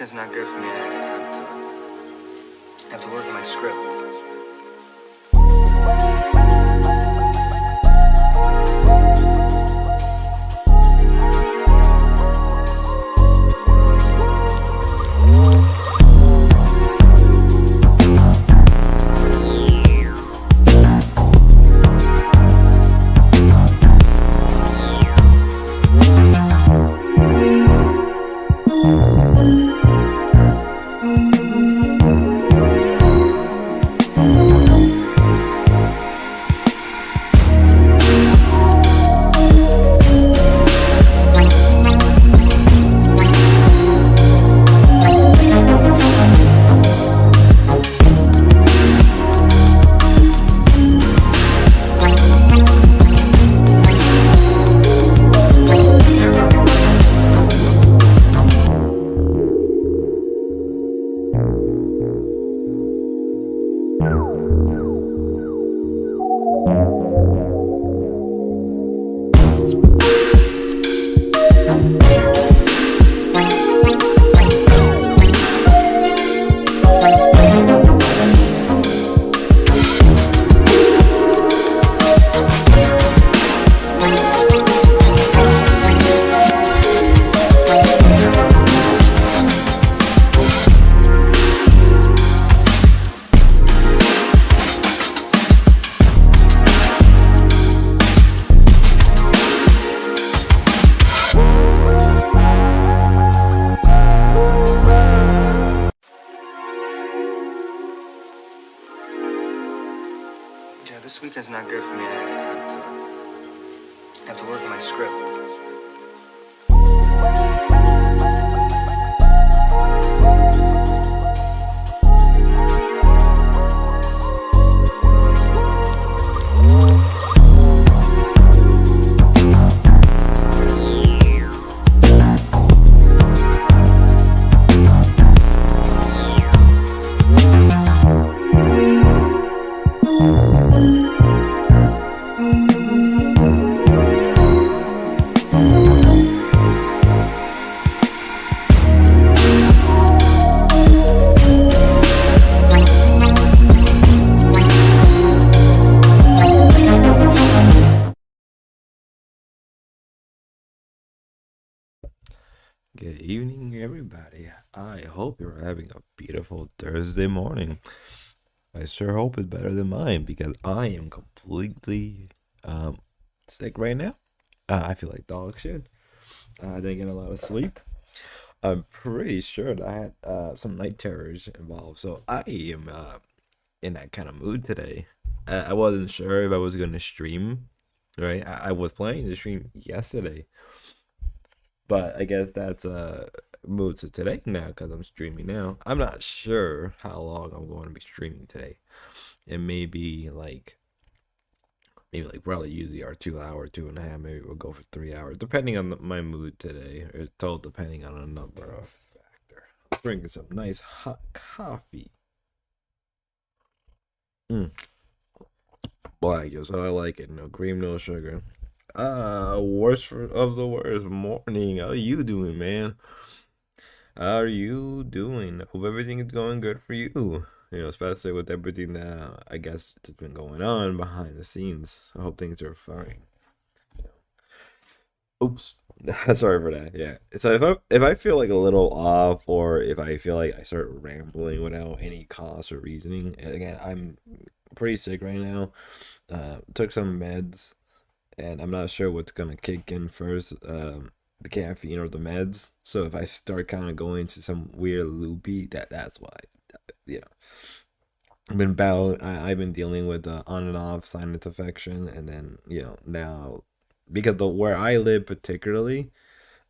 weekend's not good for me. I have to work on my script. Yeah, this weekend's not good for me. I have to work on my script. Good evening, everybody. I hope you're having a beautiful Thursday morning. I sure hope it's better than mine because I am completely sick right now. I feel like dog shit. I didn't get a lot of sleep. I'm pretty sure that I had some night terrors involved, so I am in that kind of mood today. I wasn't sure if I was gonna stream, right? I was planning to stream yesterday, but I guess that's moved to today now because I'm streaming now. I'm not sure how long I'm going to be streaming today. It may be like maybe probably usually our 2 hour, 2.5. Maybe we'll go for 3 hours, depending on my mood today. It's all depending on a number of factors. Drinking some nice hot coffee. Mm. Boy, I guess I like it. No cream, no sugar. Worst of the worst morning. How you doing, man? How are you doing? Hope everything is going good for you. Especially with everything that I guess has been going on behind the scenes. I hope things are fine. Oops. Sorry for that. Yeah. So if I feel like a little off or if I feel like I start rambling without any cause or reasoning, and again, I'm pretty sick right now. Took some meds and I'm not sure what's gonna kick in first, the caffeine or the meds. So if I start kind of going to some weird loopy, that's why. You know, I've been dealing with on and off sinus infection, and then now because the where I live particularly,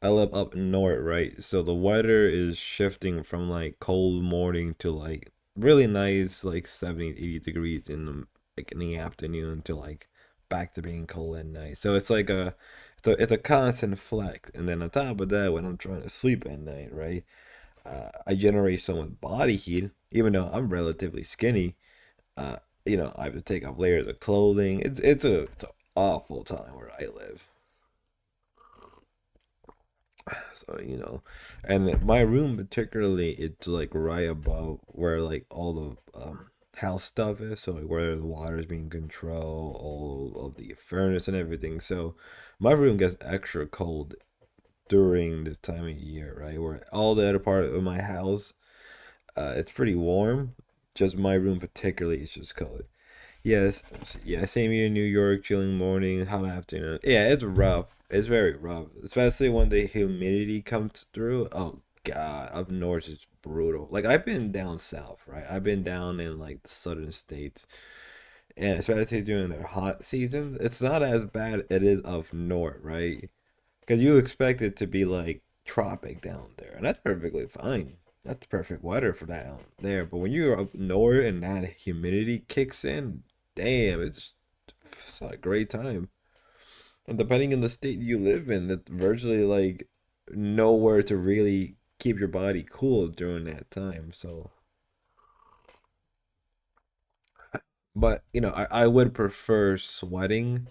I live up north, right? So the weather is shifting from like cold morning to like really nice, like 70, 80 degrees in the afternoon to like back to being cold at night. So it's a constant flex. And then on top of that, when I'm trying to sleep at night, right? I generate so much body heat, even though I'm relatively skinny. Uh, I have to take off layers of clothing. It's an awful time where I live. So, and my room particularly, it's like right above where like all the house stuff is. So like where the water is being controlled, all of the furnace and everything. So my room gets extra cold during this time of year, right? Where all the other part of my house, it's pretty warm. Just my room particularly is just cold. Yes, yeah, same here in New York, chilling morning, hot afternoon. Yeah, it's rough. It's very rough, especially when the humidity comes through. Oh God, up north is brutal. Like I've been down south, right? I've been down in like the southern states, and especially during their hot season, it's not as bad. It is up north, right? Because you expect it to be like tropic down there, and that's perfectly fine. That's perfect weather for down there. But when you're up north and that humidity kicks in, damn, it's not a great time. And depending on the state you live in, it's virtually like nowhere to really keep your body cool during that time. So, but I would prefer sweating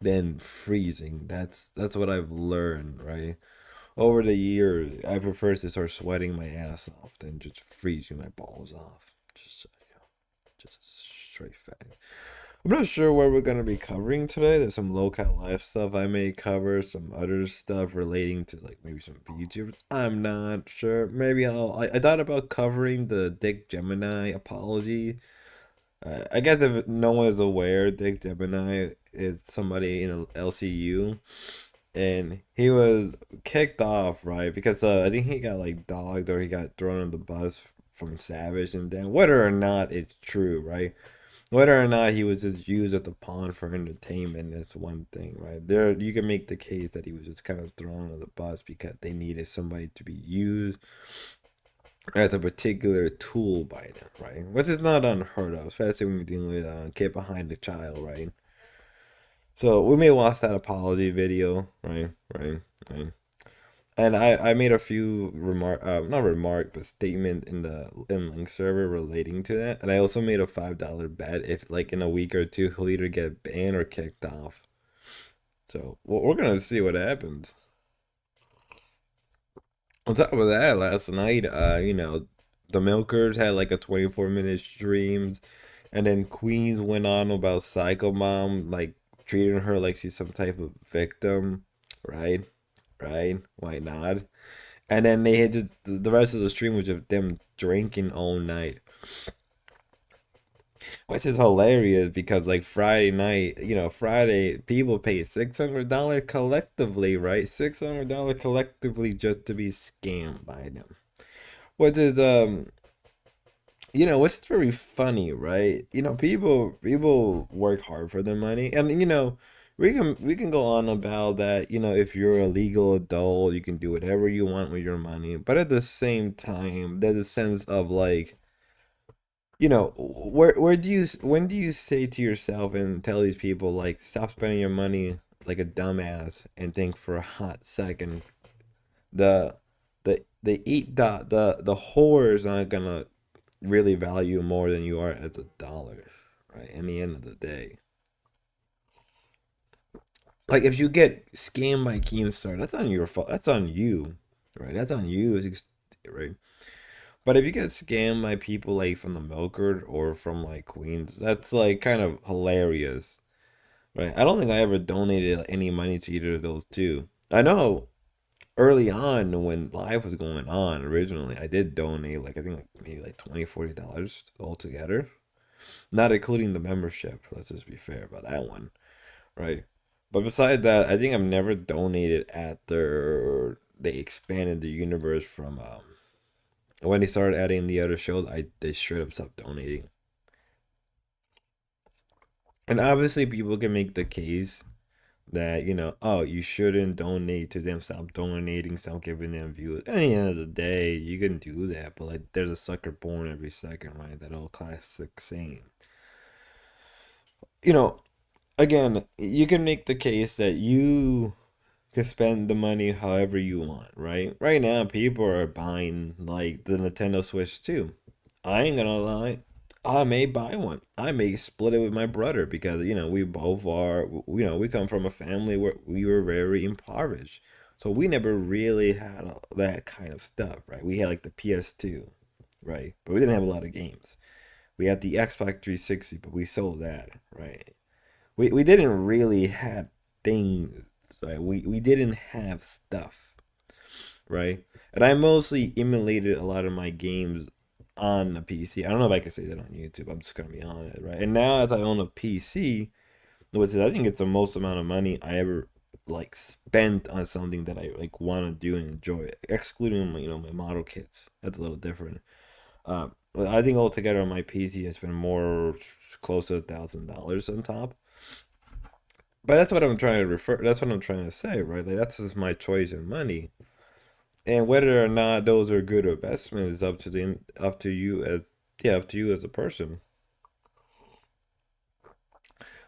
than freezing. That's what I've learned, right? Over the years, I prefer to start sweating my ass off than just freezing my balls off. Just a straight fact. I'm not sure what we're gonna be covering today. There's some local life stuff I may cover, some other stuff relating to like maybe some VTubers. I'm not sure. Maybe I thought about covering the Dick Gemini apology. I guess if no one is aware, Dick Gemini is somebody in LCU, and he was kicked off, right? Because I think he got like dogged or he got thrown on the bus from Savage, and then whether or not it's true, right? Whether or not he was just used as a pawn for entertainment is one thing, right? There, you can make the case that he was just kind of thrown on the bus because they needed somebody to be used as a particular tool by them, right? Which is not unheard of, especially when you're dealing with a kid behind the child, right? So we may watch that apology video, right? Right. And I made a few not remark, but statement in the link server relating to that. And I also made a $5 bet if like in a week or two he'll either get banned or kicked off. So we're gonna see what happens. On top of that, last night, the Milkers had like a 24-minute stream, and then Queens went on about Psycho Mom, like treating her like she's some type of victim, right? Right? Why not? And then they had the rest of the stream was just them drinking all night. Which is hilarious because like Friday night, Friday people paid $600 collectively, right? $600 collectively just to be scammed by them. Which is which is very funny, right? People work hard for their money, and we can go on about that. If you're a legal adult, you can do whatever you want with your money, but at the same time, there's a sense of like, where do you when do you say to yourself and tell these people like stop spending your money like a dumbass and think for a hot second the the whore is not gonna really value more than you are as a dollar, right? In the end of the day, like if you get scammed by Keemstar, that's on your fault. That's on you, right? That's on you, right? But if you get scammed by people like from the Milkard or from like Queens, that's like kind of hilarious, right? I don't think I ever donated any money to either of those two. I know early on when live was going on originally, I did donate like I think like maybe like $20-$40 altogether, not including the membership. Let's just be fair about that one, right? But beside that, I think I've never donated after they expanded the universe from when they started adding the other shows. They straight up stopped donating. And obviously, people can make the case that oh, you shouldn't donate to them, stop donating, stop giving them views. At the end of the day, you can do that, but like there's a sucker born every second, right? That old classic saying. you know Again, you can make the case that you can spend the money however you want, right? Right now people are buying like the Nintendo Switch too. I ain't gonna lie, I may buy one. I may split it with my brother because we both are, we come from a family where we were very impoverished. So we never really had that kind of stuff, right? We had like the PS2, right? But we didn't have a lot of games. We had the Xbox 360, but we sold that, right? We didn't really have things, right? We didn't have stuff, right? And I mostly emulated a lot of my games on the PC. I don't know if I can say that on YouTube. I'm just gonna be honest, right? And now that I own a PC, which is I think it's the most amount of money I ever like spent on something that I like want to do and enjoy, excluding my model kits. That's a little different. But I think altogether on my PC I spent more close to $1,000 on top. But that's what I'm trying to refer. That's what I'm trying to say, right? Like that's just my choice in money, and whether or not those are good investments is up to you as up to you as a person.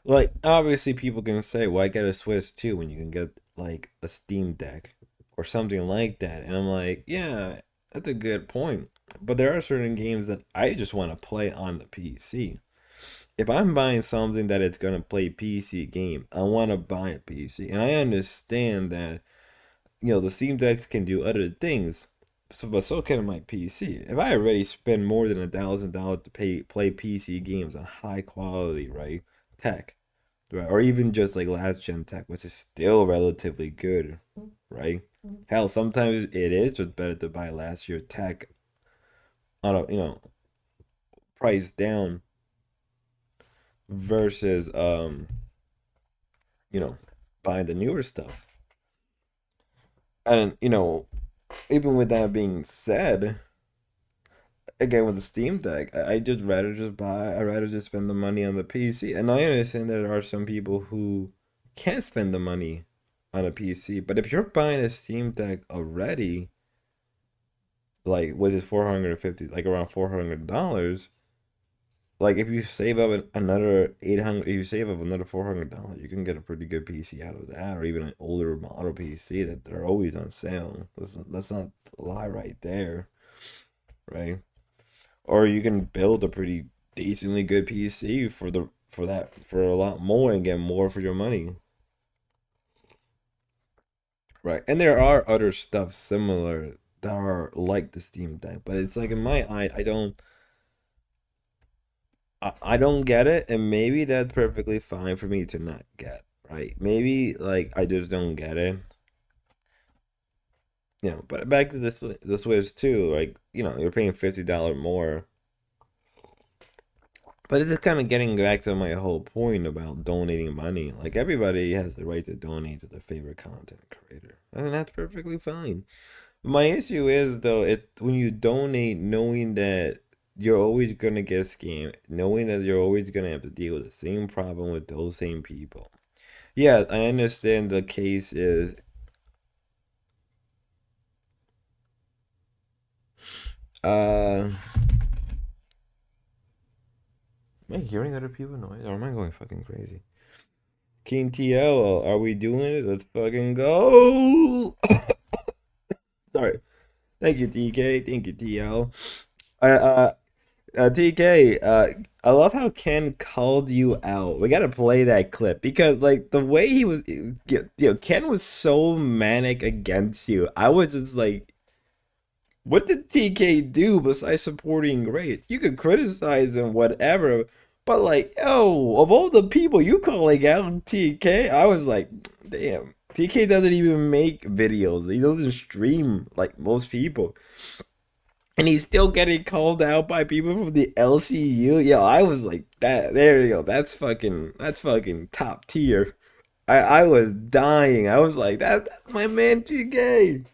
Like obviously people can say, "Well, I get a Switch too," when you can get like a Steam Deck or something like that, and I'm like, yeah, that's a good point. But there are certain games that I just want to play on the PC. If I'm buying something that it's gonna play PC game, I want to buy a PC, and I understand that the Steam Decks can do other things. So, but so can my PC. If I already spend more than $1,000 to play PC games on high quality, right, tech, right, or even just like last gen tech, which is still relatively good, right? Hell, sometimes it is just better to buy last year tech on a price down versus you know buying the newer stuff. And even with that being said, again with the Steam Deck, I just rather just buy. I rather just spend the money on the PC. And I understand there are some people who can't spend the money on a PC. But if you're buying a Steam Deck already, like what is 450, like around $400, like if you save up another 800, if you save up another $400, you can get a pretty good PC out of that, or even an older model PC that they're always on sale. That's not a lie right there, right? Or you can build a pretty decently good PC for a lot more and get more for your money, right? And there are other stuff similar that are like the Steam Deck, but it's like in my eye, I don't get it, and maybe that's perfectly fine for me to not get, right? Maybe like I just don't get it, But back to the Switch too, like you're paying $50 more, but it's just kind of getting back to my whole point about donating money. Like everybody has the right to donate to their favorite content creator, and that's perfectly fine. My issue is though, it when you donate knowing that you're always gonna get scammed, knowing that you're always gonna have to deal with the same problem with those same people. Yeah, I understand the case is uh am I hearing other people noise or am I going fucking crazy? King TL, are we doing it? Let's fucking go. Sorry. Thank you, TK. Thank you, TL. TK, I love how Ken called you out. We gotta play that clip because, like, the way he was, Ken was so manic against you. I was just like, what did TK do besides supporting great? You could criticize him, whatever, but like, yo, of all the people you calling out TK, I was like, damn, TK doesn't even make videos. He doesn't stream like most people. And he's still getting called out by people from the LCU. Yo, I was like, that there you go. That's fucking top tier. I was dying. I was like, that's my man TK.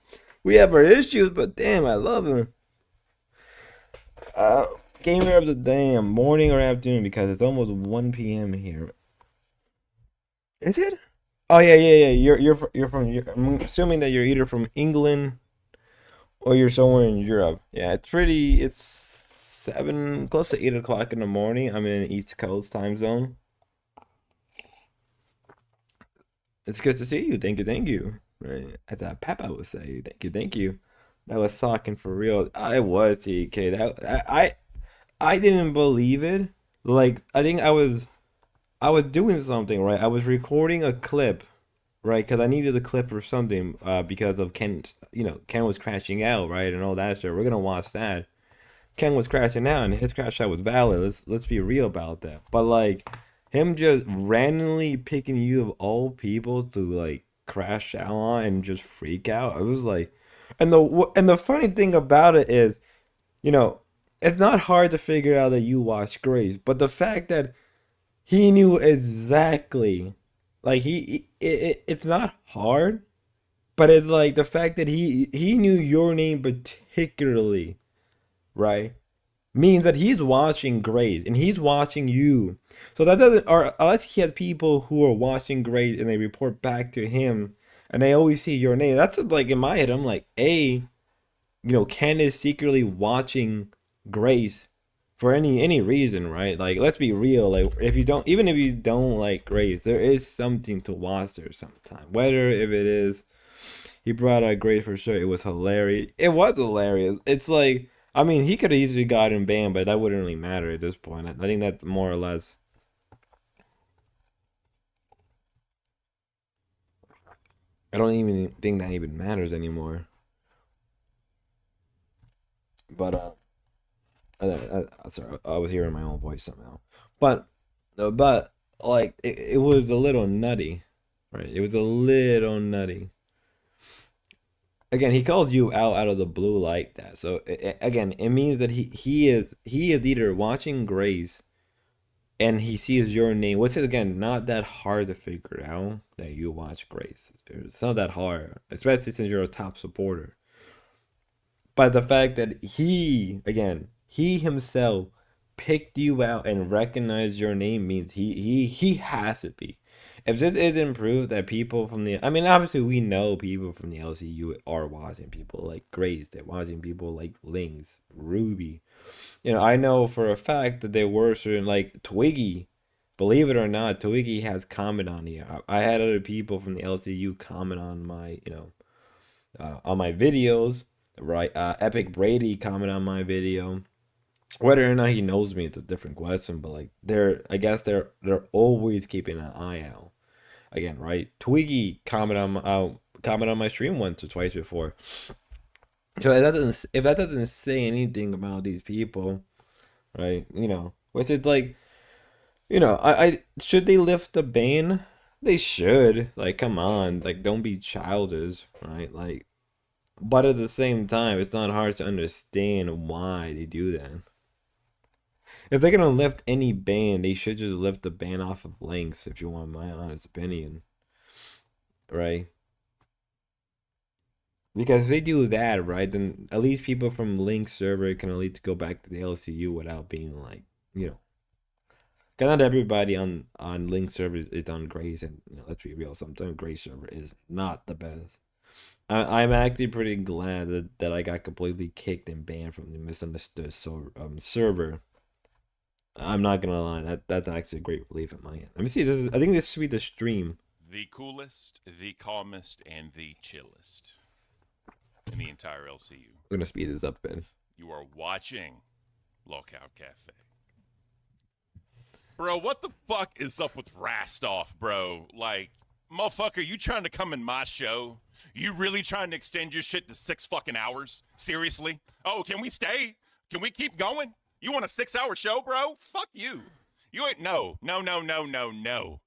We have our issues, but damn, I love him. Uh, Gamer of the damn morning or afternoon because it's almost 1 p.m. here. Is it? Oh yeah, yeah, yeah. I'm assuming that you're either from England or you're somewhere in Europe. Yeah, it's 7, close to 8 o'clock in the morning. I'm in East Coast time zone. It's good to see you. Thank you, thank you. Right. As that Papa would say, thank you, thank you. That was talking for real. I was TK. I didn't believe it. Like I think I was doing something right. I was recording a clip right? Because I needed the clip or something, because of Ken. Ken was crashing out, right, and all that shit. We're gonna watch that. Ken was crashing out, and his crash out was valid. Let's be real about that. But like him just randomly picking you of all people to like crash out on and just freak out. It was like, and the funny thing about it is, you know, it's not hard to figure out that you watch Grace, but the fact that he knew exactly, like it's not hard, but it's like the fact that he knew your name particularly, right? Means that he's watching Grace and he's watching you. So that doesn't, or unless he has people who are watching Grace and they report back to him and they always see your name. That's like in my head, I'm like, Ken is secretly watching Grace for any reason, right? Like, let's be real. Like, even if you don't like Grace, there is something to watch there sometime. Whether if it is he brought out Grace for sure. It was hilarious. It was hilarious. It's like, I mean, he could have easily gotten banned, but that wouldn't really matter at this point. I think that more or less. I don't even think that even matters anymore. But sorry, I was hearing my own voice somehow. But but like it was a little nutty, right? It was a little nutty. Again, he calls you out of the blue like that. So again, it means that he is either watching Grace and he sees your name. What's it again? Not that hard to figure out that you watch Grace. It's not that hard, especially since you're a top supporter. But the fact that he himself picked you out and recognized your name means he has to be. If this isn't proof that people from I mean, obviously we know people from the LCU are watching people like Grace, they're watching people like Lynx, Ruby. I know for a fact that there were certain like Twiggy. Believe it or not, Twiggy has comment on here. I had other people from the LCU comment on my videos, right? Epic Brady comment on my video. Whether or not he knows me, it's a different question. But like, I guess they're always keeping an eye out. Again, right? Twiggy comment on my stream once or twice before. So if that doesn't say anything about these people, right? Which is like, I should they lift the ban? They should. Like, come on, like, don't be childish, right? Like, but at the same time, it's not hard to understand why they do that. If they're gonna lift any ban, they should just lift the ban off of links, if you want my honest opinion, right? Because if they do that, right, then at least people from Link server can at least go back to the LCU without being like, you know, cause not everybody on Link server is on Grace, and let's be real, sometimes Grace server is not the best. I'm actually pretty glad that I got completely kicked and banned from the misunderstood server. I'm not gonna lie, that's actually a great relief in my end. Let me see. I think this should be the stream. The coolest, the calmest, and the chillest in the entire LCU. We're gonna speed this up, Ben. You are watching Lockout Cafe. Bro, what the fuck is up with Rastoff, bro? Like, motherfucker, you trying to come in my show? You really trying to extend your shit to 6 fucking hours? Seriously? Oh, can we stay? Can we keep going? You want a 6-hour show, bro? Fuck you. You ain't no. All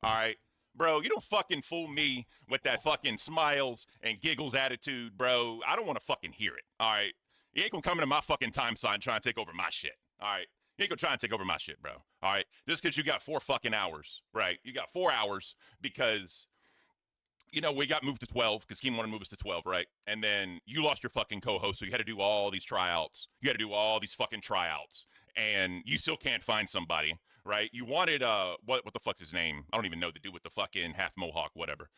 right? Bro, you don't fucking fool me with that fucking smiles and giggles attitude, bro. I don't want to fucking hear it. All right? You ain't gonna come into my fucking time slot and try and take over my shit. All right? You ain't gonna try and take over my shit, bro. All right? Just because you got 4 fucking hours, right? You got 4 hours because, we got moved to 12 because Keem wanted to move us to 12, right? And then you lost your fucking co-host, so you had to do all these tryouts. You had to do all these fucking tryouts. And you still can't find somebody, right? You wanted, what the fuck's his name? I don't even know, the dude with the fucking half mohawk, whatever.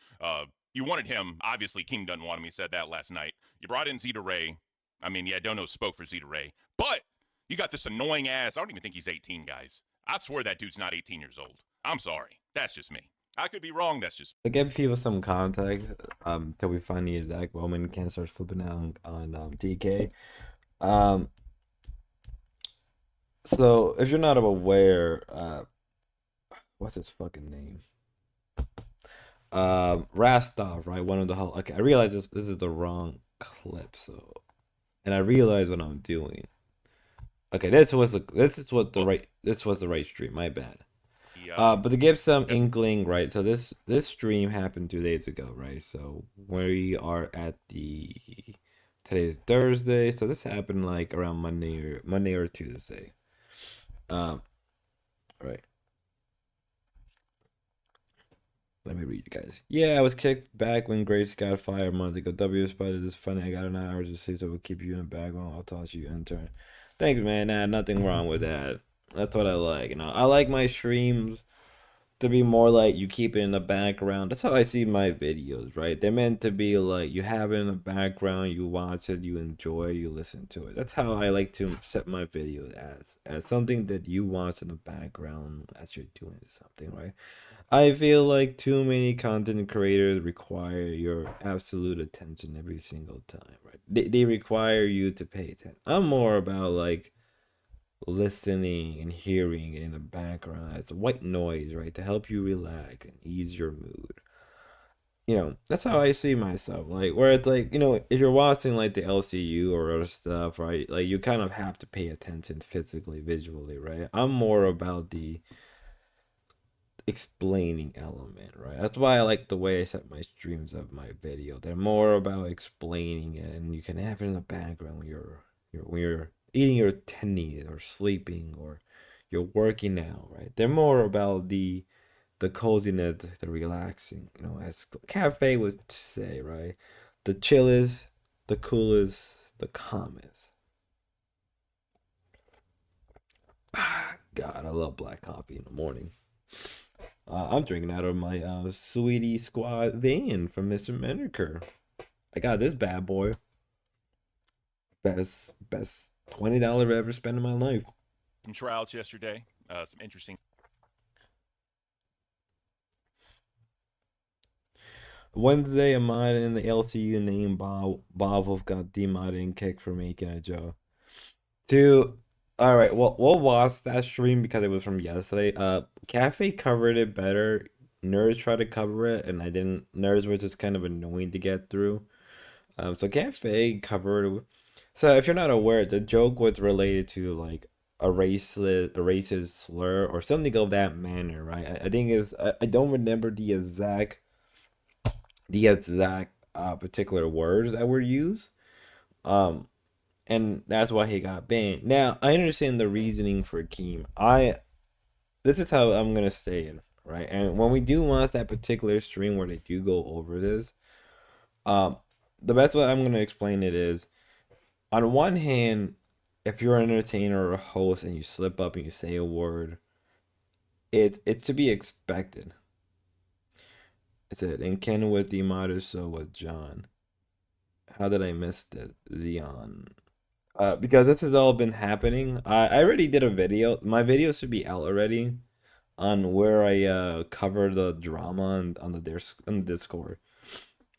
You wanted him. Obviously, King doesn't want him. He said that last night. You brought in Zeta Ray. I mean, yeah, Dono spoke for Zeta Ray. But you got this annoying ass. I don't even think he's 18, guys. I swear that dude's not 18 years old. I'm sorry. That's just me. I could be wrong. That's just To give people some context, till we find the exact moment Ken starts flipping out on TK. So if you're not aware, what's his fucking name? Rastov, right? One of the whole. Okay, I realize this is the wrong clip, so and I realize what I'm doing. Okay, Well, this was the right stream. My bad. the, But to give some there's inkling, right? So this stream happened 2 days ago, right? So we are at the today's Thursday, so this happened like around Monday or Tuesday. Right. Let me read you guys. Yeah, I was kicked back when Grace got fired a month ago. W spotted this funny. I got an hour to see, so we'll keep you in the background. I'll toss you intern. Thanks, man. Nah, nothing wrong with that. That's what I like. You know, I like my streams to be more like you keep it in the background. That's how I see my videos, right? They're meant to be like you have it in the background, you watch it, you enjoy, you listen to it. That's how I like to set my videos as something that you watch in the background as you're doing something, right? I feel like too many content creators require your absolute attention every single time, right? They require you to pay attention. I'm more about like listening and hearing in the background as white noise, right? To help you relax and ease your mood. You know, that's how I see myself. Like, where it's like, you know, if you're watching like the LCU or other stuff, right? Like, you kind of have to pay attention physically, visually, right? I'm more about the explaining element, right? That's why I like the way I set my streams of my video. They're more about explaining it, and you can have it in the background when you're eating your tennies or sleeping or you're working out, right? They're more about the coziness, the relaxing, you know, as Cafe would say, right? The chillest, the coolest, the calmest. God, I love black coffee in the morning. I'm drinking out of my Sweetie Squad van from Mr. Menaker. I got this bad boy. Best $20 I've ever spent in my life. trials yesterday. Some interesting. Wednesday, a mod in the LCU named Bob got demodded and kicked for making a joke. Two. All right, well, we'll watch that stream because it was from yesterday. Cafe covered it better. Nerds tried to cover it, and I didn't. Nerds was just kind of annoying to get through. So Cafe covered. So if you're not aware, the joke was related to like a racist slur or something of that manner, right? I think is I don't remember the exact particular words that were used. Um, and that's why he got banned. Now I understand the reasoning for Keem. This is how I'm gonna say it, right? And when we do watch that particular stream where they do go over this, um, the best way I'm gonna explain it is, on one hand, if you're an entertainer or a host and you slip up and you say a word, it's to be expected. It's it. And Ken with the modder, so was John. How did I miss it, Xeon? Because this has all been happening. I already did a video. My video should be out already on where I cover the drama on the Discord.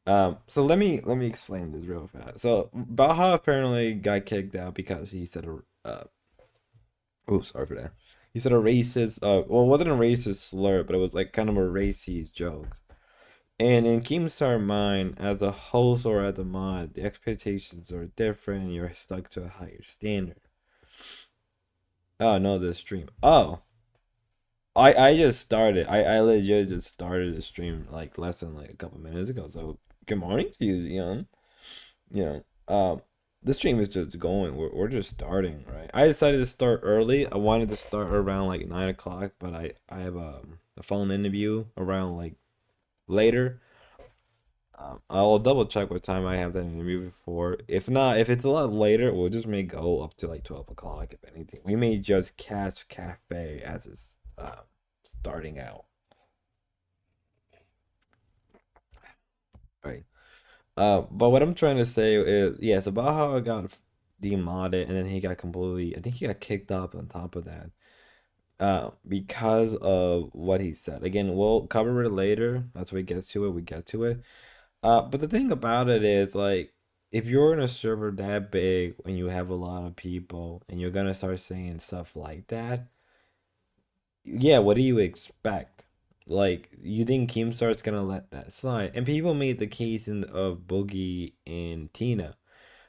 So let me explain this real fast. So Baha apparently got kicked out because he said oh, sorry for that. He said a racist well, it wasn't a racist slur, but it was like kind of a racist joke. And in Keemstar mind, as a host or as a mod, the expectations are different and you're stuck to a higher standard. Oh no, the stream. Oh. I just started. I legit just started the stream like less than like a couple minutes ago. So good morning to you, Zion. You know, the stream is just going. We're just starting, right? I decided to start early. I wanted to start around like 9 o'clock, but I have a phone interview around like later. I'll double check what time I have that interview before. If not, if it's a lot later, we'll just may go up to like 12 o'clock. If anything, we may just catch Cafe as it's starting out. Right. But what I'm trying to say is, yeah, so Baja got demodded, and then he got completely. I think he got kicked off on top of that. Because of what he said. Again, we'll cover it later. That's when we get to it. We get to it. But the thing about it is, like, if you're in a server that big and you have a lot of people and you're gonna start saying stuff like that, yeah, what do you expect? Like, you think Keemstar's gonna let that slide? And people made the case of Boogie and Tina.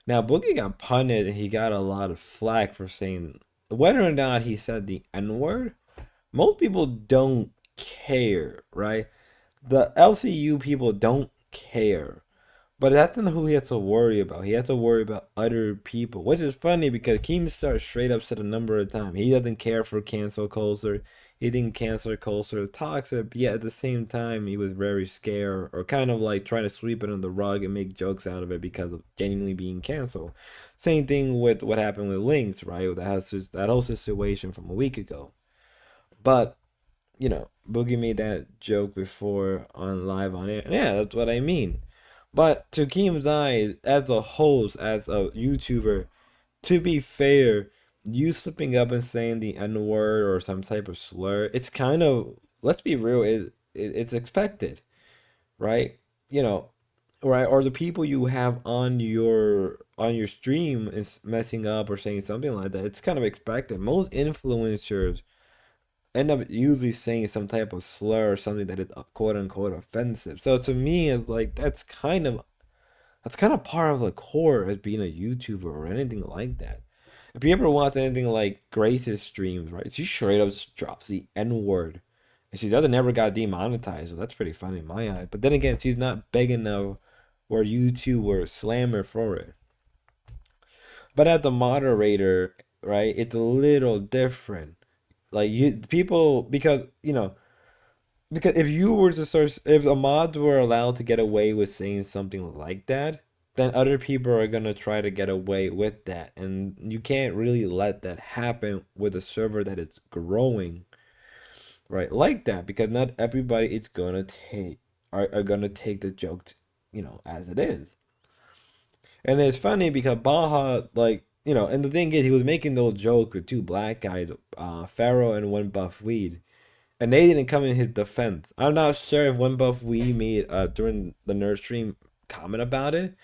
Now, Boogie got punted and he got a lot of flack for saying whether or not he said the N word. Most people don't care, right? The LCU people don't care. But that's not who he has to worry about. He has to worry about other people. Which is funny because Keemstar straight up said a number of times he doesn't care for cancel culture. He didn't cancel culture toxic, but yet at the same time he was very scared or kind of like trying to sweep it on the rug and make jokes out of it because of genuinely being canceled. Same thing with what happened with Lynx, right? With that whole situation from a week ago. But Boogie made that joke before on live on air. Yeah, that's what I mean. But to Keem's eyes, as a host, as a YouTuber, to be fair, you slipping up and saying the N word or some type of slur, it's kind of, let's be real, it's expected, right? Right? Or the people you have on your stream is messing up or saying something like that. It's kind of expected. Most influencers end up usually saying some type of slur or something that is quote unquote offensive. So to me, it's like that's kind of part of the core as being a YouTuber or anything like that. If you ever watch anything like Grace's streams, right? She straight up drops the N word, and she doesn't ever got demonetized. So that's pretty funny in my eye. But then again, she's not big enough where YouTube were slam her for it. But as the moderator, right, it's a little different. Like people, because if you were to start, if the mods were allowed to get away with saying something like that, then other people are gonna try to get away with that, and you can't really let that happen with a server that is growing, right? Like that, because not everybody is gonna are gonna take the joke, as it is. And it's funny because Baja, like, and the thing is, he was making those jokes with two black guys, Pharaoh and One Buff Weed, and they didn't come in his defense. I'm not sure if One Buff Weed made during the nerd stream comment about it.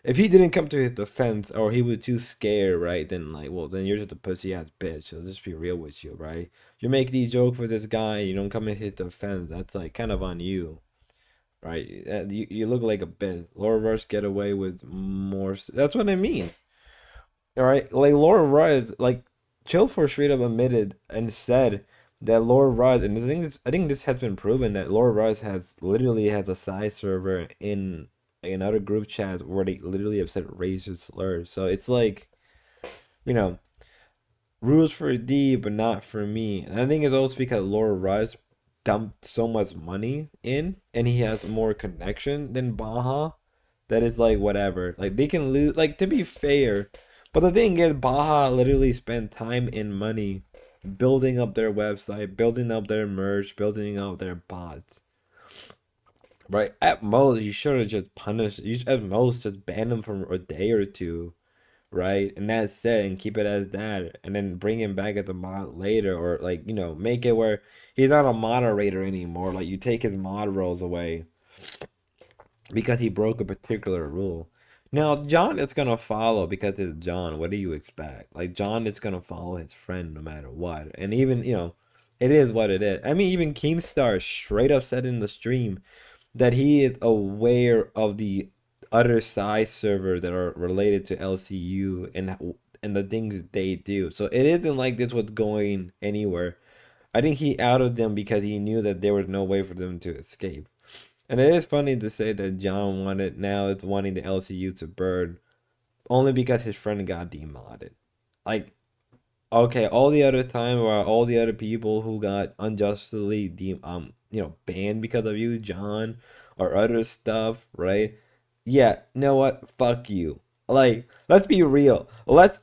If he didn't come to his defense or he was too scared, right? Then then you're just a pussy ass bitch. I'll just be real with you, right? You make these jokes with this guy, and you don't come in his defense. That's like kind of on you. Right, you look like a bitch. Laura Rush get away with more. That's what I mean. All right, like Laura Rush, like Chill for straight up admitted and said that Laura Rush, and I think this has been proven that Laura Rush literally has a side server in other group chats where they literally have said racist slurs. So it's like, rules for D, but not for me. And I think it's also because Laura Rush dumped so much money in and he has more connection than Baja that it's like whatever, like they can lose, like, to be fair. But the thing is, Baja literally spent time and money building up their website, building up their merch, building up their bots, right? At most you should have just punished, at most just ban them for a day or two, right? And that's it, and keep it as that, and then bring him back as a mod later, or like, make it where he's not a moderator anymore. Like, you take his mod roles away because he broke a particular rule. Now John is gonna follow because it's John. What do you expect? Like, John is gonna follow his friend no matter what. And even, it is what it is. I mean, even Keemstar straight up said in the stream that he is aware of the other side servers that are related to LCU and the things they do. So it isn't like this was going anywhere. I think he outed them because he knew that there was no way for them to escape. And it is funny to say that John is wanting the LCU to burn only because his friend got demodded. Like, okay, all the other time, or all the other people who got unjustly banned because of you, John, or other stuff, right? Yeah, you know what? Fuck you. Like, let's be real. Let's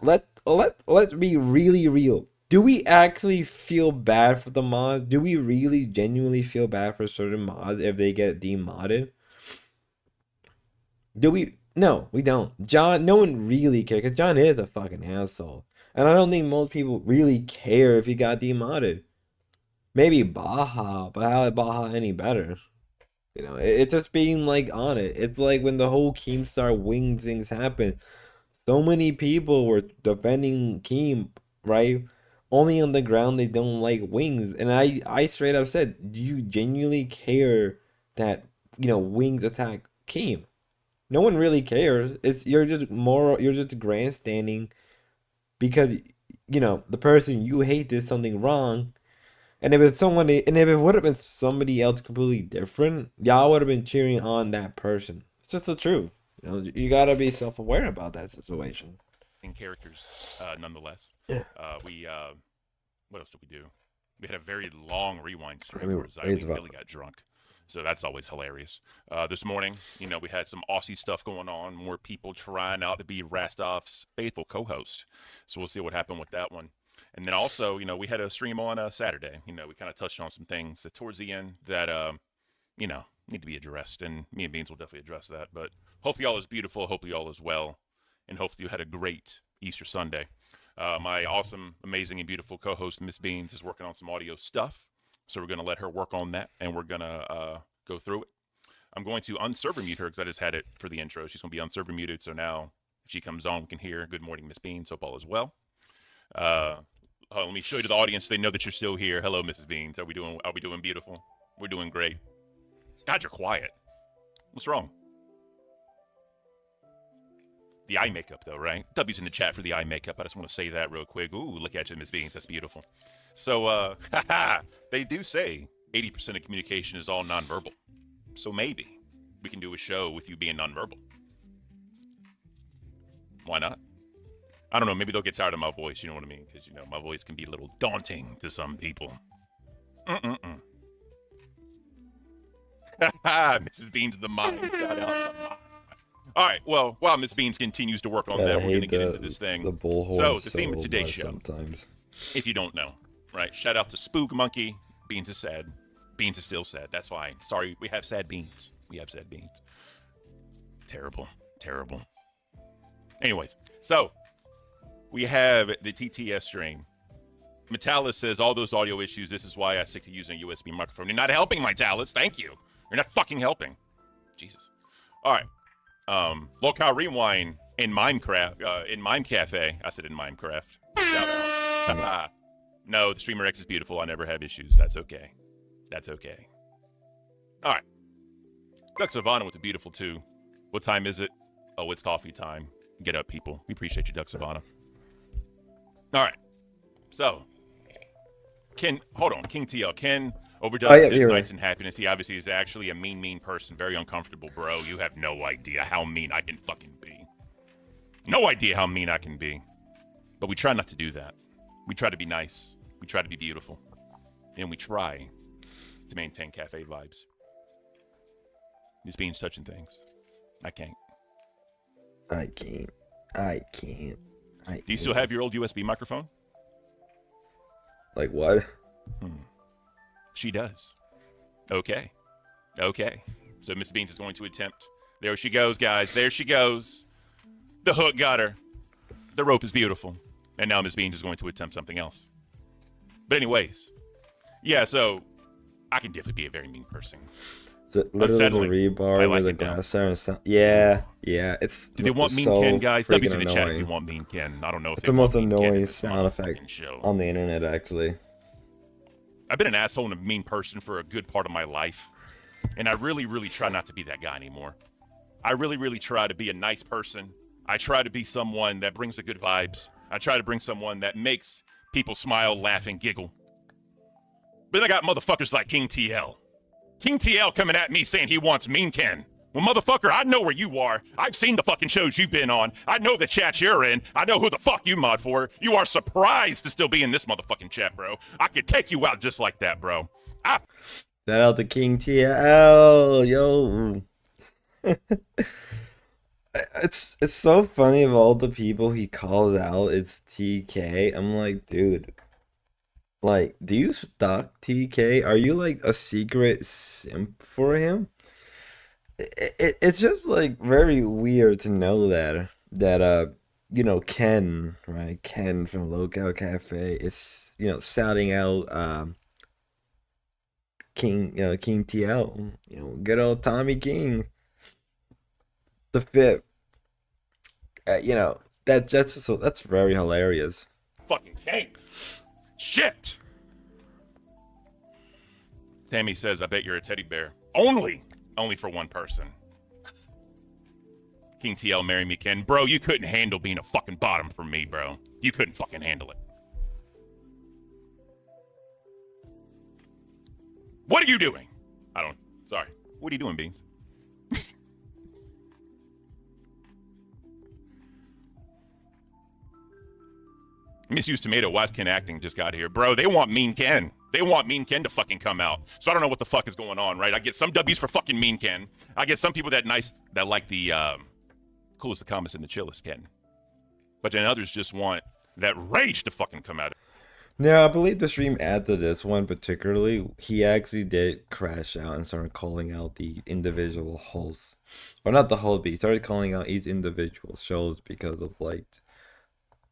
be really real. Do we actually feel bad for the mods? Do we really genuinely feel bad for certain mods if they get demodded? Do we? No, we don't. John, no one really cares because John is a fucking asshole. And I don't think most people really care if he got demodded. Maybe Baja, but how is Baja any better? It's just being like on it. It's like when the whole Keemstar wing things happened. So many people were defending Keem, right? only on the ground they don't like wings. And I straight up said, do you genuinely care that, wings attack Keem? No one really cares. You're just grandstanding because the person you hate did something wrong. And if it would have been somebody else completely different, y'all would have been cheering on that person. It's just the truth. You gotta be self-aware about that situation. In characters, nonetheless. We what else did we do? We had a very long rewind stream where Zylie really got drunk. So that's always hilarious. This morning, we had some Aussie stuff going on. More people trying out to be Rastov's faithful co-host. So we'll see what happened with that one. And then also, we had a stream on Saturday. We kind of touched on some things that towards the end that, need to be addressed. And me and Beans will definitely address that. But hopefully y'all is beautiful. Hopefully y'all is well. And hopefully you had a great Easter Sunday. My awesome, amazing, and beautiful co-host, Miss Beans, is working on some audio stuff. So we're going to let her work on that, and we're going to go through it. I'm going to unserver mute her because I just had it for the intro. She's going to be unserver muted, so now if she comes on, we can hear. Good morning, Miss Beans. Hope all is well. Let me show you to the audience so they know that you're still here. Hello, Mrs. Beans. Are we doing beautiful? We're doing great. God, you're quiet. What's wrong? The eye makeup, though, right? W's in the chat for the eye makeup. I just want to say that real quick. Ooh, look at you, Miss Beans. That's beautiful. So, they do say 80% of communication is all nonverbal. So maybe we can do a show with you being nonverbal. Why not? I don't know. Maybe they'll get tired of my voice. You know what I mean? Because, my voice can be a little daunting to some people. Mrs. Beans the mind. All right. Well, while Miss Beans continues to work on that, we're going to get into this thing. So the theme of today's show, sometimes, if you don't know, right? Shout out to Spook Monkey. Beans is sad. Beans is still sad. That's fine. Sorry, we have sad beans. Terrible. Anyways, so we have the TTS stream. Metalis says all those audio issues. This is why I stick to using a USB microphone. You're not helping, Metalis. Thank you. You're not fucking helping. Jesus. All right. Local Rewind in Minecraft, in Mime Cafe. I said in Minecraft. Shout out. No, the Streamer X is beautiful. I never have issues. That's okay. All right. Duck Savannah with the beautiful too. What time is it? Oh, it's coffee time. Get up, people. We appreciate you, Duck Savannah. All right. So, King TL. Ken overdoes his nice and happiness. He obviously is actually a mean person. Very uncomfortable, bro. You have no idea how mean I can fucking be. No idea how mean I can be. But we try not to do that. We try to be nice. We try to be beautiful. And we try to maintain cafe vibes. Miss Beans touching things. I can't. Do you still have your old USB microphone? Like what? She does. Okay. So Miss Beans is going to attempt. There she goes, guys. There she goes. The hook got her. The rope is beautiful. And now Miss Beans is going to attempt something else. But anyways. Yeah, so I can definitely be a very mean person. Is it literally the rebar with a glass siren sound? Yeah. It's. Do they want Mean so Ken, guys? W's in the annoying. chat if you want Mean Ken. I don't know if it's the most annoying sound effect on the internet, actually. I've been an asshole and a mean person for a good part of my life, and I really, really try not to be that guy anymore. I really, really try to be a nice person. I try to be someone that brings the good vibes. I try to bring someone that makes people smile, laugh, and giggle. But then I got motherfuckers like King TL. King TL coming at me saying he wants Mean Ken. Well, motherfucker, I know where you are. I've seen the fucking shows you've been on. I know the chat you're in. I know who the fuck you mod for. You are surprised to still be in this motherfucking chat, bro. I could take you out just like that, bro. Shout out to King TL, yo. It's so funny of all the people he calls out, it's TK. I'm like, dude. Like, do you stalk TK? Are you like a secret simp for him? It's just like very weird to know that Ken, right? Ken from Local Cafe is shouting out King TL, good old Tommy King the fifth. That's very hilarious. Fucking can't. Shit! Tammy says, I bet you're a teddy bear. Only for one person. King TL, marry me, Ken. Bro, you couldn't handle being a fucking bottom for me, bro. You couldn't fucking handle it. What are you doing? Sorry. What are you doing, Beans? Misused Tomato, why's Ken acting? Just got here. Bro, they want Mean Ken. They want Mean Ken to fucking come out. So I don't know what the fuck is going on, right? I get some W's for fucking Mean Ken. I get some people that like the coolest the comments and the chillest Ken. But then others just want that rage to fucking come out. Now, I believe the stream after this one particularly, he actually did crash out and started calling out the individual hosts. Or not the host, but he started calling out each individual shows because of, like,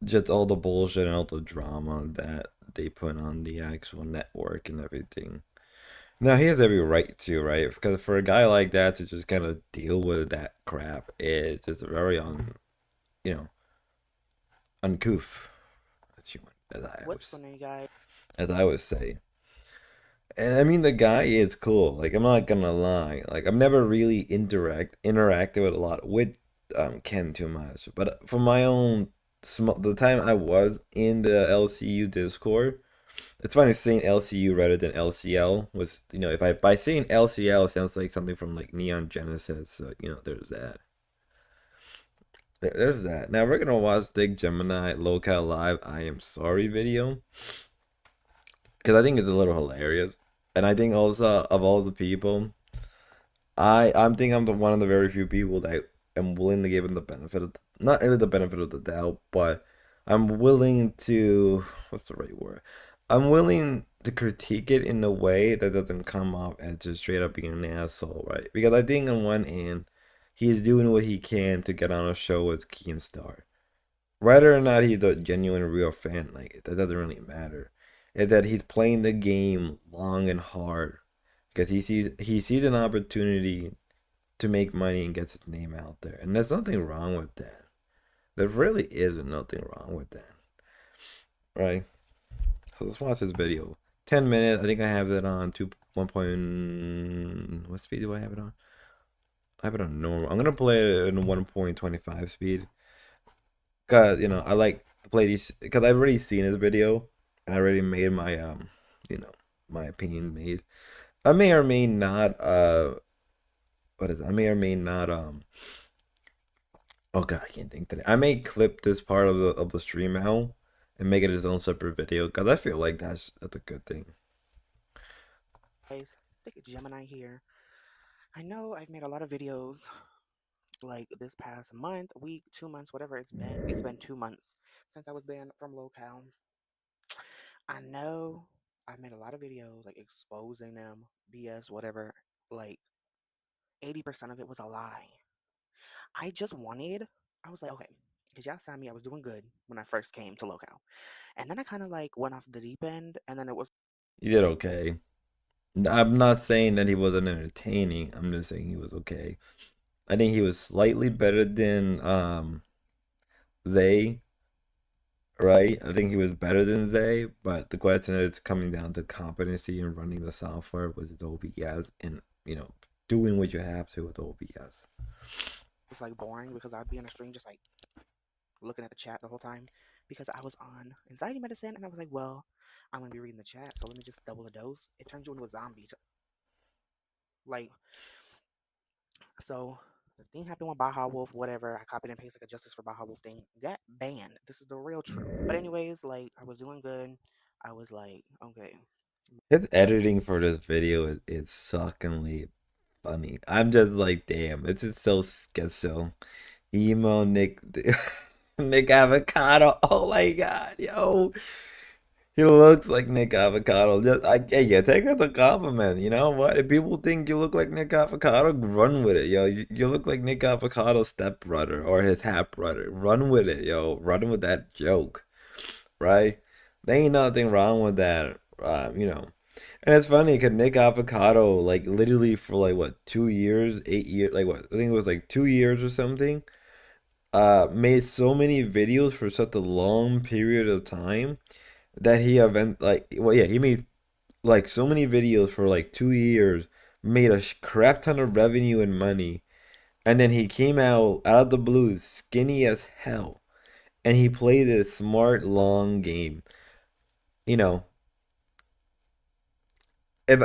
just all the bullshit and all the drama that they put on the actual network and everything. Now, he has every right to, right? Because for a guy like that to just kind of deal with that crap, it's just very, uncouth. As I would say. And I mean, the guy is cool. Like, I'm not gonna lie. Like, I've never really interacted with a lot with Ken too much. But for my own the time I was in the LCU Discord, it's funny saying LCU rather than LCL. Was if by saying LCL, it sounds like something from like Neon Genesis. So there's that. There's that. Now we're gonna watch Dick Gemini Local Live I Am Sorry video, because I think it's a little hilarious, and I think also of all the people, I'm one of the very few people that am willing to give him the benefit of not really the benefit of the doubt, but I'm willing to what's the right word? I'm willing to critique it in a way that doesn't come off as just straight up being an asshole, right? Because I think on one hand, he's doing what he can to get on a show with Keemstar. Whether or not he's a genuine, real fan, like, that doesn't really matter. It's that he's playing the game long and hard because he sees an opportunity to make money and gets his name out there. And there's nothing wrong with that. There really isn't nothing wrong with that. Right? So let's watch this video. 10 minutes. I think I have it on 1. What speed do I have it on? I have it on normal. I'm gonna play it in 1.25 speed. Cause I like to play these because I've already seen this video and I already made my my opinion made. I may or may not what is it? I may or may not oh god, I can't think today. I may clip this part of the stream out and make it its own separate video because I feel like that's a good thing. Guys, Dick Gemini here. I know I've made a lot of videos like this past month, week, 2 months, whatever it's been. It's been 2 months since I was banned from Locale. I know I've made a lot of videos like exposing them, BS, whatever. Like 80% of it was a lie. I was like, okay, because y'all saw me, I was doing good when I first came to Locale. And then I kind of like went off the deep end, and then it was. You did okay. I'm not saying that he wasn't entertaining. I'm just saying he was okay. I think he was slightly better than Zay, right? I think he was better than Zay, but the question is coming down to competency and running the software with his OBS and doing what you have to with OBS. It's like boring because I'd be on a stream just like looking at the chat the whole time because I was on anxiety medicine and I was like, well, I'm gonna be reading the chat, so let me just double the dose. It turns you into a zombie. Like, so the thing happened with Baja Wolf, whatever. I copied and pasted like a Justice for Baja Wolf thing. Got banned. This is the real truth. But anyways, like, I was doing good. I was like, okay. His editing for this video is suckingly funny. I'm just like, damn, it's just so schizo. Emo Nick Nick Avocado. Oh my god, yo. He looks like Nick Avocado. Take it as a compliment. You know what? If people think you look like Nick Avocado, run with it, yo. You look like Nick Avocado's stepbrother or his half brother. Run with it, yo. Run with that joke, right? There ain't nothing wrong with that, And it's funny because Nick Avocado, like, literally for like what 2 years, 8 years, like what I think it was like 2 years or something, made so many videos for such a long period of time that he event like well yeah he made like so many videos for like 2 years, made a crap ton of revenue and money, and then he came out of the blue skinny as hell, and he played this smart long game. You know, if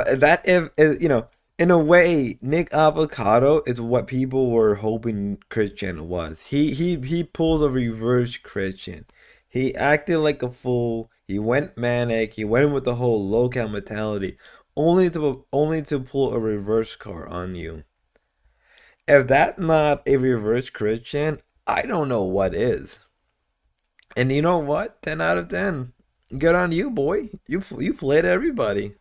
you know, in a way, Nick Avocado is what people were hoping Christian was. He pulls a reverse Christian. He acted like a fool. He went manic. He went with the whole local mentality, only to pull a reverse car on you. If that's not a reverse Christian, I don't know what is. And you know what? 10 out of 10. Good on you, boy. You played everybody.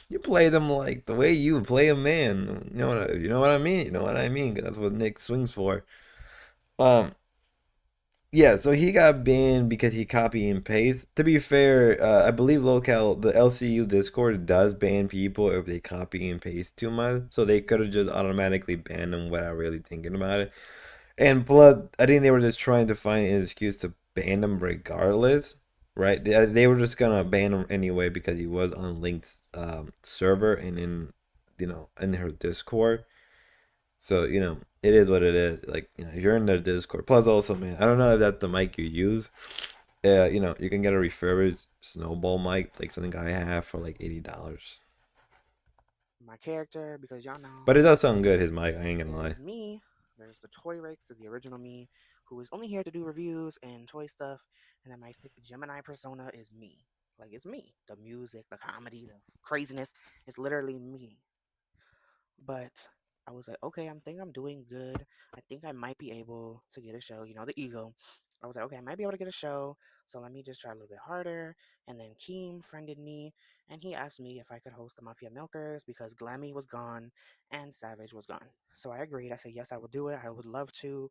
You play them like the way you play a man. You know what I mean? You know what I mean? 'Cause that's what Nick swings for. Um, yeah. So he got banned because he copy and paste. To be fair, I believe the LCU Discord does ban people if they copy and paste too much. So they could have just automatically banned them without really thinking about it. And plus, I think they were just trying to find an excuse to ban him regardless, right? They were just gonna ban him anyway because he was on Link's server and in her Discord. So it is what it is. Like if you're in their Discord. Plus, also, man, I don't know if that's the mic you use. You can get a refurbished snowball mic, like something I have for like $80. My character, because y'all know. But it does sound good. His mic, I ain't gonna lie. There's me. There's the Toy Rex, the original me, who is only here to do reviews and toy stuff. And then my thick Gemini persona is me. Like, it's me. The music, the comedy, the craziness. It's literally me. But I was like, okay, I think I'm doing good. I think I might be able to get a show. You know, the ego. I was like, okay, I might be able to get a show. So let me just try a little bit harder. And then Keem friended me, and he asked me if I could host the Mafia Milkers because Glammy was gone and Savage was gone. So I agreed. I said, yes, I will do it. I would love to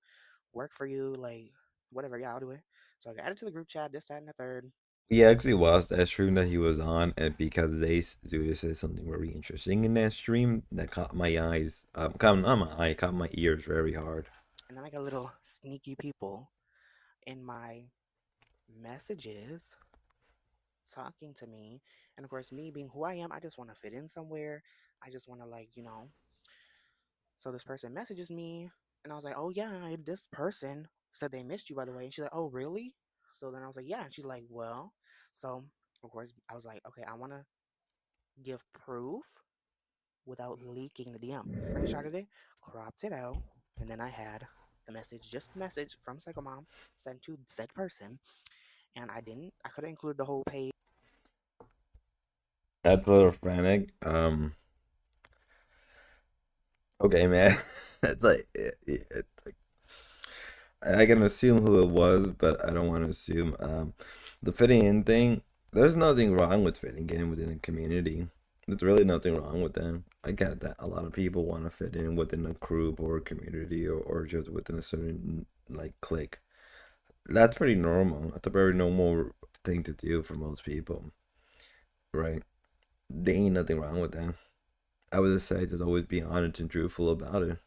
work for you. Like, whatever. Yeah, I'll do it. So I got added to the group chat, this, that, and the third. He actually watched that stream that he was on, and because Zuda said something very interesting in that stream that caught my eyes, caught my ears very hard. And then I got little sneaky people in my messages talking to me. And of course, me being who I am, I just want to fit in somewhere. I just want to, So this person messages me, and I was like, oh, yeah, this person said they missed you, by the way. And she's like, oh, really? So then I was like, yeah. And she's like, well. So, of course, I was like, okay, I want to give proof without leaking the DM. Screenshotted it, cropped it out, and then I had just the message from Psychomom sent to said person, and I couldn't include the whole page. That's a little frantic. Okay, man. It's like I can assume who it was, but I don't want to assume. The fitting in thing. There's nothing wrong with fitting in within a community. There's really nothing wrong with that. I get that a lot of people want to fit in within a group or a community or just within a certain like clique. That's pretty normal. That's a very normal thing to do for most people, right? There ain't nothing wrong with that. I would just say just always be honest and truthful about it.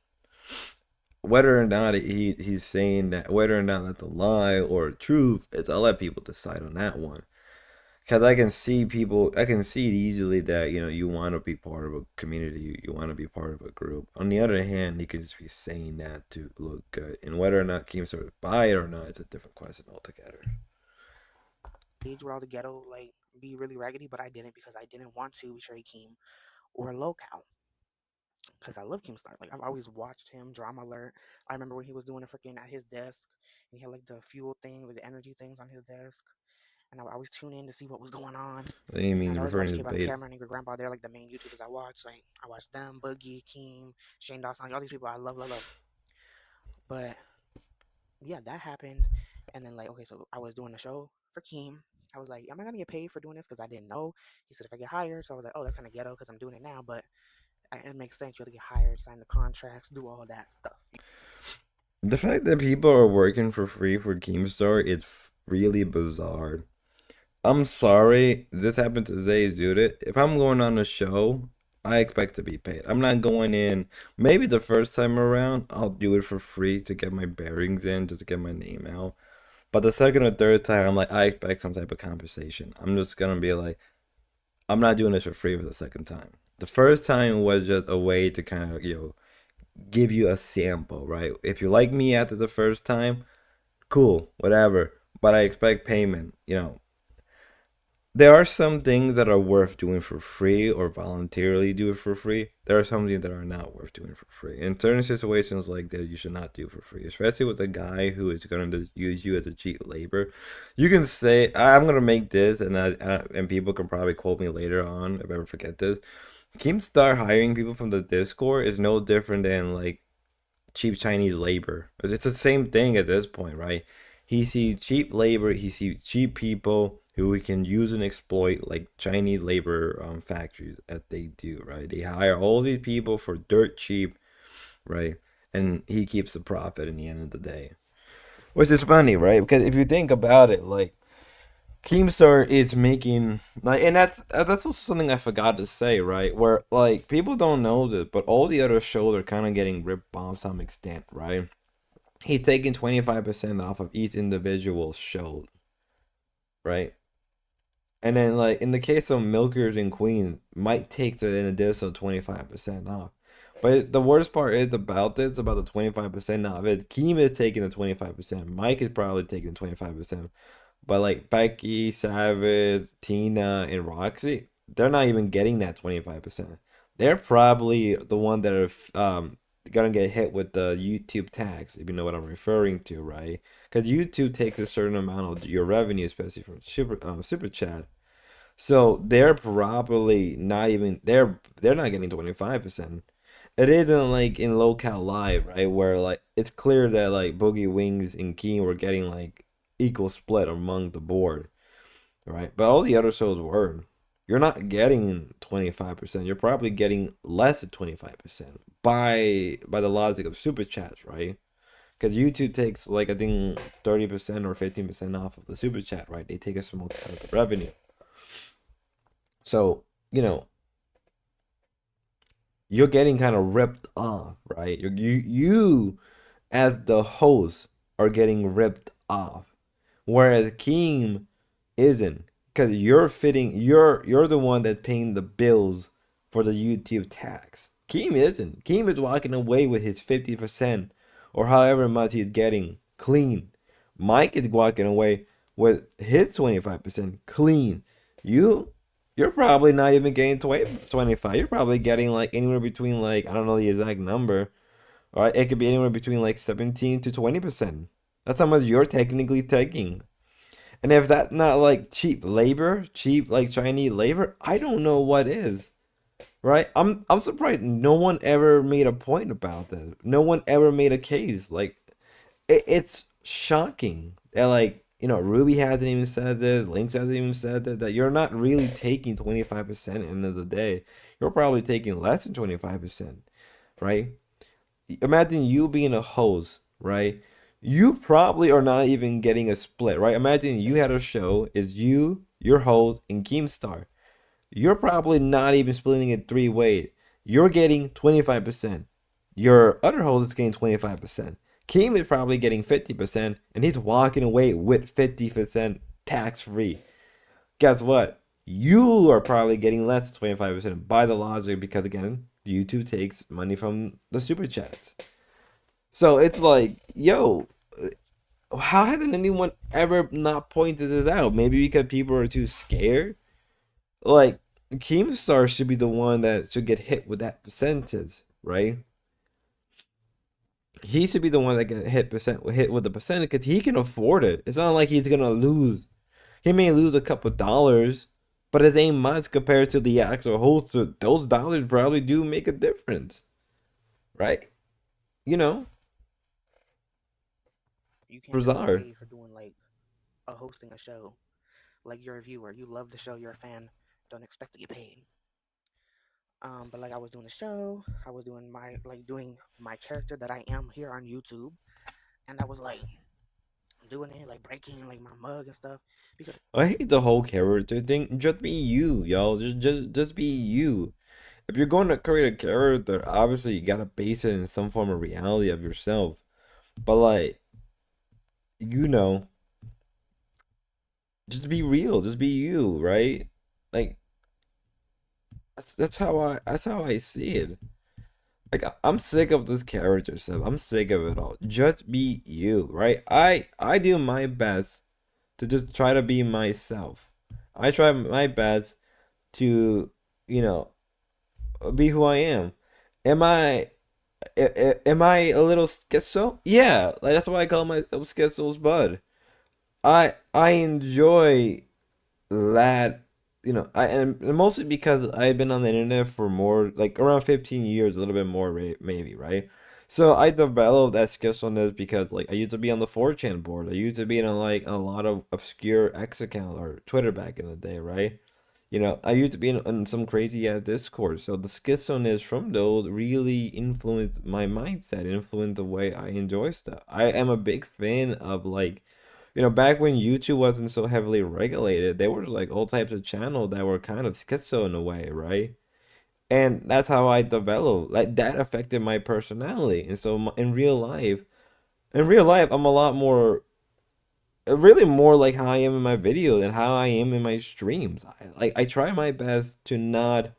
Whether or not he's saying that, whether or not that's a lie or a truth, I'll let people decide on that one. Because I can see easily that you want to be part of a community, you want to be part of a group. On the other hand, he could just be saying that to look good, and whether or not Keem sort of buy it or not, it's a different question altogether. Where all the ghetto be really raggedy, but I didn't because I didn't want to betray Keem or Locale. Because I love Keemstar. I've always watched him, Drama Alert. I remember when he was doing it freaking at his desk, and he had the fuel thing, the energy things on his desk. And I would always tune in to see what was going on. What do you mean I always referring watch to Keep on bait? Camera and your grandpa. They're the main YouTubers I watch. I watch them, Boogie, Keem, Shane Dawson, all these people I love. But yeah, that happened. And then okay, so I was doing a show for Keem. I was like, am I gonna get paid for doing this? Because I didn't know. He said if I get hired, so I was like, oh, that's kind of ghetto because I'm doing it now. But it makes sense. You have to get hired, sign the contracts, do all that stuff. The fact that people are working for free for Keemstar, it's really bizarre. I'm sorry, this happened to Zay Zuda. If I'm going on a show, I expect to be paid. I'm not going in. Maybe the first time around, I'll do it for free to get my bearings in, just to get my name out. But the second or third time, I'm like, I expect some type of compensation. I'm just gonna be like, I'm not doing this for free for the second time. The first time was just a way to kind of, give you a sample, right? If you like me after the first time, cool, whatever. But I expect payment, There are some things that are worth doing for free or voluntarily do it for free. There are some things that are not worth doing for free. In certain situations like that, you should not do for free, especially with a guy who is going to use you as a cheap labor. You can say, I'm going to make this, and people can probably quote me later on if I ever forget this. Keemstar hiring people from the Discord is no different than like cheap Chinese labor. It's the same thing at this point, right? He sees cheap labor, he sees cheap people who we can use and exploit, like Chinese labor factories that they do, right? They hire all these people for dirt cheap, right? And he keeps the profit in the end of the day. Which is funny, right? Because if you think about it, like Keemstar is making and that's also something I forgot to say, right? Where like people don't know this, but all the other shows are kind of getting ripped off some extent, right? He's taking 25% off of each individual show, right? And then, like, in the case of Milkers and Queens, Mike takes it an additional 25% off. But the worst part is about the 25% off. Keem is taking the 25%. Mike is probably taking 25%. But, like, Becky, Savage, Tina, and Roxy, they're not even getting that 25%. They're probably the one that are gonna get hit with the YouTube tax, if you know what I'm referring to, right? Because YouTube takes a certain amount of your revenue, especially from super chat. So they're probably not even they're not getting 25%. It isn't like in Local Live, right, where like it's clear that like Boogie Wings and Keen were getting like equal split among the board, right? But all the other shows were. You're not getting 25%. You're probably getting less than 25% by the logic of super chats, right? Because YouTube takes like I think 30% or 15% off of the super chat, right? They take a small cut of the revenue. So, you're getting kind of ripped off, right? You as the host are getting ripped off. Whereas Keem isn't. Because you're the one that's paying the bills for the YouTube tax. Keem isn't. Keem is walking away with his 50% or however much he's getting clean. Mike is walking away with his 25% clean. You're probably not even getting 25. You're probably getting like anywhere between like, I don't know the exact number. All right, it could be anywhere between like 17 to 20%. That's how much you're technically taking. And if that's not like cheap labor, cheap like Chinese labor, I don't know what is. Right? I'm surprised no one ever made a point about that. No one ever made a case. Like it's shocking that like, Ruby hasn't even said this, Lynx hasn't even said that you're not really taking 25% at the end of the day. You're probably taking less than 25%, right? Imagine you being a host, right? You probably are not even getting a split, right? Imagine you had a show, it's you, your host, and Keemstar. You're probably not even splitting it 3 ways. You're getting 25%. Your other host is getting 25%. Keem is probably getting 50%, and he's walking away with 50% tax-free. Guess what? You are probably getting less than 25% by the logic because, again, YouTube takes money from the super chats. So it's like, yo, how hasn't anyone ever not pointed this out? Maybe because people are too scared? Like, Keemstar should be the one that should get hit with that percentage, right? He should be the one that get hit with the percentage because he can afford it. It's not like he's gonna lose. He may lose a couple dollars, but it ain't much compared to the actual host. So those dollars probably do make a difference, right? You can't Bizarre. get paid for doing like hosting a show. Like you're a viewer, you love the show, you're a fan. Don't expect to get paid. But like I was doing the show, I was doing my character that I am here on YouTube, and I was like doing it, like breaking like my mug and stuff. Because I hate the whole character thing. Just be you, y'all. Just be you. If you're going to create a character, obviously you gotta base it in some form of reality of yourself. But like, Just be real, just be you, right? Like that's how I see it. Like I'm sick of this character stuff. I'm sick of it all. Just be you, right? I do my best to just try to be myself. I try my best to, you know, be who I am. Am am I a little schizo? Yeah, like that's why I call myself Schizo's bud. I enjoy that, and mostly because I've been on the internet for more, like around 15 years, a little bit more, maybe, right? So I developed that skillfulness because like I used to be on the 4chan board. I used to be in like a lot of obscure X account or Twitter back in the day, right? I used to be in some crazy ass Discord. So the schizoidness from those really influenced my mindset, influenced the way I enjoy stuff. I am a big fan of like, back when YouTube wasn't so heavily regulated, there were like all types of channels that were kind of schizo in a way, right? And that's how I developed. Like that affected my personality. And so in real life, I'm a lot more, really more like how I am in my video than how I am in my streams. I try my best to not,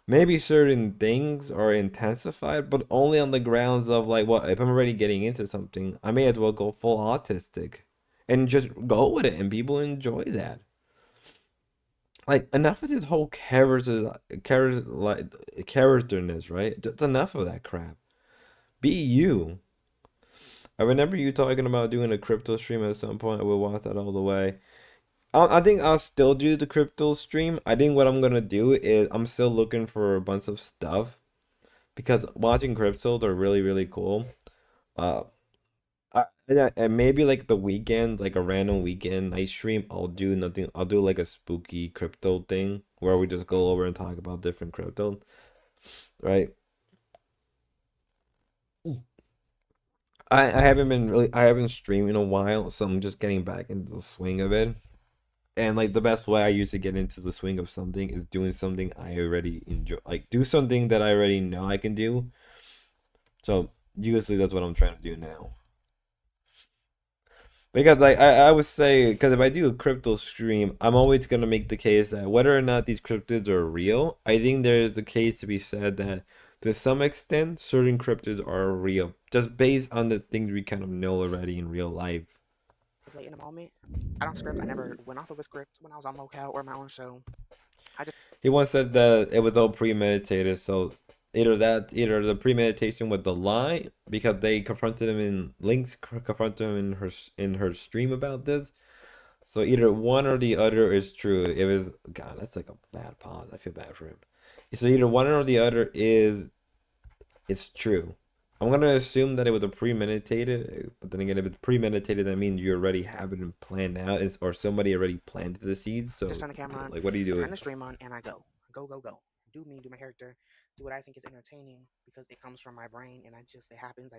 maybe certain things are intensified, but only on the grounds of like, what if I'm already getting into something, I may as well go full autistic and just go with it, and people enjoy that. Like enough of this whole characterness, right? Just enough of that crap. Be you. I remember you talking about doing a crypto stream at some point. I will watch that all the way. I think I'll still do the crypto stream. I think what I'm gonna do is I'm still looking for a bunch of stuff because watching crypto, they're really really cool. Uh, and maybe like the weekend, like a random weekend night stream, I'll do nothing. I'll do like a spooky crypto thing where we just go over and talk about different crypto, right? I haven't streamed in a while, so I'm just getting back into the swing of it. And like the best way I used to get into the swing of something is doing something I already enjoy, like do something that I already know I can do. So usually that's what I'm trying to do now. Because like I would say, because if I do a crypto stream, I'm always gonna make the case that whether or not these cryptids are real, I think there is a case to be said that to some extent certain cryptids are real, just based on the things we kind of know already in real life. Like in a moment, I don't script. I never went off of a script when I was on locale or my own show. He once said that it was all premeditated, so either the premeditation with the lie, because they confronted him in Link's confronted him in her stream about this. So either one or the other is true. It was, God, that's like a bad pause. I feel bad for him. So either one or the other is it's true. I'm gonna assume that it was a premeditated, but then again, if it's premeditated, that means you already have it planned out, or somebody already planted the seeds. So just turn the camera on, like, what do you do? turn the stream on, and I go. Do me, do my character, do what I think is entertaining because it comes from my brain, and it happens.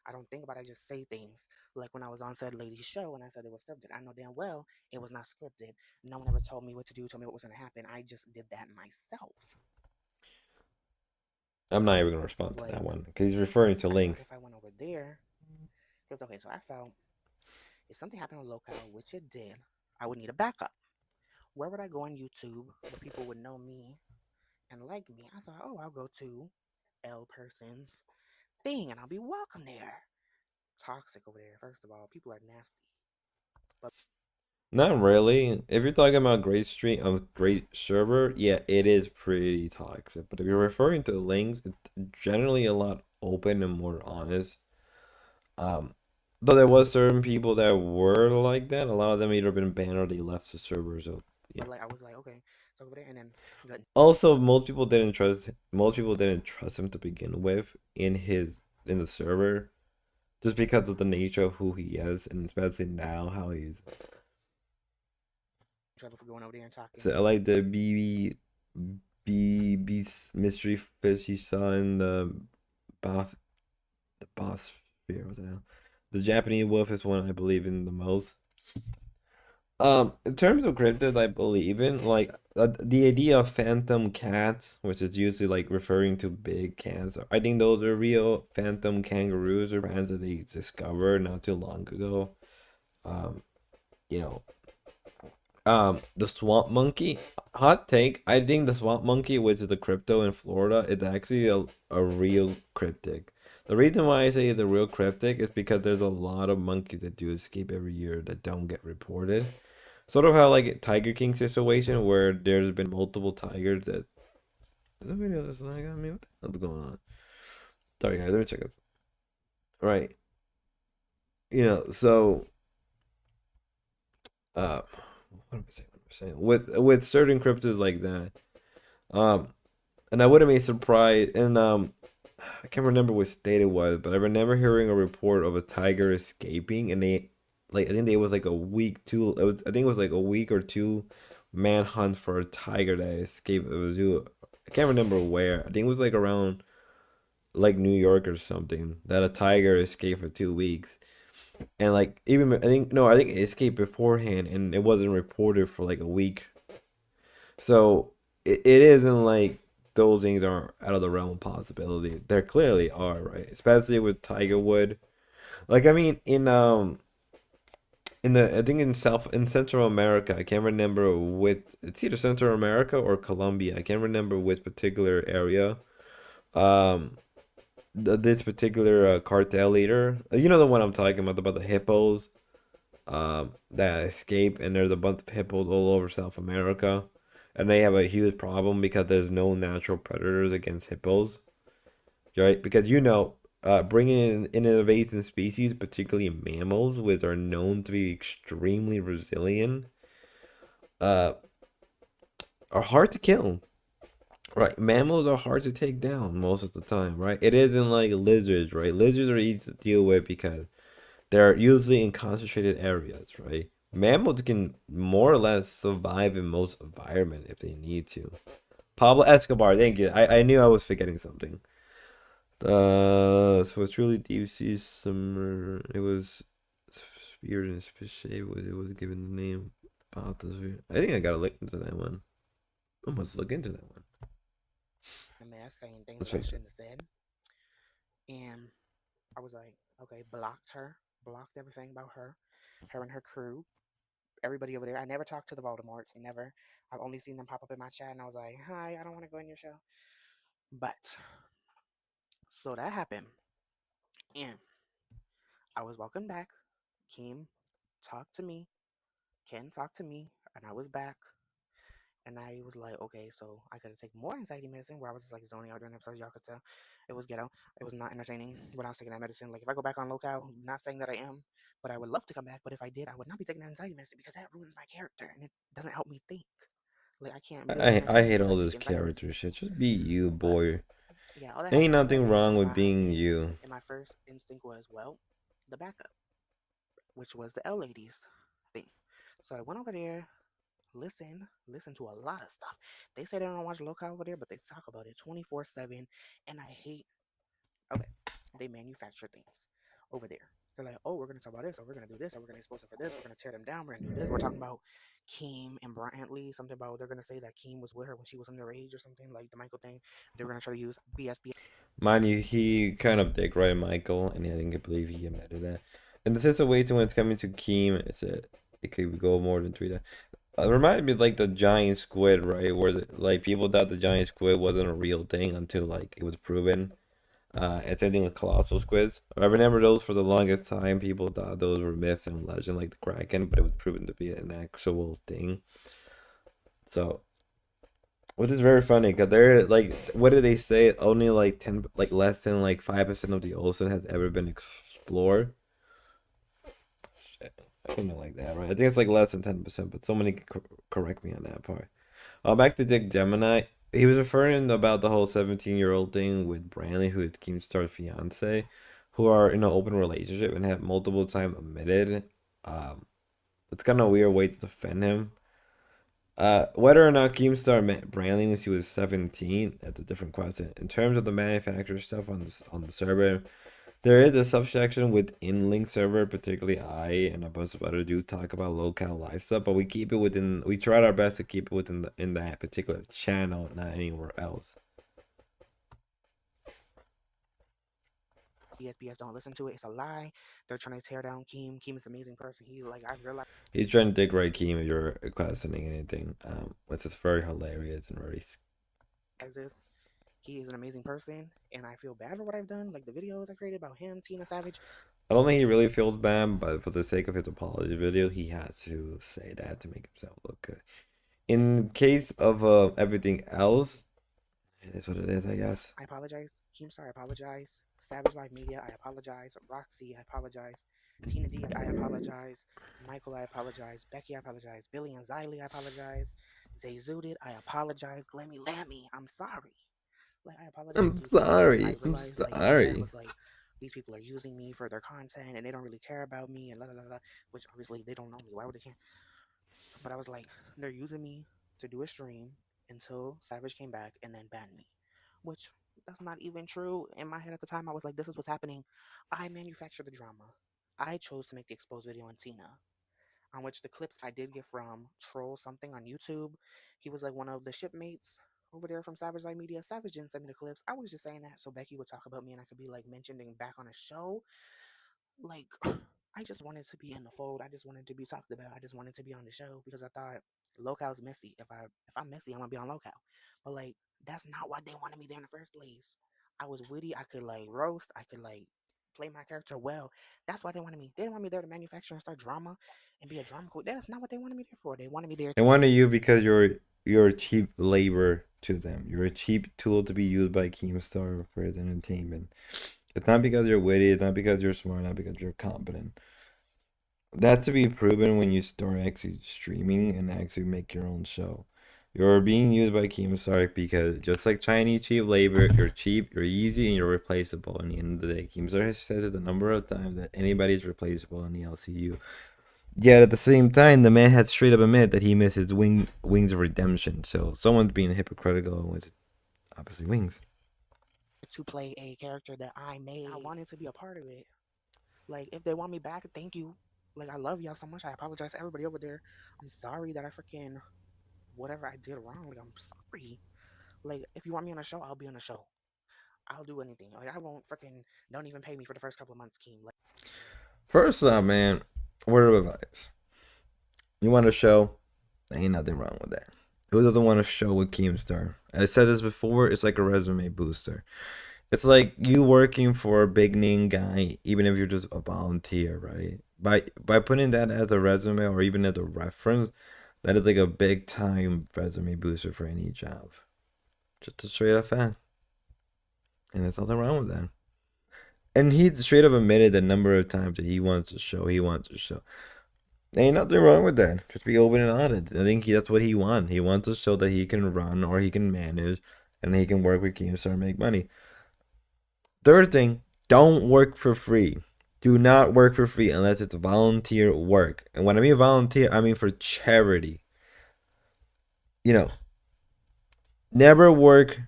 I don't think about it, I just say things. Like when I was on said lady's show and I said it was scripted, I know damn well it was not scripted. No one ever told me what to do, told me what was going to happen. I just did that myself. I'm not even gonna respond to that Like, one because he's referring to I felt Link. if I went over there, because okay, so I felt if something happened on locale, which it did, I would need a backup. Where would I go on YouTube where people would know me and like me? I thought, oh, I'll go to L person's thing and I'll be welcome there. Toxic over there. First of all, people are nasty. But Not really. If you're talking about great stream, great server, yeah, it is pretty toxic. But if you're referring to links, it's generally a lot open and more honest. Um, though there was certain people that were like that. A lot of them either been banned or they left the server. So yeah. like I was like, okay, so over there and then good. Also, most people didn't trust him to begin with in the server, just because of the nature of who he is, and especially now how he's. Trouble for going over there and talking. So I like the BB mystery fish he saw in boss the boss sphere. What's that? The Japanese wolf is one I believe in the most. In terms of cryptids, I believe in like the idea of phantom cats, which is usually like referring to big cats. I think those are real. Phantom kangaroos or brands that they discovered not too long ago. You know, The swamp monkey. Hot take. I think the swamp monkey, which is the crypto in Florida, is actually a real cryptic. The reason why I say it's a real cryptic is because there's a lot of monkeys that do escape every year that don't get reported. Sort of how like Tiger King situation where there's been multiple tigers that. Is that video that's like on me? What the hell's going on? Sorry guys, let me check this. Right. So what am I saying? With certain cryptids like that, and I wouldn't be surprised. And I can't remember what state it was, but I remember hearing a report of a tiger escaping, and they, like, I think it was like a week two. I think it was like a week or two manhunt for a tiger that escaped. It was I can't remember where. I think it was like around like New York or something that a tiger escaped for 2 weeks. And like even I think it escaped beforehand and it wasn't reported for like a week. So it isn't like those things are out of the realm of possibility. There clearly are, right? Especially with Tiger Wood. Like I mean I think in Central America, I can't remember it's either Central America or Colombia. I can't remember which particular area. Um this particular cartel leader. You know the one I'm talking about the hippos that escape, and there's a bunch of hippos all over South America, and they have a huge problem because there's no natural predators against hippos, right? Because bringing in invasive species, particularly mammals, which are known to be extremely resilient, are hard to kill. Right, mammals are hard to take down most of the time, right? It isn't like lizards, right? Lizards are easy to deal with because they're usually in concentrated areas, right? Mammals can more or less survive in most environment if they need to. Pablo Escobar, thank you. I knew I was forgetting something. So it's really deep sea summer. It was Spirit and Species. It was given the name about this. I think I gotta look into that one. I must look into that one. A man saying things Let's that I face it. shouldn't have said. And I was like, okay, blocked everything about her and her crew, everybody over there. I never talked to the Voldemorts, never. I've only seen them pop up in my chat, and I was like, hi, I don't want to go in your show. But, so that happened. And I was walking back. Kim talked to me. Ken talked to me, and I was back. And I was like, okay, so I gotta take more anxiety medicine where I was just like zoning out during episodes. Y'all could tell it was ghetto. It was not entertaining when I was taking that medicine. Like, if I go back on locale, not saying that I am, but I would love to come back. But if I did, I would not be taking that anxiety medicine because that ruins my character and it doesn't help me think. Like, I can't really be I hate entertained if all I this take anxiety medicine. character shit. Just be you, But boy. yeah, all that Ain't happened. I went nothing over there to wrong the with being behind, you. and my first instinct was, well, the backup, which was the L ladies thing. So I went over there, listen to a lot of stuff. They say they don't watch local over there, but they talk about it 24/7, and I hate. Okay, they manufacture things over there. They're like, oh, we're gonna talk about this, or we're gonna do this, or we're gonna expose it for this, we're gonna tear them down, we're gonna do this. We're talking about Keem and Brantley, something about they're gonna say that Keem was with her when she was underage or something like the Michael thing. They're gonna try to use BSB. Mind you, he kind of dick right Michael, and I didn't believe he admitted that. And the situation when it's coming to Keem, it could go more than 3 days. It reminded me of, like, the giant squid, right? Where like people thought the giant squid wasn't a real thing until like it was proven. And same thing with colossal squids. I remember those for the longest time. People thought those were myths and legend, like the Kraken, but it was proven to be an actual thing. So, which is very funny because they're like, what did they say? Only like less than like 5% of the ocean has ever been explored. I don't know like that, right? I think it's like less than 10%, but somebody can correct me on that part. Back to Dick Gemini. He was referring about the whole 17-year-old thing with Brantley, who is Keemstar's fiance, who are in an open relationship and have multiple times admitted. It's kind of a weird way to defend him. Whether or not Keemstar met Brantley when she was 17, that's a different question. In terms of the manufacturer stuff on the server, there is a subsection within Link server, particularly I and a bunch of other dudes talk about local live stuff, but we tried our best to keep it within in that particular channel, not anywhere else. BS, don't listen to it. It's a lie. They're trying to tear down Keem. Keem is an amazing person. He like I realized He's trying to dig right, Keem, if you're questioning anything. It's just very hilarious and very. this. He is an amazing person, and I feel bad for what I've done. Like the videos I created about him, Tina Savage. I don't think he really feels bad, but for the sake of his apology video, he has to say that to make himself look good. In case of everything else, it is what it is, I guess. I apologize. Keemstar, I apologize. Savage Live Media, I apologize. Roxy, I apologize. Tina D, I apologize. Michael, I apologize. Becky, I apologize. Billy and Xylee, I apologize. Zay Zooted, I apologize. Glammy Lammy, I'm sorry. Like I apologize. I'm to these people. sorry. I I'm realized, like, sorry. it was like these people are using me for their content and they don't really care about me and la la la la. Which obviously they don't know me. Why would they care? But I was like, they're using me to do a stream until Savage came back and then banned me, which that's not even true. In my head at the time, I was like, this is what's happening. I manufactured the drama. I chose to make the exposed video on Tina, on which the clips I did get from Troll Something on YouTube. He was like one of the shipmates over there from Savage Live Media. Savage didn't send me the clips. I was just saying that so Becky would talk about me and I could be like mentioned and back on a show. Like, I just wanted to be in the fold. I just wanted to be talked about. I just wanted to be on the show because I thought Local's messy. If I'm messy, I'm gonna be on Local. But like, that's not why they wanted me there in the first place. I was witty. I could like roast. I could like play my character well. That's why they wanted me. They didn't want me there to manufacture and start drama and be a drama queen. That's not what they wanted me there for. They wanted me there. They wanted you because you're cheap labor to them. You're a cheap tool to be used by Keemstar for his entertainment. It's not because you're witty. It's not because you're smart. Not because you're competent. That's to be proven when you start actually streaming and actually make your own show. You're being used by Keemstar because just like Chinese cheap labor, you're cheap, you're easy, and you're replaceable. In the end of the day, Keemstar has said it a number of times that anybody's replaceable in the LCU. Yet at the same time, the man had straight up admitted that he misses Wings of Redemption. So someone's being hypocritical with obviously Wings. To play a character that I made. I wanted to be a part of it. Like, if they want me back, thank you. Like, I love y'all so much. I apologize to everybody over there. I'm sorry that I freaking whatever I did wrong. Like, I'm sorry. Like, if you want me on a show, I'll be on a show. I'll do anything. Like, I won't freaking don't even pay me for the first couple of months, Keem. Like, first off, man, word of advice: you want a show? There ain't nothing wrong with that. Who doesn't want a show with Keemstar? I said this before. It's like a resume booster. It's like you working for a big name guy, even if you're just a volunteer, right? By putting that as a resume or even as a reference, that is like a big time resume booster for any job. Just a straight up fact. And there's nothing wrong with that. And he straight up admitted a number of times that he wants to show. There ain't nothing wrong with that. Just be open and honest. I think that's what he wants. He wants to show that he can run or he can manage and he can work with Keemstar and make money. Third thing, don't work for free. Do not work for free unless it's volunteer work. And when I mean volunteer, I mean for charity. You know, never work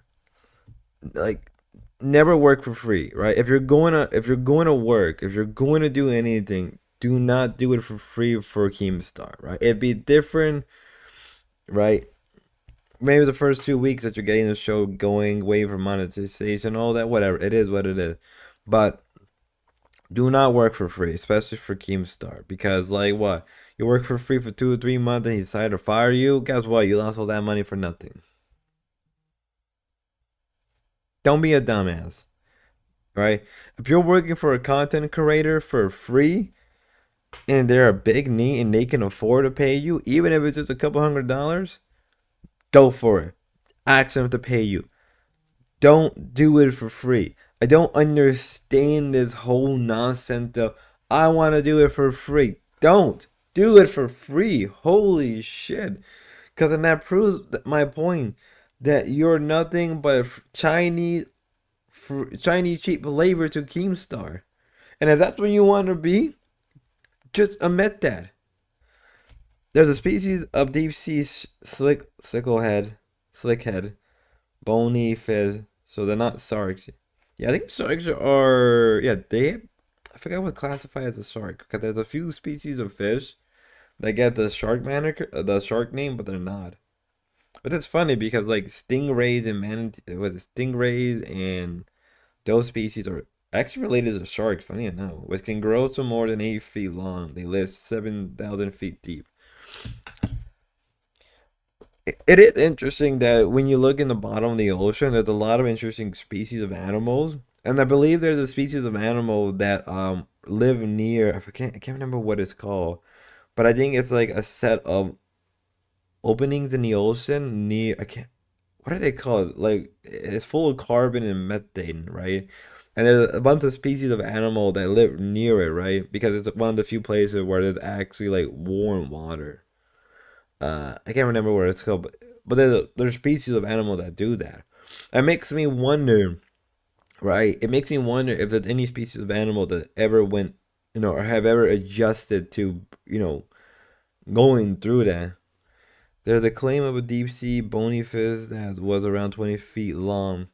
for free, right? If you're going to work, if you're going to do anything, do not do it for free for Keemstar, right? It'd be different, right? Maybe the first 2 weeks that you're getting the show going, waiting for monetization, all that, whatever. It is what it is. But do not work for free, especially for Keemstar. Because, like, what? You work for free for 2 or 3 months and he decided to fire you? Guess what? You lost all that money for nothing. Don't be a dumbass, right? If you're working for a content creator for free and they're a big need and they can afford to pay you, even if it's just a couple $100, go for it. Ask them to pay you. Don't do it for free. I don't understand this whole nonsense of, I want to do it for free. Don't do it for free. Holy shit. Because then that proves my point that you're nothing but Chinese cheap labor to Keemstar. And if that's what you want to be, just admit that. There's a species of deep sea slickhead, bony fish. So they're not sharks. Yeah, I think sharks are. Yeah, I forgot what classified as a shark. Because there's a few species of fish that get the shark name, but they're not. But it's funny because like stingrays and those species are actually related to sharks, funny enough, which can grow to more than 8 feet long. They live 7,000 feet deep. It is interesting that when you look in the bottom of the ocean, there's a lot of interesting species of animals. And I believe there's a species of animal that live near, I can't remember what it's called, but I think it's like a set of openings in the ocean near, I can't, what are they called? Like it's full of carbon and methane, right? And there's a bunch of species of animal that live near it, right? Because it's one of the few places where there's actually like warm water. I can't remember what it's called, but there's species of animal that do that. It makes me wonder, right? It makes me wonder if there's any species of animal that ever went, or have ever adjusted to, going through that. There's a claim of a deep sea bony fish that was around 20 feet long.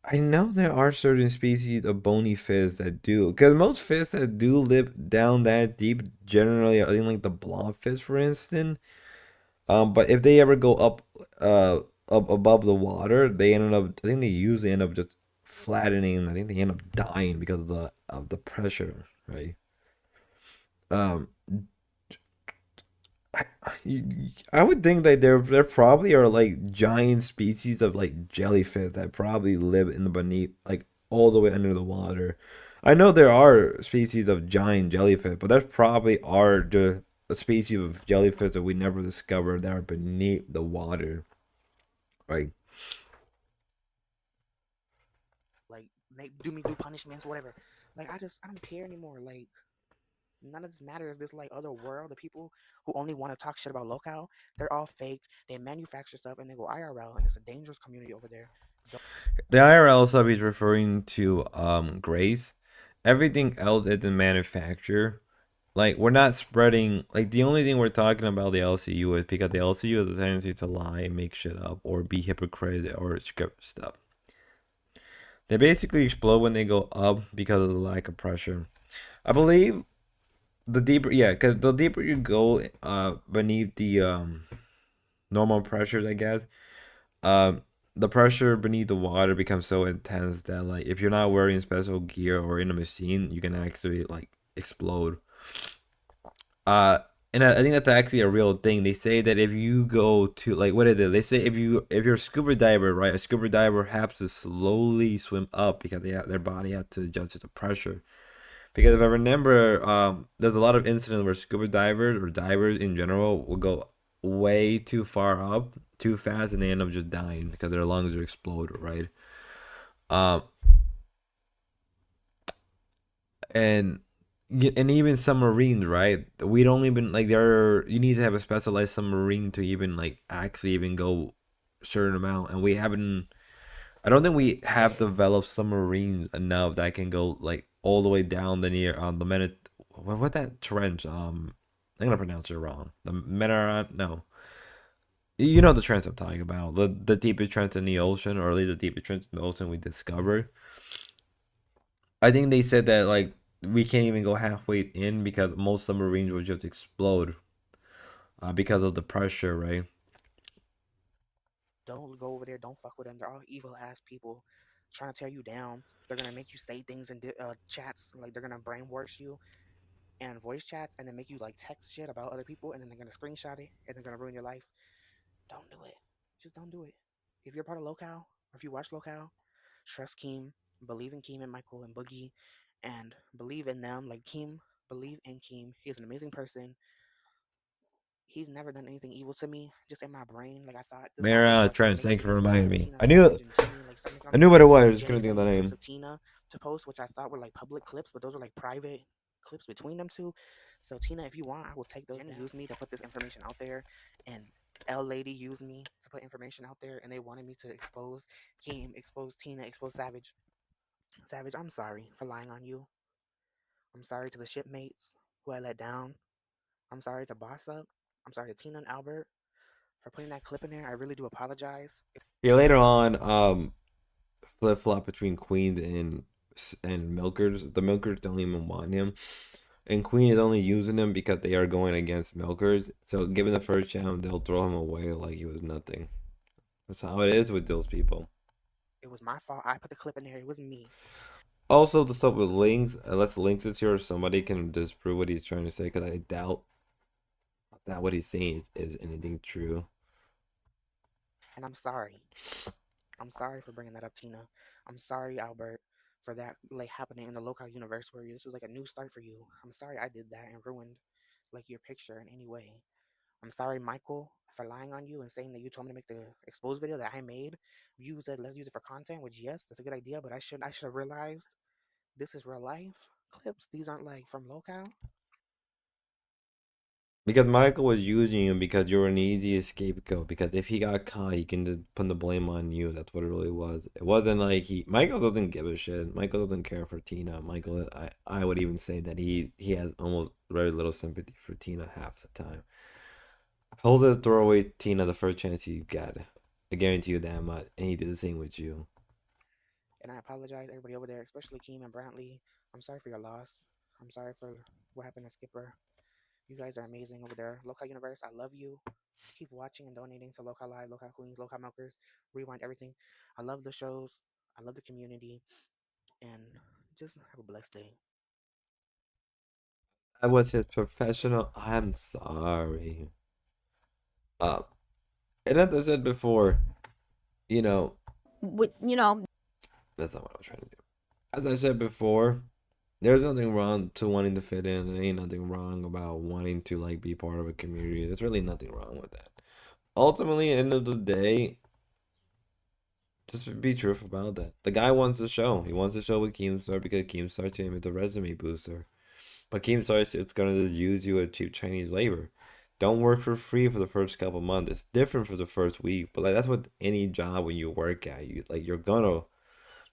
I know there are certain species of bony fish that do, because most fish that do live down that deep, generally, I think like the blobfish, for instance. But if they ever go up above the water, they ended up. I think they usually end up just flattening. I think they end up dying because of the pressure, right? Um, I, I would think that there probably are like giant species of like jellyfish that probably live in the beneath, like all the way under the water. I know there are species of giant jellyfish, but there probably are the a species of jellyfish that we never discovered that are beneath the water, right? Like, do punishments, whatever. Like, I don't care anymore. Like, none of this matters. This like other world, the people who only want to talk shit about locale, they're all fake. They manufacture stuff and they go IRL, and it's a dangerous community over there. The IRL sub is referring to Grace. Everything else is the manufacturer. Like we're not spreading. Like the only thing we're talking about the LCU is because the LCU has a tendency to lie and make shit up or be hypocrite or script stuff. They basically explode when they go up because of the lack of pressure. I believe the deeper, yeah, because the deeper you go beneath the normal pressures, I guess, the pressure beneath the water becomes so intense that like if you're not wearing special gear or in a machine, you can actually like explode. Uh, and I think that's actually a real thing. They say that if you go to like what is it? They say if you're a scuba diver, right? A scuba diver has to slowly swim up because their body has to adjust to the pressure. Because if I remember, there's a lot of incidents where scuba divers or divers in general will go way too far up too fast and they end up just dying because their lungs are explode, right? Um, and and even submarines, right? We don't even like there. You need to have a specialized submarine to even like actually even go a certain amount, and we haven't. I don't think we have developed submarines enough that can go like all the way down the near the minute. What that trench? I'm gonna pronounce it wrong. The Mediterranean. No, you know the trench I'm talking about. The deepest trench in the ocean, or at least the deepest trench in the ocean we discovered. I think they said that like we can't even go halfway in because most submarines will just explode because of the pressure, right? Don't go over there. Don't fuck with them. They're all evil ass people trying to tear you down. They're gonna make you say things in chats, like they're gonna brainwash you and voice chats, and then make you like text shit about other people, and then they're gonna screenshot it, and they're gonna ruin your life. Don't do it. Just don't do it. If you're part of Locale, or if you watch Locale, trust Keem, believe in Keem and Michael and Boogie, and believe in them. Like Keem, believe in Keem. He's an amazing person. He's never done anything evil to me. Just in my brain, like I thought this all Mara was like Trent, thanks for reminding me. Tina I knew Savage it. and Jimmy, like something I knew what it was. I just Jimmy couldn't think of sent the me clips name. of Tina to post, which I thought were like public clips, but those were like private clips between them two. So Tina, if you want, I will take those. Jenny used me to put this information out there, and L Lady used me to put information out there, and they wanted me to expose Keem, expose Tina, expose Savage. Savage, I'm sorry for lying on you. I'm sorry to the shipmates who I let down. I'm sorry to Boss Up. I'm sorry to Tina and Albert for putting that clip in there. I really do apologize. Yeah, later on, flip flop between Queen and Milkers. The Milkers don't even want him, and Queen is only using him because they are going against Milkers. So, given the first chance, they'll throw him away like he was nothing. That's how it is with those people. It was my fault. I put the clip in there. It was me. Also, the stuff with links, let's links it here. Somebody can disprove what he's trying to say, because I doubt that what he's saying is anything true. And I'm sorry. I'm sorry for bringing that up, Tina. I'm sorry, Albert, for that like happening in the local universe where this is like a new start for you. I'm sorry I did that and ruined like your picture in any way. I'm sorry, Michael, for lying on you and saying that you told me to make the exposed video that I made. You said let's use it for content, which yes, that's a good idea, but I should have realized this is real life clips. These aren't like from local. Because Michael was using you because you were an easy scapegoat. Because if he got caught, he can just put the blame on you. That's what it really was. It wasn't like Michael doesn't give a shit. Michael doesn't care for Tina. Michael, I would even say that he has almost very little sympathy for Tina half the time. He'll just throw away Tina the first chance he got. I guarantee you that much. And he did the same with you. And I apologize, everybody over there, especially Keem and Brantley. I'm sorry for your loss. I'm sorry for what happened to Skipper. You guys are amazing over there. Local Universe, I love you. Keep watching and donating to Local Live, Local Queens, Local Milkers, Rewind, everything. I love the shows. I love the community. And just have a blessed day. I was his professional. I'm sorry. And as I said before, you know, that's not what I was trying to do. As I said before, there's nothing wrong to wanting to fit in. There ain't nothing wrong about wanting to like be part of a community. There's really nothing wrong with that. Ultimately, end of the day, just be truthful about that. The guy wants a show. He wants a show with Keemstar because Keemstar to him is a resume booster. But Keemstar, it's gonna use you as cheap Chinese labor. Don't work for free for the first couple months. It's different for the first week, but like that's what any job when you work at, you're gonna,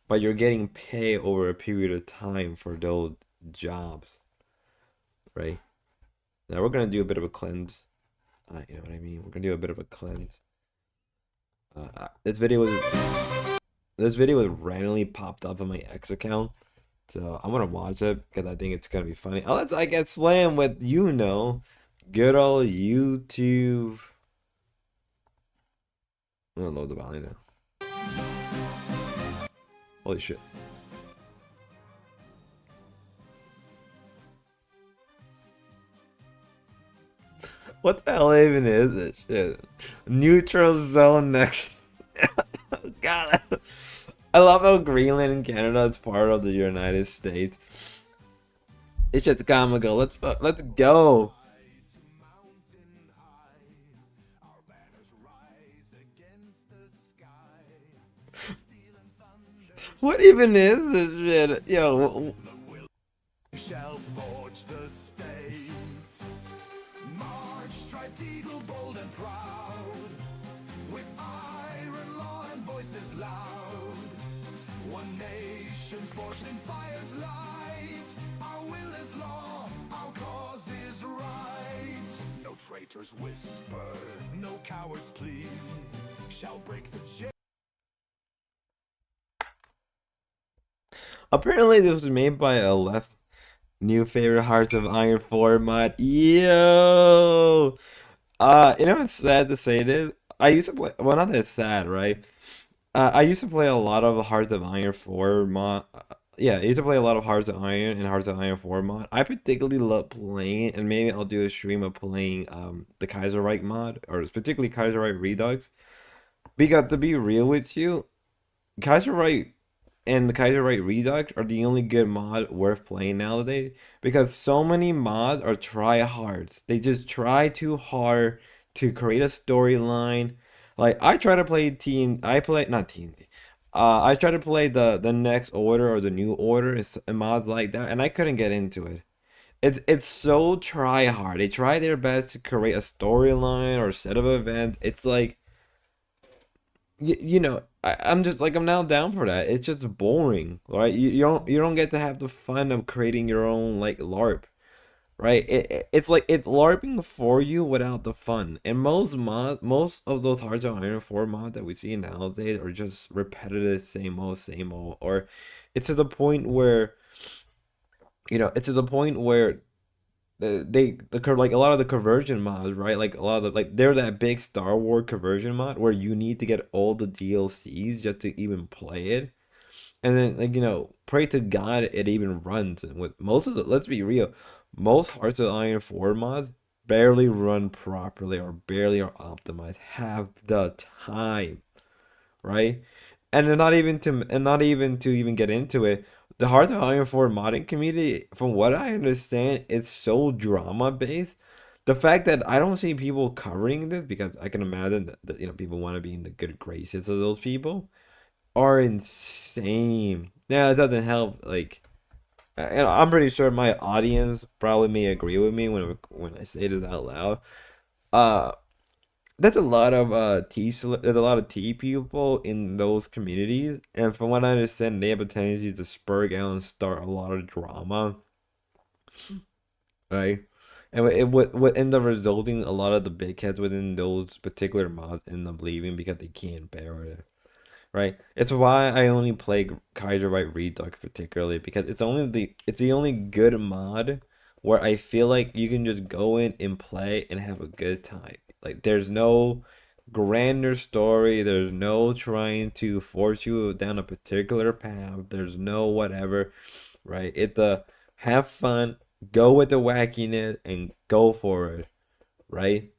but you're getting paid over a period of time for those jobs, right? Now we're gonna do a bit of a cleanse. You know what I mean? We're gonna do a bit of a cleanse. This video was randomly popped up on my X account, so I'm gonna watch it because I think it's gonna be funny. Unless I get slammed with good old YouTube. I don't know the value now. Holy shit. What the hell even is it? Shit. Neutral zone next. Oh, God. I love how Greenland and Canada is part of the United States. It's just comical. Let's go. What even is this shit? Yo. Shall forge the state. March, striped eagle, bold and proud, with iron law and voices loud. One nation forged in fire's light. Our will is law, our cause is right. No traitors whisper, no cowards plead. Shall break the chain. Apparently, this was made by a left. New favorite Hearts of Iron 4 mod. Yo! It's sad to say this. I used to play. Well, not that it's sad, right? I used to play a lot of Hearts of Iron 4 mod. Yeah, I used to play a lot of Hearts of Iron and Hearts of Iron 4 mod. I particularly love playing, and maybe I'll do a stream of playing the Kaiserreich mod, or particularly Kaiserreich Redux. Because to be real with you, Kaiserreich and the Kaiserreich Redux are the only good mod worth playing nowadays, because so many mods are try-hards. They just try too hard to create a storyline. Like I try to play I try to play the Next Order or the New Order and mods like that, and I couldn't get into it. It's so try-hard. They try their best to create a storyline or a set of events. It's like I'm just like I'm now down for that. It's just boring, right? You don't get to have the fun of creating your own like LARP, right? It's like it's LARPing for you without the fun. And most of those Hearts of Iron 4 mods that we see nowadays are just repetitive, same old, or it's to the point where like a lot of the conversion mods, right? Like a lot of the like they're that big Star Wars conversion mod where you need to get all the DLCs just to even play it. And then like pray to God it even runs. And with most of the, let's be real, most Hearts of Iron 4 mods barely run properly or barely are optimized half the time, right? And they're not even to even get into it. The Hearts of Iron 4 modding community, from what I understand, it's so drama based. The fact that I don't see people covering this because I can imagine that people want to be in the good graces of those people are insane. Yeah, it doesn't help. Like, and I'm pretty sure my audience probably may agree with me when I say this out loud. Uh, that's a lot of there's a lot of T people in those communities, and from what I understand, they have a tendency to spur out and start a lot of drama, right? And it would end up resulting a lot of the big heads within those particular mods end up leaving because they can't bear it. Right. It's why I only play Kaiser White Redux particularly because it's the only good mod where I feel like you can just go in and play and have a good time. Like there's no grander story, there's no trying to force you down a particular path, there's no whatever, right? It's a have fun, go with the wackiness and go for it, right?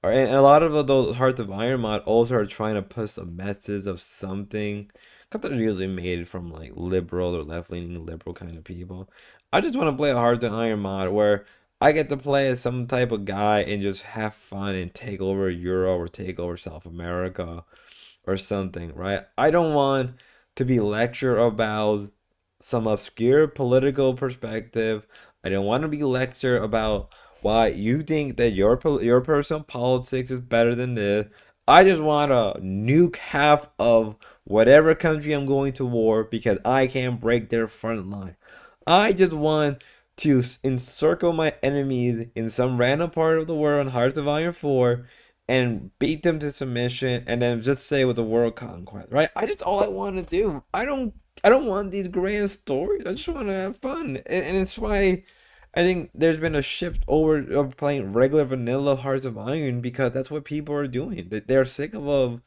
And a lot of those Hearts of Iron mod also are trying to push a message of something. Because they're usually made from like liberal or left leaning liberal kind of people. I just want to play a Hearts of Iron mod where I get to play as some type of guy and just have fun and take over Europe or take over South America or something, right? I don't want to be lectured about some obscure political perspective. I don't want to be lectured about why you think that your personal politics is better than this. I just want to nuke half of whatever country I'm going to war because I can't break their front line. I just want to encircle my enemies in some random part of the world on Hearts of Iron 4 and beat them to submission and then just say with the world conquest, right? I just all I want to do. I don't want these grand stories. I just want to have fun. And it's why I think there's been a shift over of playing regular vanilla Hearts of Iron because that's what people are doing. They're sick of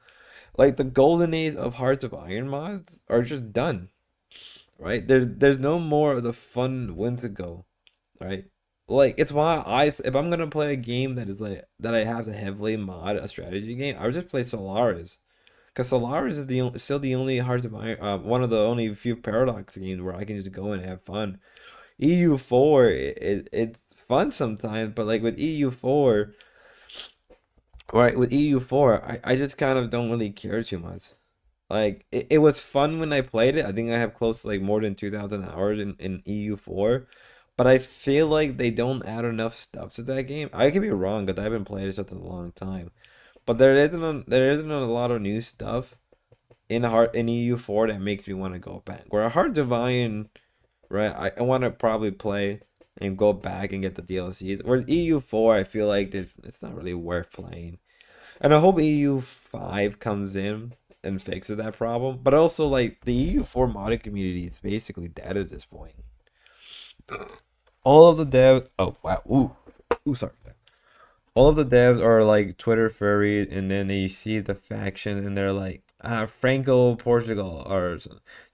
like the golden age of Hearts of Iron mods are just done, right? There's no more of the fun when to go, right? Like it's why if I'm gonna play a game that is like that I have to heavily mod a strategy game, I would just play Solaris. Cause Solaris is still the only Hearts of Iron, one of the only few Paradox games where I can just go and have fun. EU4, it's fun sometimes, but like with EU4, right? With EU4, I just kind of don't really care too much. Like it was fun when I played it. I think I have close to like more than 2,000 hours in EU4, but I feel like they don't add enough stuff to that game. I could be wrong because I haven't played it such a long time, but there isn't a lot of new stuff in EU4 that makes me want to go back. Where Hearts of Iron, right? I want to probably play and go back and get the DLCs. Whereas EU4, I feel like it's not really worth playing. And I hope EU5 comes in and fixes that problem. But also, like, the EU4 modding community is basically dead at this point. All of the devs... Oh, wow. Ooh, sorry. All of the devs are, like, Twitter furries, and then they see the faction, and they're like, Franco Portugal, or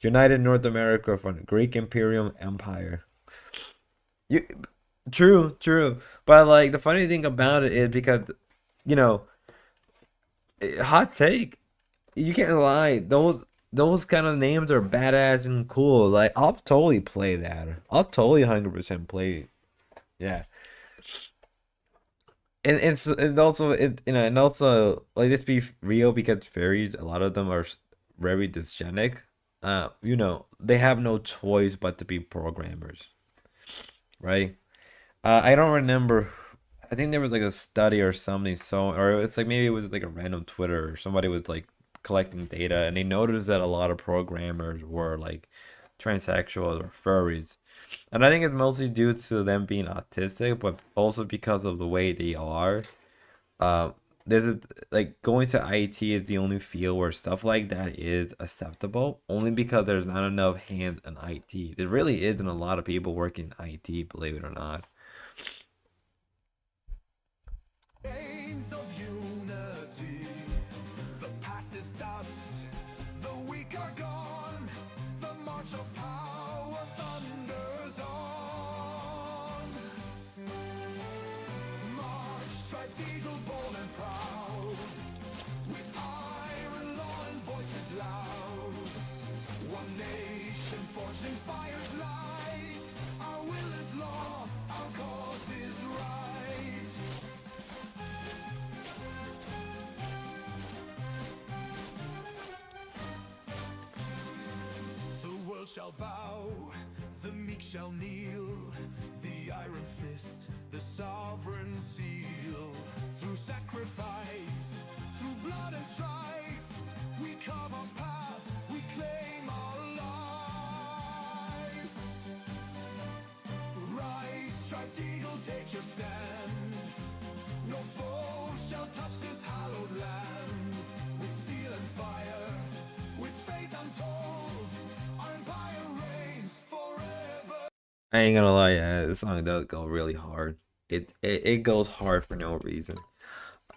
United North America from Greek Imperium Empire. You, true. But, like, the funny thing about it is because, you know, hot take, you can't lie. Those kind of names are badass and cool. Like I'll totally play that. I'll totally 100% play. Yeah. And also and also like let's be real because fairies a lot of them are very dysgenic. They have no choice but to be programmers, right? I don't remember. I think there was like a study or something. Or it's like maybe it was like a random Twitter or somebody was like collecting data and they noticed that a lot of programmers were like transsexuals or furries. And I think it's mostly due to them being autistic, but also because of the way they are. This is like going to IT is the only field where stuff like that is acceptable, only because there's not enough hands in IT. There really isn't a lot of people working in IT, believe it or not. shall bow, the meek shall kneel, the iron fist, the sovereign seal. Through sacrifice, through blood and strife, we carve our path, we claim our life. Rise, striped eagle, take your stand. No foe shall touch this hallowed land. With steel and fire, with fate untold, our empire reigns forever. I ain't gonna lie, yeah, this song does go really hard. It goes hard for no reason.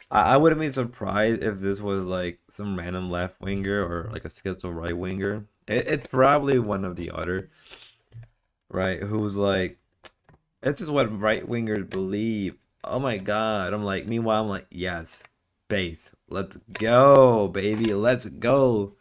I wouldn't be surprised if this was like some random left winger or like a schizo right winger. It's probably one of the other, right? Who's like, it's just what right wingers believe. Oh my god! Meanwhile, I'm like, yes, bass, let's go, baby, let's go.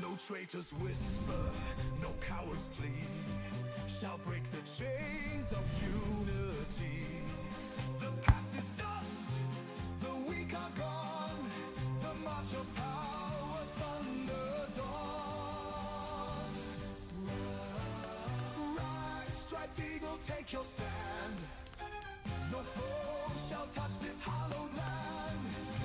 No traitors whisper, no cowards plead, shall break the chains of unity. The past is dust, the weak are gone, the march of power thunders on. Rise, striped eagle, take your stand. No foe shall touch this hallowed land.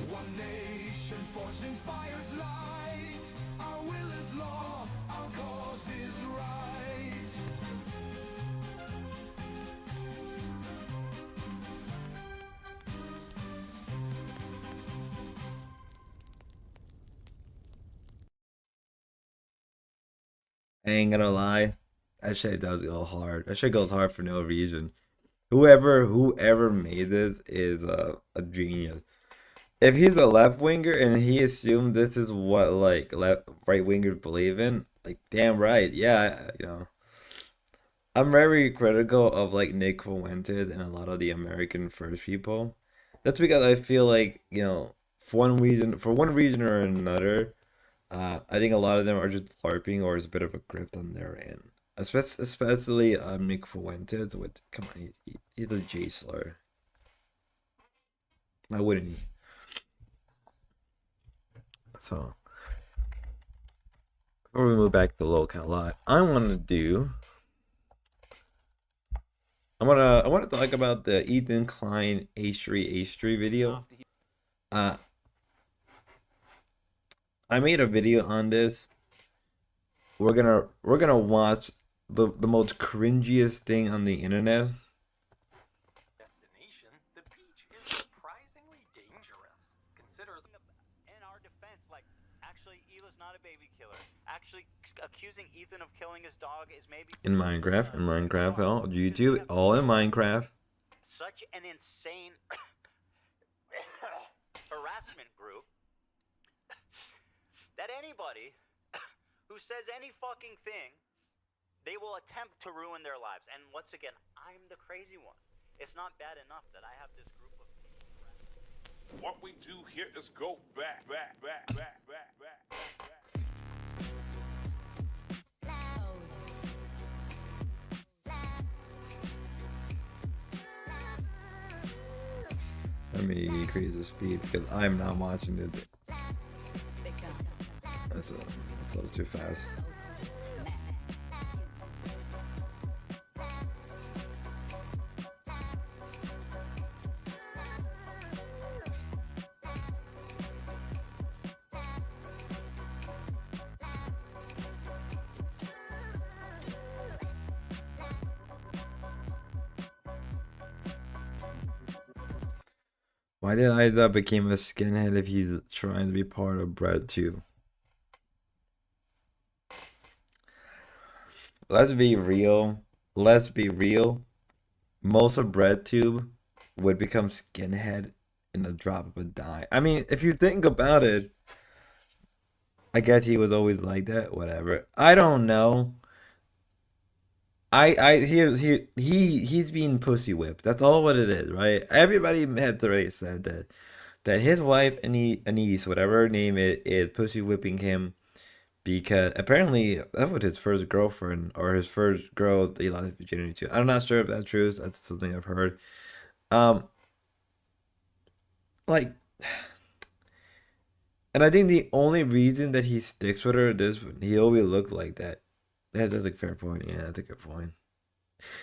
One nation forged in fire's light. Our will is law, our cause is right. I ain't gonna lie, that shit does go hard. That shit goes hard for no reason. Whoever made this is a genius. If he's a left winger and he assumed this is what like right wingers believe in, like damn right, yeah, you know. I'm very critical of like Nick Fuentes and a lot of the American First people. That's because I feel like, you know, for one reason or another, I think a lot of them are just LARPing or it's a bit of a grift on their end. Especially Nick Fuentes with, come on, he's a J slur. Why wouldn't he? So before we move back to Locale Live, I want to talk about the Ethan Klein H3 video. I made a video on this. We're gonna watch the most cringiest thing on the internet. Destination, the beach is surprisingly dangerous. Consider in our defense, like, actually, Hila's not a baby killer. Actually, accusing Ethan of killing his dog is maybe In Minecraft, all YouTube, all in Minecraft. such an insane harassment group that anybody who says any fucking thing, they will attempt to ruin their lives. And once again, I'm the crazy one. It's not bad enough that I have this group of people. What we do here is go back. Let me increase the speed because I'm not watching it. That's a little too fast. Why did Ida become a skinhead if he's trying to be part of Bread too? Let's be real. Most of BreadTube would become skinhead in the drop of a dime. I mean, if you think about it, I guess he was always like that. Whatever. I don't know. he's being pussy whipped. That's all what it is, right? Everybody had already said that his wife Anise, whatever her name is pussy whipping him because apparently that was his first girlfriend or his first girl that he lost his virginity to. I'm not sure if that's true. That's something I've heard. Like, and I think the only reason that he sticks with her is he always looked like that. That's a fair point. Yeah, that's a good point.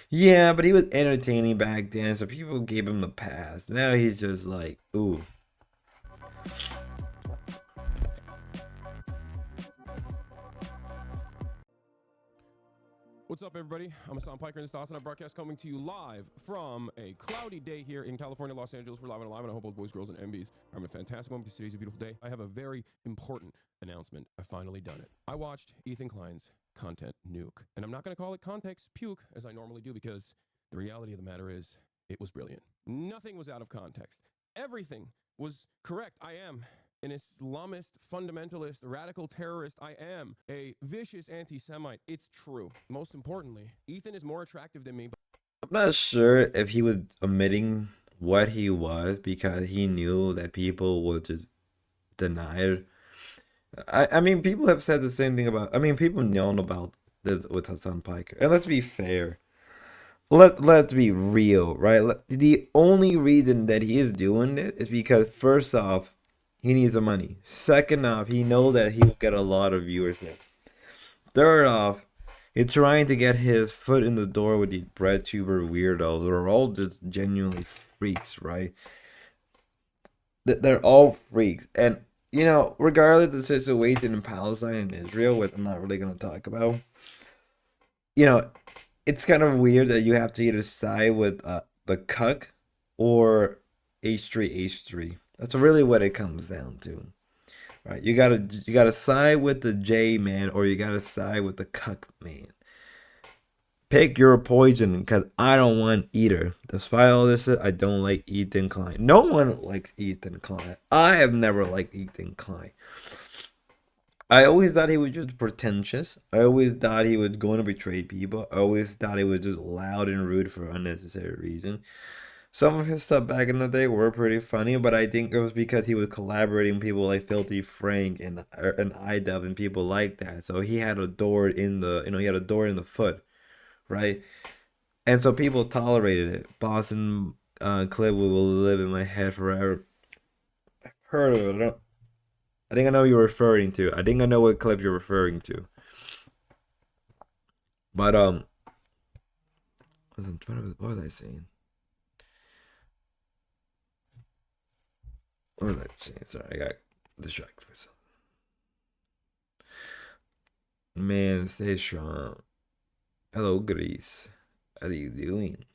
Yeah, but he was entertaining back then, so people gave him the pass. Now he's just like, ooh. What's up, everybody? I'm Hassan Piker in this Austin broadcast coming to you live from a cloudy day here in California, Los Angeles. We're live and alive, and I hope all the boys, girls, and MBs are having a fantastic one because today's a beautiful day. I have a very important announcement. I've finally done it. I watched Ethan Klein's Content Nuke, and I'm not going to call it Context Puke as I normally do because the reality of the matter is it was brilliant. Nothing was out of context. Everything was correct. I am an Islamist, fundamentalist, radical terrorist. I am a vicious anti-Semite. It's true. Most importantly, Ethan is more attractive than me. I'm not sure if he was omitting what he was because he knew that people would just deny it. I mean, people have said the same thing about. I mean, people know about this with Hassan Piker. And let's be fair. Let's be real, right? The only reason that he is doing it is because first off, he needs the money. Second off, he knows that he will get a lot of viewership. Third off, he's trying to get his foot in the door with these breadtuber weirdos who are all just genuinely freaks, right? They're all freaks. And, you know, regardless of the situation in Palestine and Israel, which I'm not really going to talk about, you know, it's kind of weird that you have to either side with the cuck or H3H3. That's really what it comes down to, right? You gotta side with the J man or you gotta side with the cuck man. Pick your poison, because I don't want either. Despite all this, I don't like Ethan Klein. No one likes Ethan Klein. I have never liked Ethan Klein. I always thought he was just pretentious. I always thought he was going to betray people. I always thought he was just loud and rude for unnecessary reason. Some of his stuff back in the day were pretty funny, but I think it was because he was collaborating with people like Filthy Frank and iDub and people like that. So he had a door in the, he had a door in the foot, right? And so people tolerated it. Boston clip will live in my head forever. I've heard of it. I think I know what you're referring to. I think I know what clip you're referring to. But listen, what was I saying? What was I saying? Sorry, I got distracted by something. Man, stay strong. Hello, Greece. How are you doing?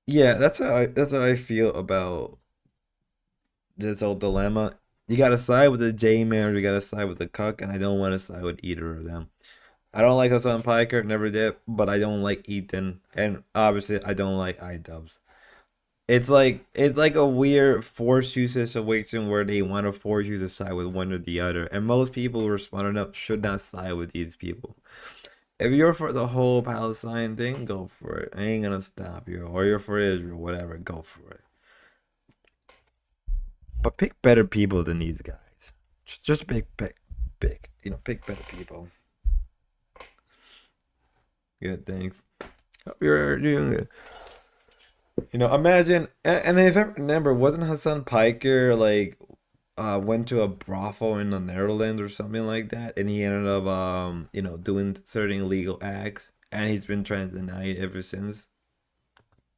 Yeah, that's how I feel about this whole dilemma. You gotta side with the J man or you gotta side with the cuck, and I don't want to side with either of them. I don't like Hassan Piker, never did, but I don't like Ethan, and obviously I don't like iDubbbz. It's like a weird force you situation where they want to force you to side with one or the other, and most people who are smart enough should not side with these people. If you're for the whole Palestine thing, go for it. I ain't gonna stop you. Or you're for Israel, whatever, go for it. But pick better people than these guys. Just pick, pick better people. Good, thanks. Hope you're doing good. Imagine, and if I remember, wasn't Hassan Piker like went to a brothel in the Netherlands or something like that, and he ended up doing certain illegal acts, and he's been trying to deny it ever since.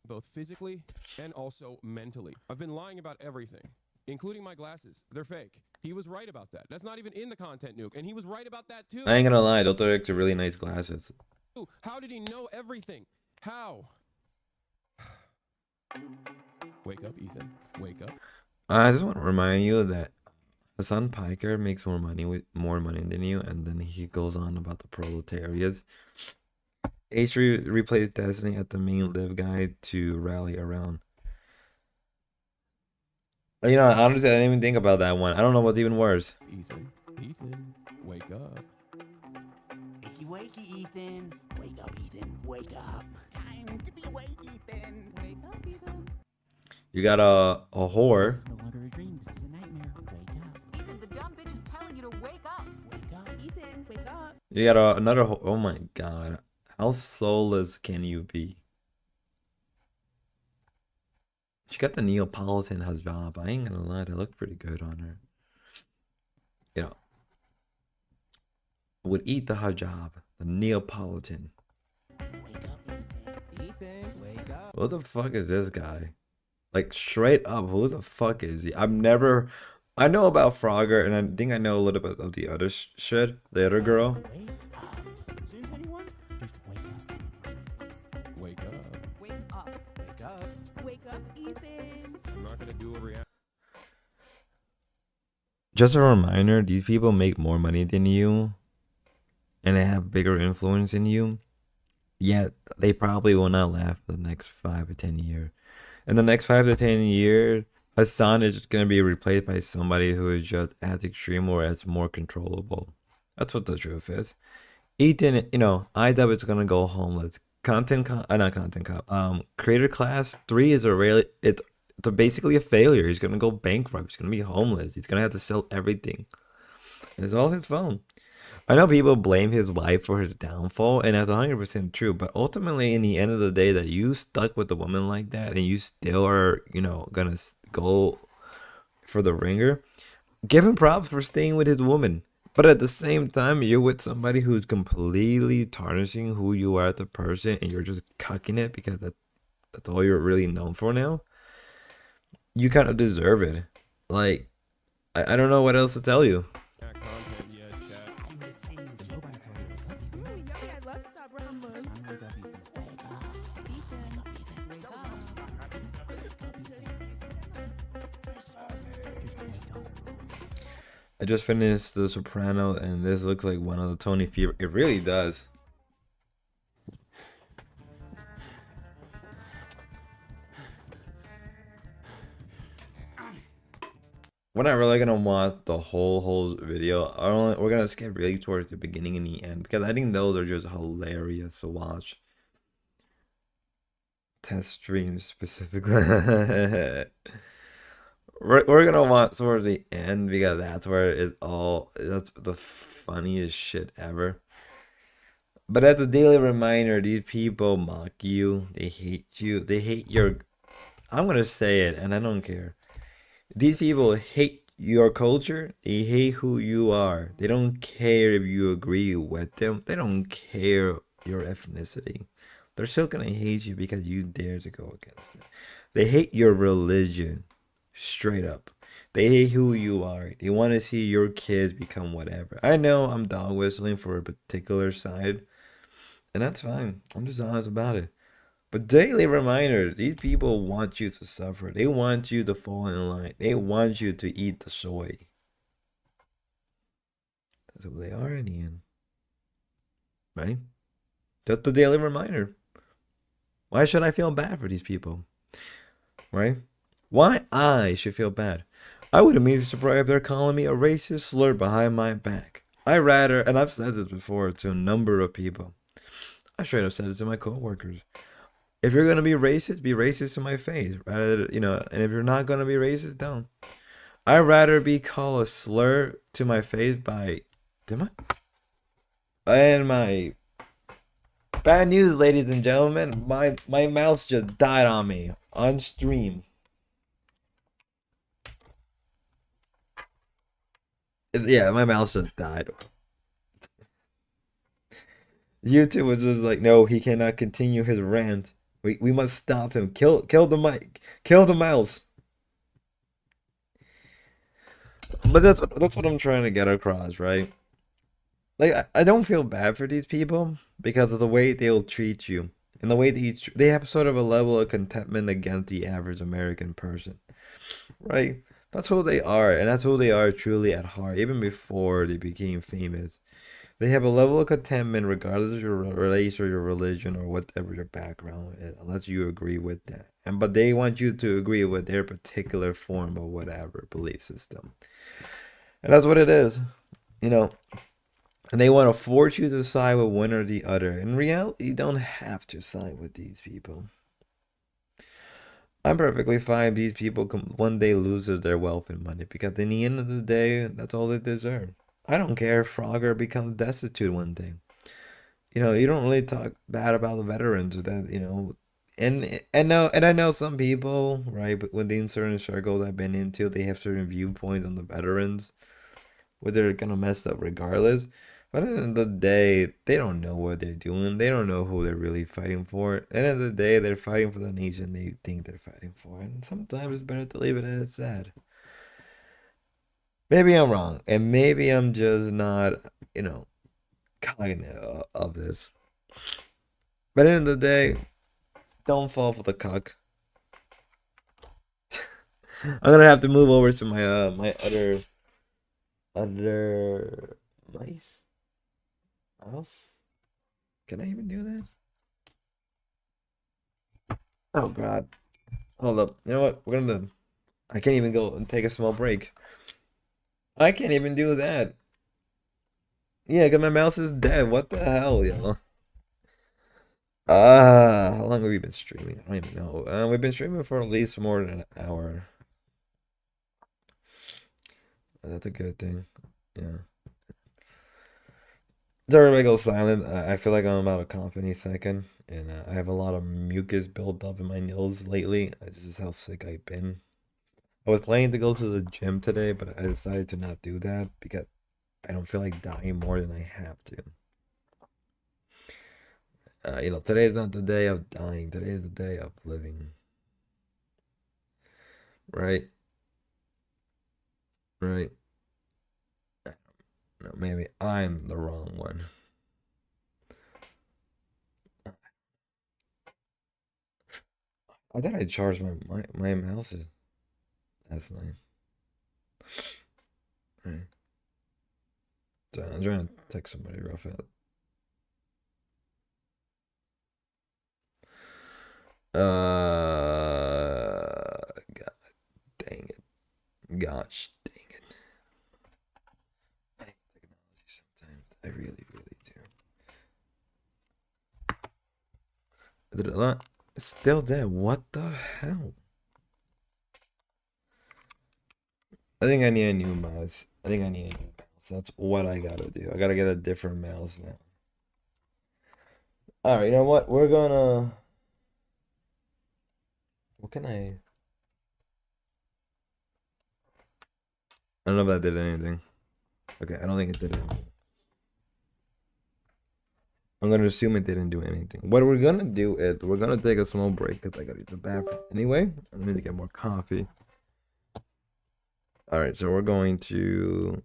Both physically and also mentally. I've been lying about everything, including my glasses. They're fake. He was right about that. That's not even in the Content Nuke, and he was right about that too. I ain't gonna lie, those are actually really nice glasses. How did he know everything? How? Wake up, Ethan. Wake up. I just want to remind you that Hassan Piker makes more money than you, and then he goes on about the proletariats. H3 replaced Destiny at the main live guide to rally around. Honestly, I didn't even think about that one. I don't know what's even worse. Ethan, Ethan, wake up. Wakey, wakey, Ethan. Wake up, Ethan. Wake up. Time to be awake, Ethan. Wake up, Ethan. You got a This whore. is no longer a dream. This is a nightmare. Wake up. Ethan, the dumb bitch is telling you to wake up. Wake up, Ethan. Wake up. You got another whore. Oh my god. How soulless can you be? She got the Neapolitan hijab. I ain't gonna lie, they look pretty good on her. You know, would eat the hijab, the Neapolitan. Wake up, Ethan. Ethan, wake up. Who the fuck is this guy? Like straight up, who the fuck is he? I know about Frogger, and I think I know a little bit of the other shit. The other girl. Wake up. Soon as anyone, just wake up. Wake up. Wake up. Wake up. Wake up, Ethan. I'm not gonna do a reaction. Just a reminder, these people make more money than you, and they have bigger influence than you, yet they probably will not last for the next 5 to 10 years. In the next 5 to 10 years, Hassan is going to be replaced by somebody who is just as extreme or as more controllable. That's what the truth is. Ethan, you know, IW is going to go homeless. Creator Class 3 is it's basically a failure. He's going to go bankrupt. He's going to be homeless. He's going to have to sell everything. And it's all his phone. I know people blame his wife for his downfall, and that's 100% true. But ultimately, in the end of the day, that you stuck with a woman like that, and you still are, you know, gonna go for the ringer. Give him props for staying with his woman. But at the same time, you're with somebody who's completely tarnishing who you are as a person, and you're just cucking it because that's all you're really known for now. You kind of deserve it. Like, I don't know what else to tell you. Content yet, chat. I'm the same. Nobody told you to wake up, Ethan. Yummy, yummy, I love Sabramos. It's time to wake up, Ethan. Wake up. Ethan, wake up. I just finished The Sopranos, and this looks like one of the Tony Fever. It really does. We're not really gonna watch the whole video. We're gonna skip really towards the beginning and the end because I think those are just hilarious to watch. Test streams specifically. we're gonna watch towards the end because that's the funniest shit ever. But as a daily reminder, these people mock you. They hate you. They hate your. I'm gonna say it, and I don't care. These people hate your culture. They hate who you are. They don't care if you agree with them. They don't care your ethnicity. They're still gonna hate you because you dare to go against it. They hate your religion. Straight up. They hate who you are. They want to see your kids become whatever. I know I'm dog whistling for a particular side, and that's fine. I'm just honest about it. But daily reminder, these people want you to suffer. They want you to fall in line. They want you to eat the soy. That's who they are in the end. Right? Just a daily reminder. Why should I feel bad for these people? Right? Why I should feel bad? I wouldn't be surprised if they're calling me a racist slur behind my back. I rather, and I've said this before to a number of people. I straight up said this to my coworkers. If you're gonna be racist to my face. Rather, and if you're not gonna be racist, don't. I'd rather be called a slur to my face by and my bad news, ladies and gentlemen. My mouse just died on me on stream. Yeah, my mouse just died. YouTube was just like, no, he cannot continue his rant. We must stop him. Kill the mic. Kill the mouse. But that's what I'm trying to get across, right? Like, I don't feel bad for these people because of the way they'll treat you and the way they have sort of a level of contentment against the average American person, right? That's who they are, and that's who they are truly at heart, even before they became famous. They have a level of contentment regardless of your race or your religion or whatever your background is, unless you agree with that. But they want you to agree with their particular form of whatever belief system. And that's what it is. you know, and they want to force you to side with one or the other. In reality, you don't have to side with these people. I'm perfectly fine if these people one day lose their wealth and money, because in the end of the day, that's all they deserve. I don't care if Frogger becomes destitute one day. You know, you don't really talk bad about the veterans that, you know, and I know some people, right, but within certain circles I've been into, they have certain viewpoints on the veterans, where they're kind of messed up regardless. But at the end of the day, they don't know what they're doing. They don't know who they're really fighting for. At the end of the day, they're fighting for the nation they think they're fighting for. And sometimes it's better to leave it as that. Maybe I'm wrong. And maybe I'm just not, you know, cognizant of this. But at the end of the day, don't fall for the cuck. I'm gonna have to move over to my my other mice. Mouse? Can I even do that? Oh god. Hold up. You know what? We're gonna. I can't even go and take a small break. I can't even do that. Yeah, because my mouse is dead. What the hell, yo? How long have we been streaming? I don't even know. We've been streaming for at least more than an hour. That's a good thing. Yeah. So everybody goes silent. I feel like I'm about to cough any second, and I have a lot of mucus built up in my nose lately. This is how sick I've been. I was planning to go to the gym today, but I decided to not do that because I don't feel like dying more than I have to. You know, today is not the day of dying. Today is the day of living. Right? Right. No, maybe I'm the wrong one. I thought I charged my mouse last night. Right. So I'm trying to text somebody real fast. God dang it. Gosh dang it. I hate technology sometimes. I really, really do. Did it not? It's still dead. What the hell? I think I need a new mouse. That's what I gotta do. I gotta get a different mouse now. Alright, you know what? We're gonna... What can I... I don't know if that did anything. Okay, I don't think it did anything. I'm gonna assume it didn't do anything. What we're gonna do is we're gonna take a small break because I gotta use the bathroom. Anyway, I need to get more coffee. Alright, so we're going to...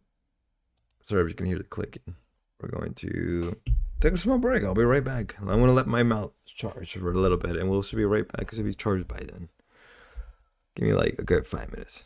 Sorry if you can hear the clicking. We're going to take a small break. I'll be right back. I'm gonna let my mouse charge for a little bit and we'll be right back because it'll be charged by then. Give me like a good 5 minutes.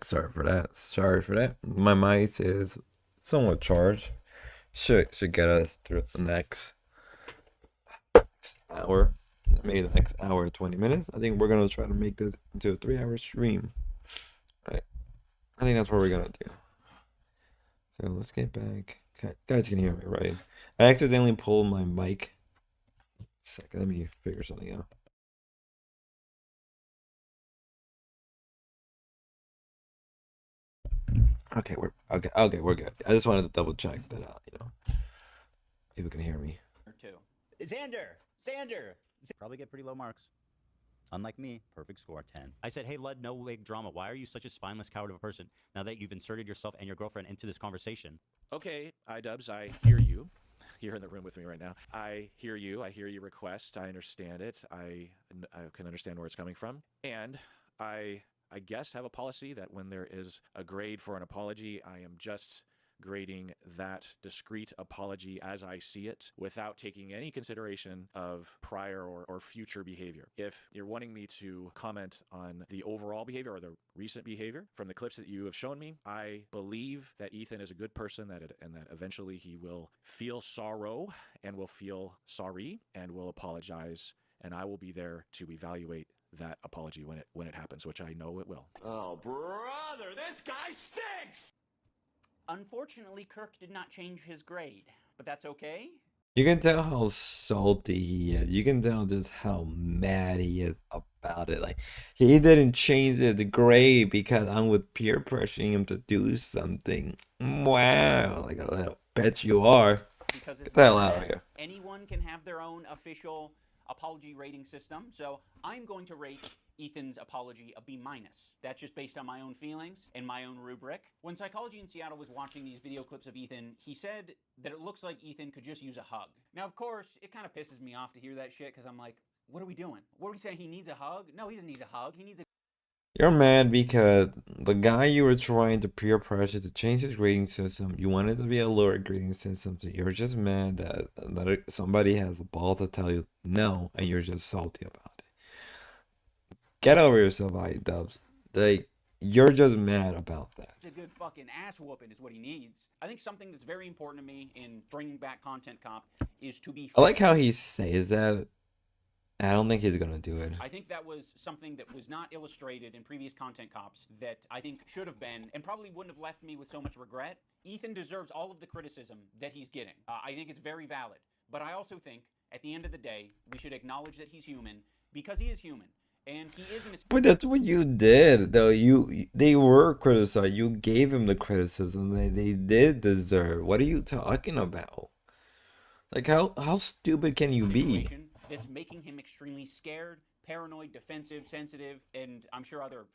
sorry for that. Sorry for that. My mic is somewhat charged. Should get us through the next hour, maybe the next hour 20 minutes. I think we're gonna try to make this into a 3-hour stream. Right. I think that's what we're gonna do. So let's get back. Okay, guys can hear me, right? I accidentally pulled my mic. Second, let me figure something out. Okay, we're good. I just wanted to double check that people can hear me. Or two. Xander! Probably get pretty low marks. Unlike me, perfect score 10. I said, hey, Lud, no wig drama. Why are you such a spineless coward of a person now that you've inserted yourself and your girlfriend into this conversation? Okay, iDubbbz, I hear you. You're in the room with me right now. I hear you. I hear your request. I understand it. I can understand where it's coming from. And I guess have a policy that when there is a grade for an apology, I am just grading that discrete apology as I see it without taking any consideration of prior or future behavior. If you're wanting me to comment on the overall behavior or the recent behavior from the clips that you have shown me, I believe that Ethan is a good person and that eventually he will feel sorrow and will feel sorry and will apologize, and I will be there to evaluate that apology when it happens, which I know it will. Oh, brother, this guy stinks! Unfortunately, Kirk did not change his grade, but that's okay. You can tell how salty he is. You can tell just how mad he is about it. Like, he didn't change the grade because I'm with peer pressuring him to do something. Wow, like I bet you are. Because Get the hell out of here. Anyone can have their own official apology rating system, so I'm going to rate Ethan's apology a B-. That's just based on my own feelings and my own rubric. When Psychology in Seattle was watching these video clips of Ethan, he said that it looks like Ethan could just use a hug. Now, of course, it kind of pisses me off to hear that shit because I'm like, what are we doing? What are we saying? He needs a hug? No, he doesn't need a hug. He needs a... You're mad because the guy you were trying to peer pressure to change his grading system, you wanted to be a lower grading system, so you're just mad that somebody has the balls to tell you no, and you're just salty about it. Get over yourself, iDubbbz. Like, you're just mad about that. A good fucking ass whooping is what he needs. I think something that's very important to me in bringing back Content Cop is to be... I like how he says that. I don't think he's gonna do it. I think that was something that was not illustrated in previous Content Cops that I think should have been and probably wouldn't have left me with so much regret. Ethan deserves all of the criticism that he's getting. I think it's very valid. But I also think, at the end of the day, we should acknowledge that he's human because he is human. And he is in a... But that's what you did, though. They were criticized. You gave him the criticism they did deserve. What are you talking about? Like, how stupid can you be? That's making him extremely scared, paranoid, defensive, sensitive, and I'm sure other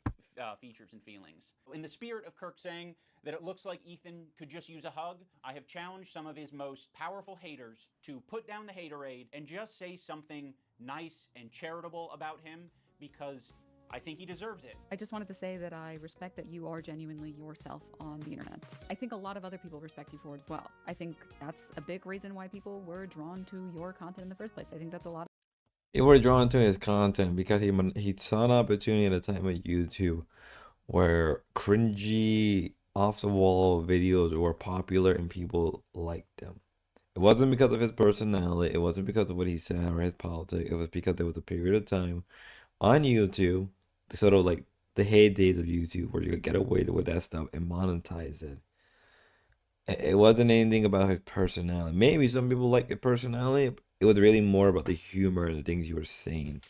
features and feelings. In the spirit of Kirk saying that it looks like Ethan could just use a hug, I have challenged some of his most powerful haters to put down the haterade and just say something nice and charitable about him because I think he deserves it. I just wanted to say that I respect that you are genuinely yourself on the internet. I think a lot of other people respect you for it as well. I think that's a big reason why people were drawn to your content in the first place. I think that's a lot. They were drawn to his content because he saw an opportunity at a time with YouTube where cringy, off-the-wall videos were popular and people liked them. It wasn't because of his personality. It wasn't because of what he said or his politics. It was because there was a period of time on YouTube, sort of like the heydays of YouTube, where you could get away with that stuff and monetize it. It wasn't anything about his personality. Maybe some people like his personality. But it was really more about the humor and the things you were saying.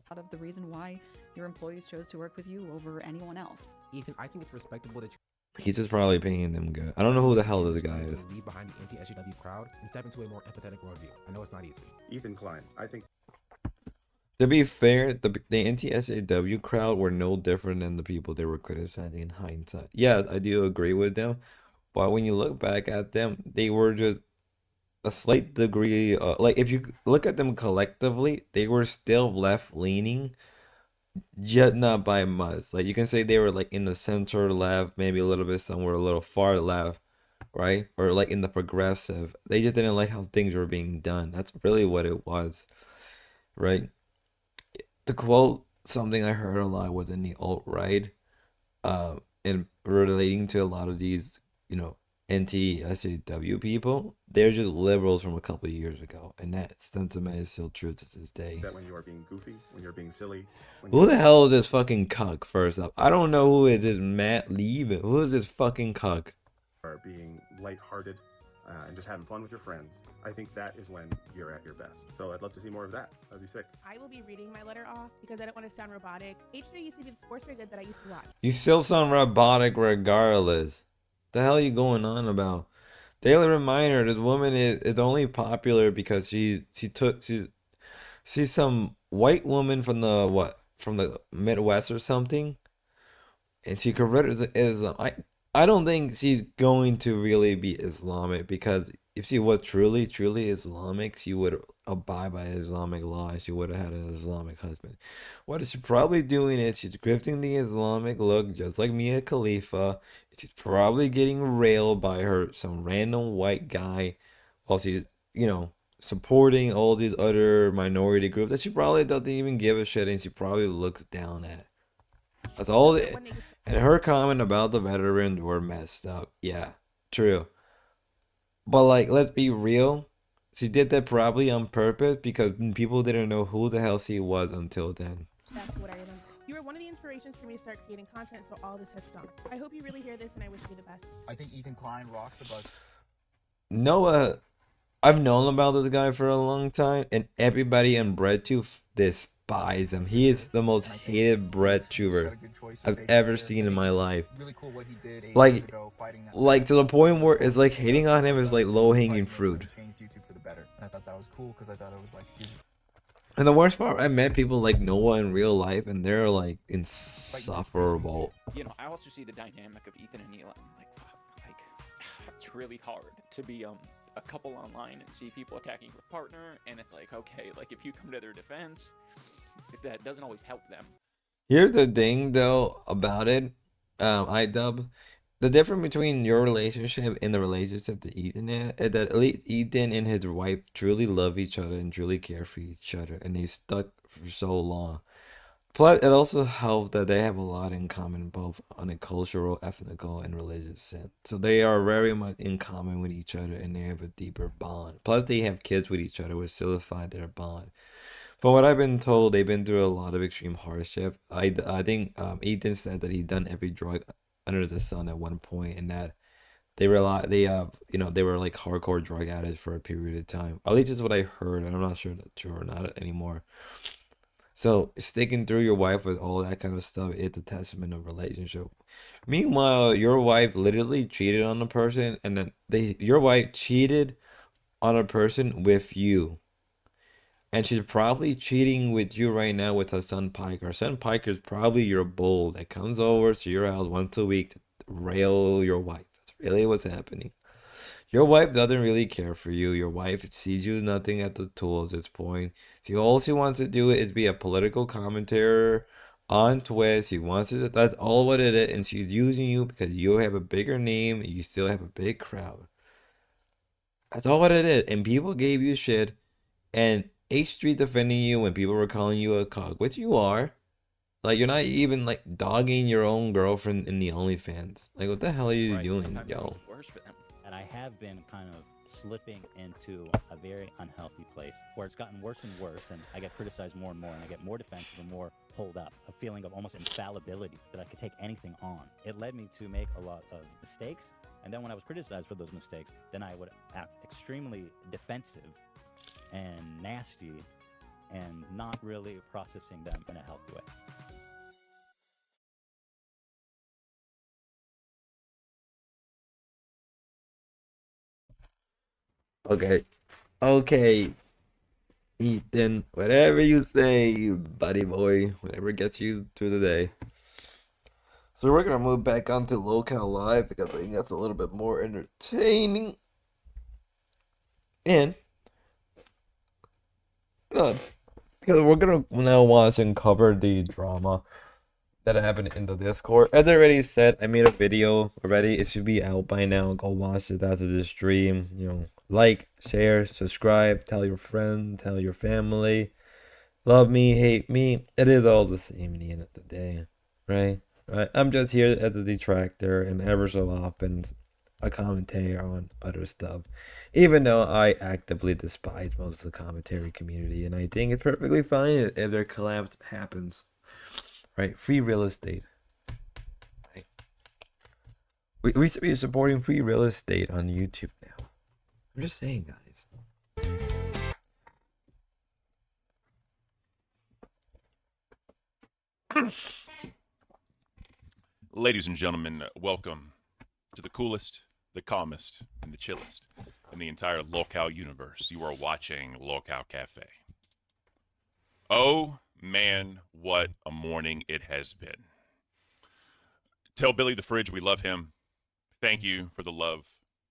A lot of the reason why your employees chose to work with you over anyone else. Ethan, I think it's respectable that He's just probably paying them good. I don't know who the hell this guy is. leave behind the anti-SJW crowd and step into a more empathetic worldview. I know it's not easy. Ethan Klein, I think. To be fair, the anti-SAW crowd were no different than the people they were criticizing in hindsight. Yes, I do agree with them, but when you look back at them, they were just a slight degree, like if you look at them collectively, they were still left-leaning, yet not by much. Like you can say they were like in the center left, maybe a little bit somewhere a little far left, right? Or like in the progressive. They just didn't like how things were being done. That's really what it was, right? To quote something I heard a lot within the alt-right, and relating to a lot of these, anti-SJW people, they're just liberals from a couple of years ago, and that sentiment is still true to this day. That when you are being goofy, when you're being silly. Who the hell is this fucking cuck? First up, I don't know who is this Matt Levin. Who is this fucking cuck? Are being lighthearted and just having fun with your friends. I think that is when you're at your best. So I'd love to see more of that. That'd be sick. I will be reading my letter off because I don't want to sound robotic. H3 used to be the sports very good that I used to watch. You still sound robotic regardless. The hell are you going on about? Daily reminder: this woman is only popular because she's some white woman from the Midwest or something, and she converted Islam. I don't think she's going to really be Islamic, because if she was truly Islamic, she would abide by Islamic law. She would have had an Islamic husband. What she's probably doing is she's grifting the Islamic look, just like Mia Khalifa. She's probably getting railed by some random white guy while she's, supporting all these other minority groups that she probably doesn't even give a shit, and she probably looks down at. That's all. And her comment about the veterans were messed up. Yeah, true. But let's be real. She did that probably on purpose because people didn't know who the hell she was until then. That's what I am. You were one of the inspirations for me to start creating content, so all this has stuck. I hope you really hear this, and I wish you the best. I think Ethan Klein rocks a buzz. Noah, I've known about this guy for a long time, and everybody in BreadTube despise him. He is the most hated BreadTuber I've ever seen in my life. Really cool what he did 8 Like, years ago, fighting that to the point where it's like hating on him is like low-hanging fruit. changed YouTube for the better. And I thought that was cool because I thought it was like And the worst part, I met people like Noah in real life, and they're like insufferable. I also see the dynamic of Ethan and Neela. Like, it's really hard to be a couple online and see people attacking your partner, and it's like, okay, like if you come to their defense, that doesn't always help them. Here's the thing, though, about it, iDub. The difference between your relationship and the relationship that Ethan is that at least Ethan and his wife truly love each other and truly care for each other, and they stuck for so long. Plus, it also helped that they have a lot in common, both on a cultural, ethnical, and religious sense. So they are very much in common with each other, and they have a deeper bond. Plus, they have kids with each other, which solidified their bond. From what I've been told, they've been through a lot of extreme hardship. I think Ethan said that he'd done every drug under the sun at one point, and that they were like hardcore drug addicts for a period of time. At least that's what I heard, and I'm not sure that's true or not anymore. So sticking through your wife with all that kind of stuff is a testament of relationship. Meanwhile, your wife literally cheated on a person, and then your wife cheated on a person with you. And she's probably cheating with you right now with her son Piker. Her son Piker is probably your bull that comes over to your house once a week to rail your wife. That's really what's happening. Your wife doesn't really care for you. Your wife sees you as nothing at the tool at this point. All she wants to do is be a political commentator on Twitch. That's all what it is. And she's using you because you have a bigger name and you still have a big crowd. That's all what it is. And people gave you shit. And H Street defending you when people were calling you a cock, which you are. Like, you're not even like dogging your own girlfriend in the OnlyFans. Like, what the hell are you doing, yo? And I have been kind of slipping into a very unhealthy place where it's gotten worse and worse, and I get criticized more and more, and I get more defensive and more pulled up, a feeling of almost infallibility, that I could take anything on. It led me to make a lot of mistakes, and then when I was criticized for those mistakes, then I would act extremely defensive and nasty and not really processing them in a healthy way. Okay, Ethan, whatever you say, buddy boy, whatever gets you through the day. So we're gonna move back onto Local Live because I think that's a little bit more entertaining. And because we're gonna now watch and cover the drama that happened in the Discord. As I already said, I made a video already. It should be out by now. Go watch it after the stream. Like, share, subscribe, tell your friend, tell your family. Love me, hate me. It is all the same in the end of the day, right? Right? I'm just here as a detractor and ever so often a commentator on other stuff. Even though I actively despise most of the commentary community, and I think it's perfectly fine if their collapse happens. Right? Free real estate. Right? We should be supporting free real estate on YouTube now. I'm just saying, guys. Ladies and gentlemen, welcome to the coolest, the calmest, and the chillest in the entire Locale universe. You are watching Locale Cafe. Oh, man, what a morning it has been. Tell Billy the Fridge we love him. Thank you for the love.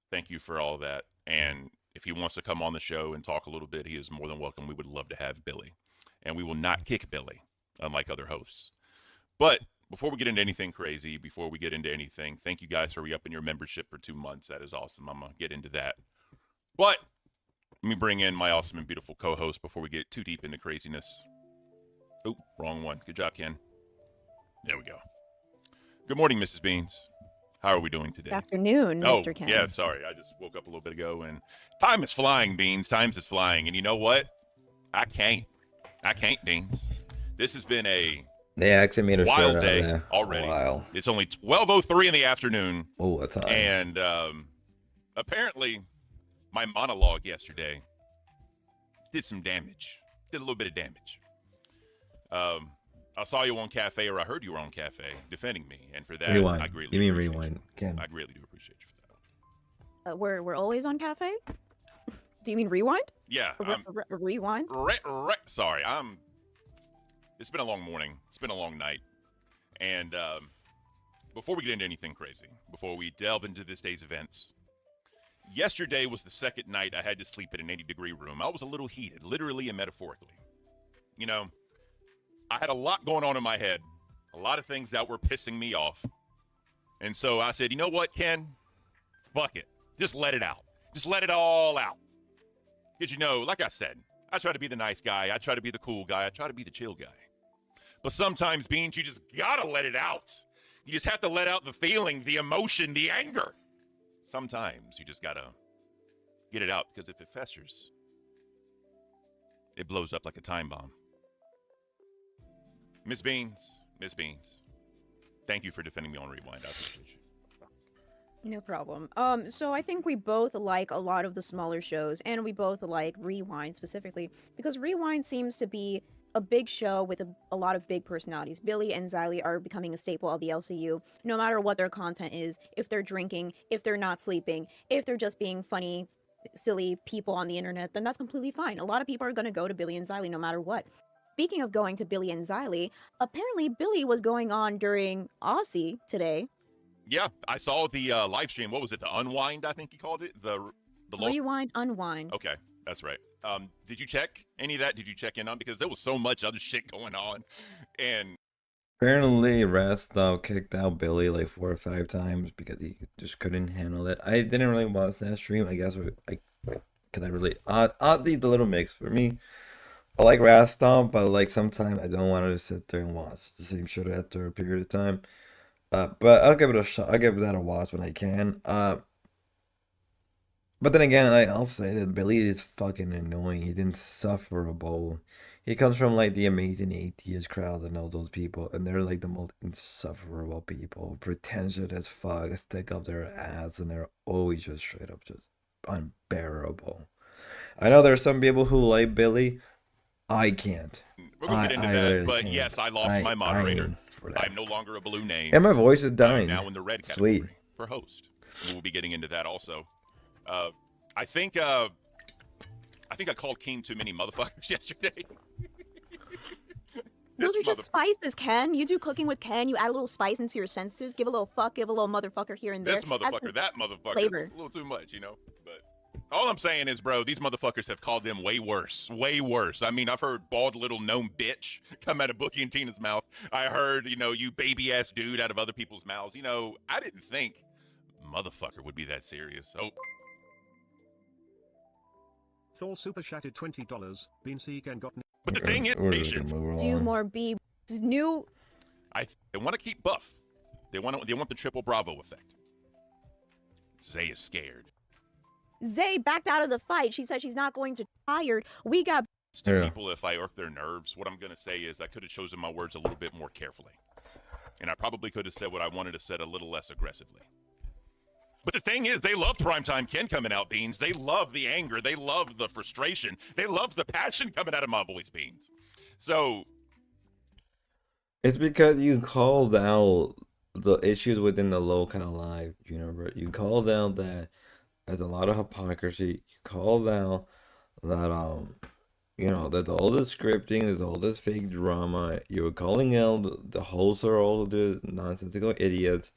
Thank you for all that. And if he wants to come on the show and talk a little bit, he is more than welcome. We would love to have Billy. And we will not kick Billy, unlike other hosts. But before we get into anything crazy, before we get into anything, thank you guys for re-upping your membership for 2 months. That is awesome. I'm going to get into that. But let me bring in my awesome and beautiful co-host before we get too deep into craziness. Oh, wrong one. Good job, Ken. There we go. Good morning, Mrs. Beans. How are we doing today? Good afternoon, Mr. Ken. Yeah, sorry. I just woke up a little bit ago, and time is flying, Beans. Time is flying. And you know what? I can't, Beans. This has been a They actually made a wild shirt out day of that. already. Wow. It's only 12:03 in the afternoon. Oh, that's hot. And apparently, my monologue yesterday did some damage. Did a little bit of damage. I saw you on Cafe, or I heard you were on Cafe defending me, and for that, Rewind. I greatly You mean appreciate rewind, you. Ken. I greatly do appreciate you for that. We're always on cafe. Do you mean rewind? Yeah. Rewind. Sorry, It's been a long morning. It's been a long night, and before we get into anything crazy, before we delve into this day's events, yesterday was the second night I had to sleep in an 80-degree room. I was a little heated, literally and metaphorically. You know, I had a lot going on in my head, a lot of things that were pissing me off. And so I said, you know what, Ken? Fuck it. Just let it out. Just let it all out. Because, you know, like I said, I try to be the nice guy. I try to be the cool guy. I try to be the chill guy. But sometimes, Beans, you just gotta let it out. You just have to let out the feeling, the emotion, the anger. Sometimes you just gotta get it out, because if it festers, it blows up like a time bomb. Miss Beans, thank you for defending me on Rewind. I appreciate you. No problem. So I think we both like a lot of the smaller shows, and we both like Rewind specifically, because Rewind seems to be a big show with a lot of big personalities. Billy and Xylee are becoming a staple of the LCU, no matter what their content is. If they're drinking, if they're not sleeping, if they're just being funny, silly people on the internet, then that's completely fine. A lot of people are going to go to Billy and Xylee no matter what. Speaking of going to Billy and Xylee, apparently Billy was going on during Aussie today. Yeah, I saw the live stream. What was it? The Unwind, I think he called it. The Rewind, Unwind. Okay, that's right. Did you check any of that? Did you check in on? Because there was so much other shit going on, and Apparently, Rastov kicked out Billy like 4 or 5 times because he just couldn't handle it. I didn't really watch that stream. I guess because I really oddly the little mix for me. I like Rastov, but like sometimes I don't want to sit there and watch the same shit after a period of time. But I'll give it a shot. I'll give that a watch when I can. But then again, I'll say that Billy is fucking annoying. He's insufferable. He comes from like the Amazing Atheist crowd and all those people, and they're like the most insufferable people, pretentious as fuck, stick up their ass, and they're always just straight up just unbearable. I know there's some people who like Billy. I can't. we're gonna get into I that. literally But can't. yes, I lost my moderator. for that. I'm no longer a blue name. And my voice is dying. I'm now in the red category Sweet. for host. And we'll be getting into that also. I think I called King too many motherfuckers yesterday. Those This are just spices, Ken. You do cooking with Ken. You add a little spice into your senses. Give a little fuck, give a little motherfucker here and there. This motherfucker, that motherfucker. flavor. It's a little too much, you know. But all I'm saying is, bro, these motherfuckers have called them way worse. Way worse. I mean, I've heard bald little gnome bitch come out of Bookie and Tina's mouth. I heard, you know, you baby ass dude out of other people's mouths. You know, I didn't think motherfucker would be that serious. Oh. Thor super chatted $20. Been seek and gotten. But the thing is, Do more B new. I want to keep Buff. They want the triple Bravo effect. Zay is scared. Zay backed out of the fight. She said she's not going to tired. We got To Yeah. people, if I irk their nerves, what I'm going to say is I could have chosen my words a little bit more carefully. And I probably could have said what I wanted to say a little less aggressively. But the thing is, they love Primetime Ken coming out, Beans. They love the anger. They love the frustration. They love the passion coming out of my voice, Beans. So, It's because you called out the issues within the local live universe. You called out that there's a lot of hypocrisy. You called out that that all the scripting, there's all this fake drama. You were calling out the hosts are all the nonsensical idiots.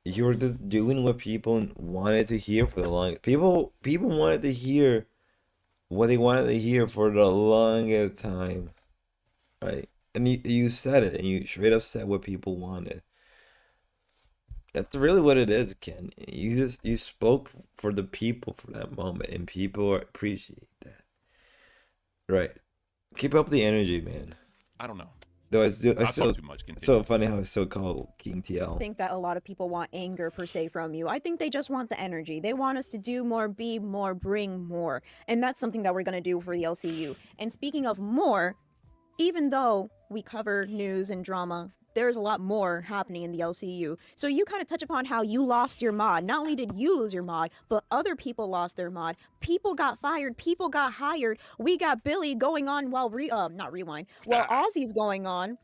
You were just doing what people wanted to hear for the long. People wanted to hear what they wanted to hear for the longest time, right? And you said it, and you straight up said what people wanted. That's really what it is, Ken. You spoke for the people for that moment, and people appreciate that. Right. Keep up the energy, man. I don't know. Though I'll still, talk too much. Continue. so funny how it's still called King TL. think that a lot of people want anger per se from you. I think they just want the energy. They want us to do more, be more, bring more. And that's something that we're going to do for the LCU. And speaking of more, even though we cover news and drama, there's a lot more happening in the LCU. So you kind of touch upon how you lost your mod. Not only did you lose your mod, but other people lost their mod. People got fired. People got hired. We got Billy going on while not Rewind, while Aussie's going on.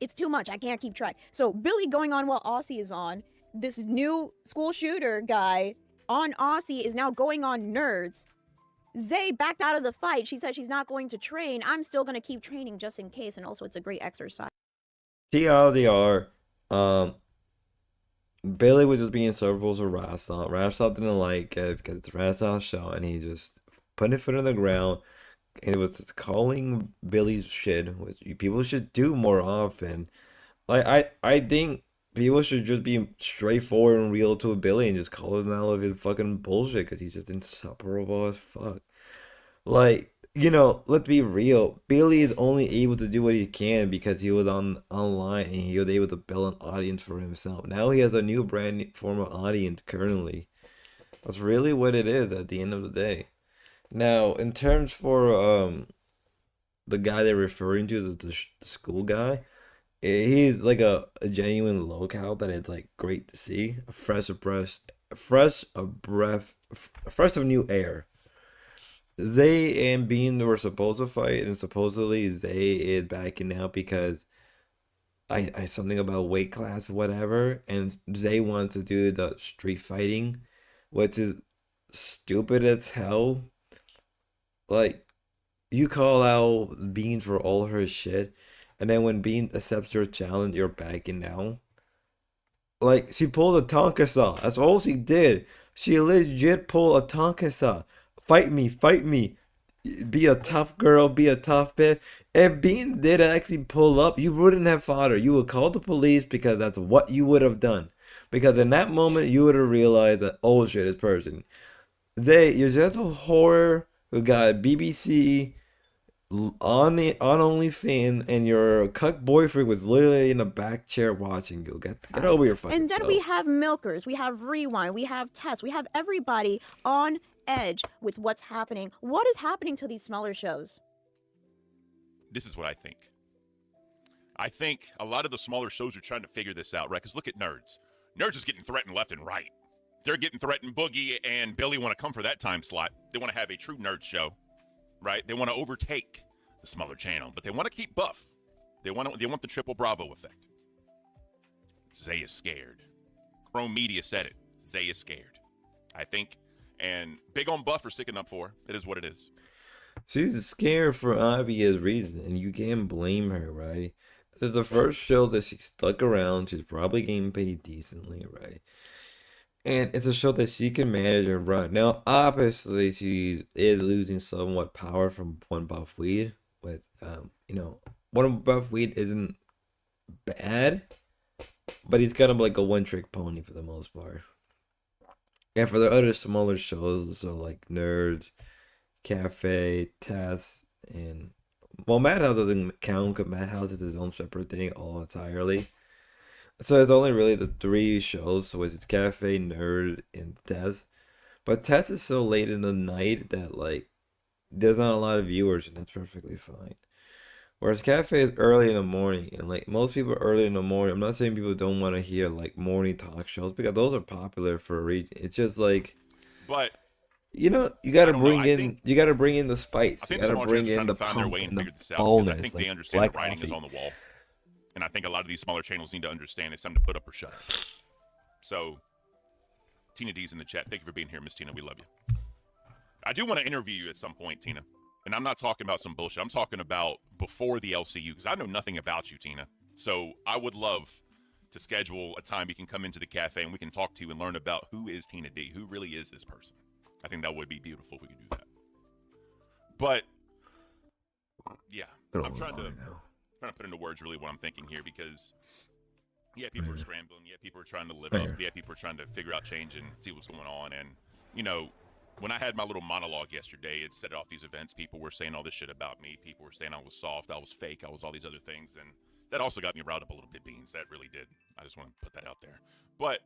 It's too much. I can't keep track. So Billy going on while Aussie is on. This new school shooter guy on Aussie is now going on Nerds. Zay backed out of the fight. She said she's not going to train. I'm still going to keep training just in case. And also, it's a great exercise. TLDR, Billy was just being serviceable to Rastal. Rastal didn't like it because it's Rastal's show, and he just put his foot on the ground. It was just calling Billy's shit, which people should do more often. I think people should just be straightforward and real to Billy and just call him out of his fucking bullshit because he's just insufferable as fuck. Let's be real. Billy is only able to do what he can because he was online and he was able to build an audience for himself. Now he has a new brand new form of audience currently. That's really what it is at the end of the day. Now, in terms for the guy they're referring to, the school guy, he's like a genuine locale that is like great to see. A fresh of new air. Zay and Bean were supposed to fight, and supposedly Zay is backing out because I something about weight class, whatever, and Zay wants to do the street fighting, which is stupid as hell. Like, you call out Bean for all her shit, and then when Bean accepts your challenge, you're backing down. Like, she pulled a Tonka saw. That's all she did. She legit pulled a Tonka saw. Fight me. Be a tough girl, be a tough bitch. If Bean did actually pull up, you wouldn't have fought her. You would call the police because that's what you would have done. Because in that moment, you would have realized that, oh shit, this person. Zay, you're just a whore who got BBC on OnlyFans, and your cuck boyfriend was literally in the back chair watching you. Get over your fucking And then self. we have Milkers, we have Rewind, we have Tess, we have everybody on edge with what's happening. What is happening to these smaller shows? This is what I think. I think a lot of the smaller shows are trying to figure this out, right? Because look at Nerds. Nerds is getting threatened left and right. They're getting threatened. Boogie and Billy want to come for that time slot. They want to have a true nerd show, right? They want to overtake the smaller channel, but they want to keep Buff. They want the triple Bravo effect. Zay is scared. Chrome Media said it. Zay is scared. I think, and big on Buff for sticking up for her. It is what it is. She's scared for obvious reasons, and you can't blame her, right? This is the first show that she stuck around. She's probably getting paid decently, right? And it's a show that she can manage and run. Now, obviously, she is losing somewhat power from One Buff Weed. With, One Buff Weed isn't bad, but he's kind of like a one-trick pony for the most part. And for the other smaller shows, so like Nerds, Cafe, Tess, and Madhouse doesn't count because Madhouse is his own separate thing all entirely. So it's only really the 3 shows. So it's Cafe, Nerd, and Tez. But Tez is so late in the night that like there's not a lot of viewers, and that's perfectly fine. Whereas Cafe is early in the morning, and like most people early in the morning. I'm not saying people don't want to hear like morning talk shows because those are popular for a reason. It's just like, But you know, you I got to don't know. bring I in, think you got to bring in the spice. I You think got the to small bring channels are in trying the to find their pump way and and the figure this out because I boldness, think they like understand black the writing is coffee. on the wall, and I think a lot of these smaller channels need to understand it's time to put up or shut up. So, Tina D's in the chat. Thank you for being here, Miss Tina. We love you. I do want to interview you at some point, Tina. And I'm not talking about some bullshit. I'm talking about before the LCU because I know nothing about you, Tina. So I would love to schedule a time you can come into the cafe and we can talk to you and learn about who is Tina D. Who really is this person? I think that would be beautiful if we could do that. But yeah, I'm trying to put into words really what I'm thinking here because yeah, people are scrambling. Yeah, people are trying to live up. Yeah, people are trying to figure out change and see what's going on. And you know, when I had my little monologue yesterday, it set off these events. People were saying all this shit about me. People were saying I was soft, I was fake, I was all these other things, and that also got me riled up a little bit, Beans. That really did. I just want to put that out there. But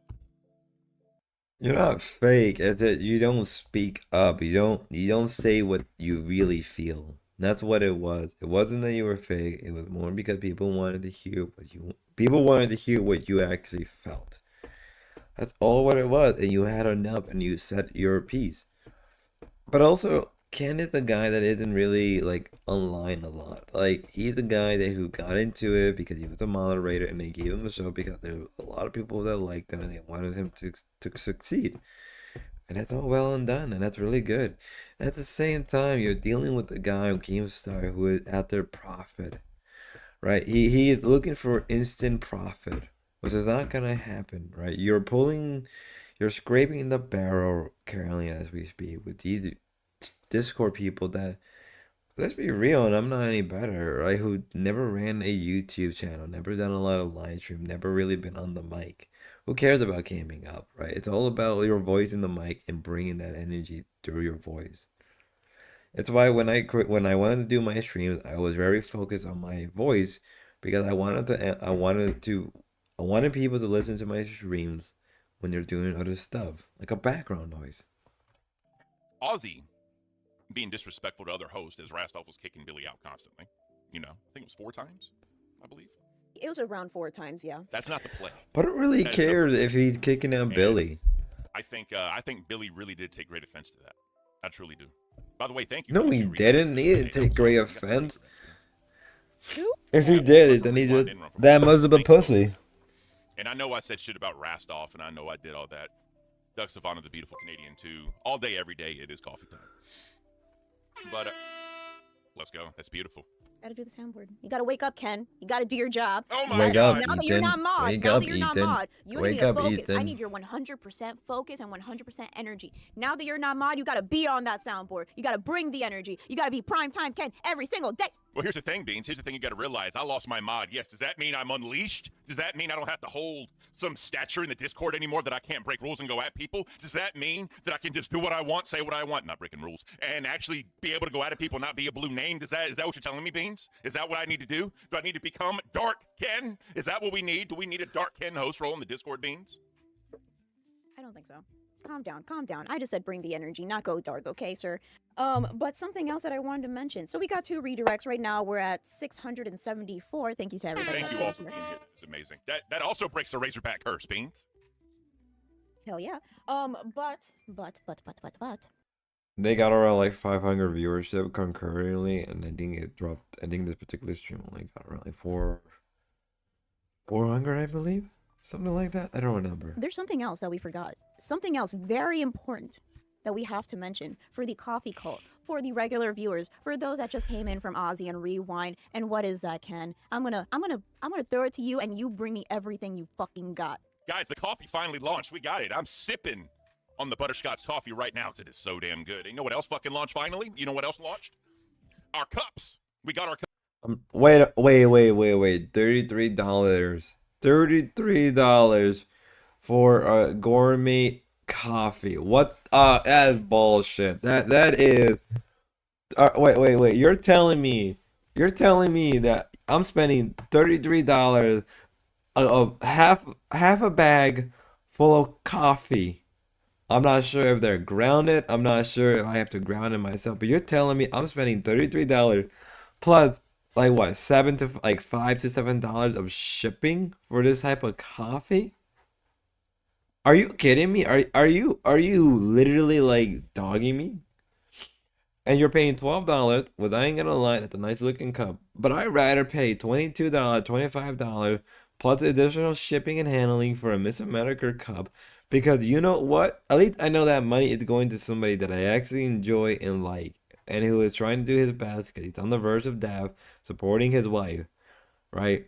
You're not fake. It's that you don't speak up. You don't say what you really feel. That's what it was. It wasn't that you were fake. It was more because people wanted to hear what you actually felt. That's all what it was, and you had enough, and you said your piece. But also, Ken is the guy that isn't really like online a lot. Like he's the guy who got into it because he was a moderator, and they gave him a show because there were a lot of people that liked him and they wanted him to succeed. And that's all well and done, and that's really good. At the same time, you're dealing with a guy on Keemstar who is at their profit, right? He is looking for instant profit, which is not gonna happen, right? You're scraping the barrel currently as we speak with these Discord people that, let's be real, and I'm not any better, right? Who never ran a YouTube channel, never done a lot of live stream, never really been on the mic. Who cares about gaming up, right? It's all about your voice in the mic and bringing that energy through your voice. It's why when I wanted to do my streams, I was very focused on my voice because I wanted people to listen to my streams when they're doing other stuff, like a background noise. Ozzy being disrespectful to other hosts as Rastov was kicking Billy out constantly. You know, I think it was 4 times, I believe. It was around 4 times, yeah. That's not the play. But it really That is cares if he's kicking out Billy. I think Billy really did take great offense to that. I truly do. By the way, thank you. No, for he the 2 didn't. retweets He didn't today. take great offense. Who? If he did, then he just that must have been pussy. And I know I said shit about Rastov, and I know I did all that. Doug Savannah, the beautiful Canadian, too. All day, every day, it is coffee time. But let's go. That's beautiful. Gotta do the soundboard. You gotta wake up, Ken. You gotta do your job. Oh my Wake God. up, Now that you're Ethan. not mod. Wake Now up, that you're not Ethan. mod. You Wake need to up, focus. I Ethan. need your 100% focus and 100% energy. Now that you're not mod, you gotta be on that soundboard. You gotta bring the energy. You gotta be prime time Ken every single day. Well, here's the thing, Beans. Here's the thing you got to realize. I lost my mod. Yes. Does that mean I'm unleashed? Does that mean I don't have to hold some stature in the Discord anymore, that I can't break rules and go at people? Does that mean that I can just do what I want, say what I want, not breaking rules, and actually be able to go at people, not be a blue name? Is that what you're telling me, Beans? Is that what I need to do? Do I need to become Dark Ken? Is that what we need? Do we need a Dark Ken host role in the Discord, Beans? I don't think so. Calm down, calm down. I just said bring the energy, not go dark, okay, sir? But something else that I wanted to mention. So we got 2 redirects right now. We're at 674. Thank you to everybody. Thank that's you all been for here. being here. It's amazing. That also breaks the Razorback curse, Beans. Hell yeah. But. They got around like 500 viewership concurrently, and I think it dropped. I think this particular stream only got around like 400, I believe, something like that. I don't remember. There's something else that we forgot. Something else very important that we have to mention for the coffee cult, for the regular viewers, for those that just came in from Ozzy and Rewind. And what is that, Ken? I'm gonna throw it to you, and you bring me everything you fucking got. Guys, the coffee finally launched. We got it. I'm sipping on the butterscotch coffee right now because it is so damn good. And you know what else fucking launched finally? You know what else launched? Our cups. We got our cups. Wait. $33 for a gourmet coffee. What? That's bullshit. That is. Wait. You're telling me that I'm spending $33 half a bag full of coffee. I'm not sure if they're grounded. I'm not sure if I have to ground it myself. But you're telling me I'm spending $33 plus like what, $5 to $7 of shipping for this type of coffee? Are you kidding me? Are you literally like dogging me? And you're paying $12, which I ain't gonna lie, that's a nice looking cup. But I'd rather pay $22, $25 plus additional shipping and handling for a Miss America cup. Because you know what? At least I know that money is going to somebody that I actually enjoy and like. And who is trying to do his best because he's on the verge of death, supporting his wife. Right?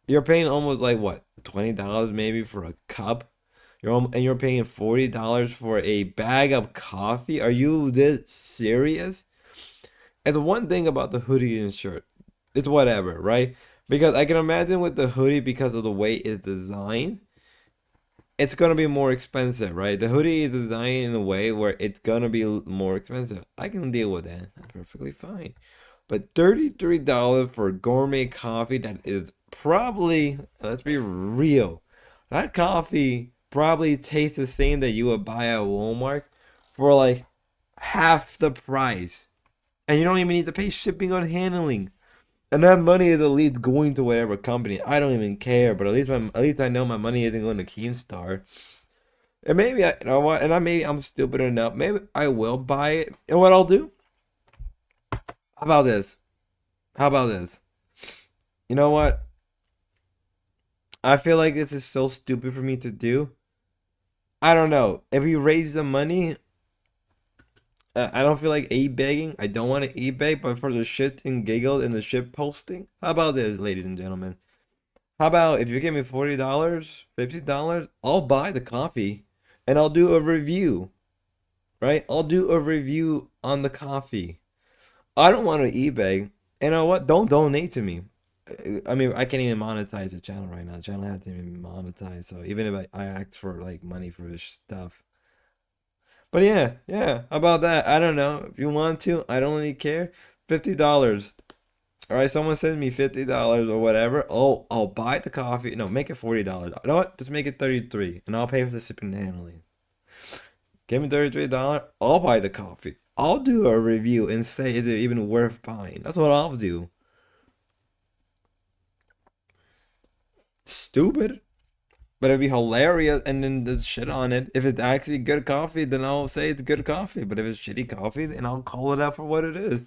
You're paying almost like what? $20 maybe for a cup? You're paying $40 for a bag of coffee? Are you this serious? And one thing about the hoodie and shirt, it's whatever, right? Because I can imagine with the hoodie, because of the way it's designed, it's gonna be more expensive, right? The hoodie is designed in a way where it's gonna be more expensive. I can deal with that. That's perfectly fine. But $33 for gourmet coffee that is probably, let's be real, that coffee probably tastes the same that you would buy at Walmart for like half the price. And you don't even need to pay shipping or handling. And that money is at least going to whatever company. I don't even care, but at least I know my money isn't going to Keemstar. And maybe you know what? And maybe I'm stupid enough. Maybe I will buy it. And what I'll do? How about this? How about this? You know what? I feel like this is so stupid for me to do. I don't know. If we raise the money, I don't feel like e-begging. I don't want to e-beg, but for the shit and giggle and the shit posting, how about this, ladies and gentlemen? How about if you give me $40, $50, I'll buy the coffee and I'll do a review, right? I'll do a review on the coffee. I don't want to e-beg. You know what? Don't donate to me. I mean, I can't even monetize the channel right now. The channel hasn't even monetized, so even if I ask for like money for this stuff. But yeah, how about that? I don't know. If you want to, I don't really care. $50. Alright, someone sends me $50 or whatever. Oh, I'll buy the coffee. No, make it $40. You know what? Just make it $33 and I'll pay for the shipping and handling. Give me $33, I'll buy the coffee. I'll do a review and say, is it even worth buying? That's what I'll do. Stupid. But it'd be hilarious and then there's shit on it. If it's actually good coffee, then I'll say it's good coffee. But if it's shitty coffee, then I'll call it out for what it is.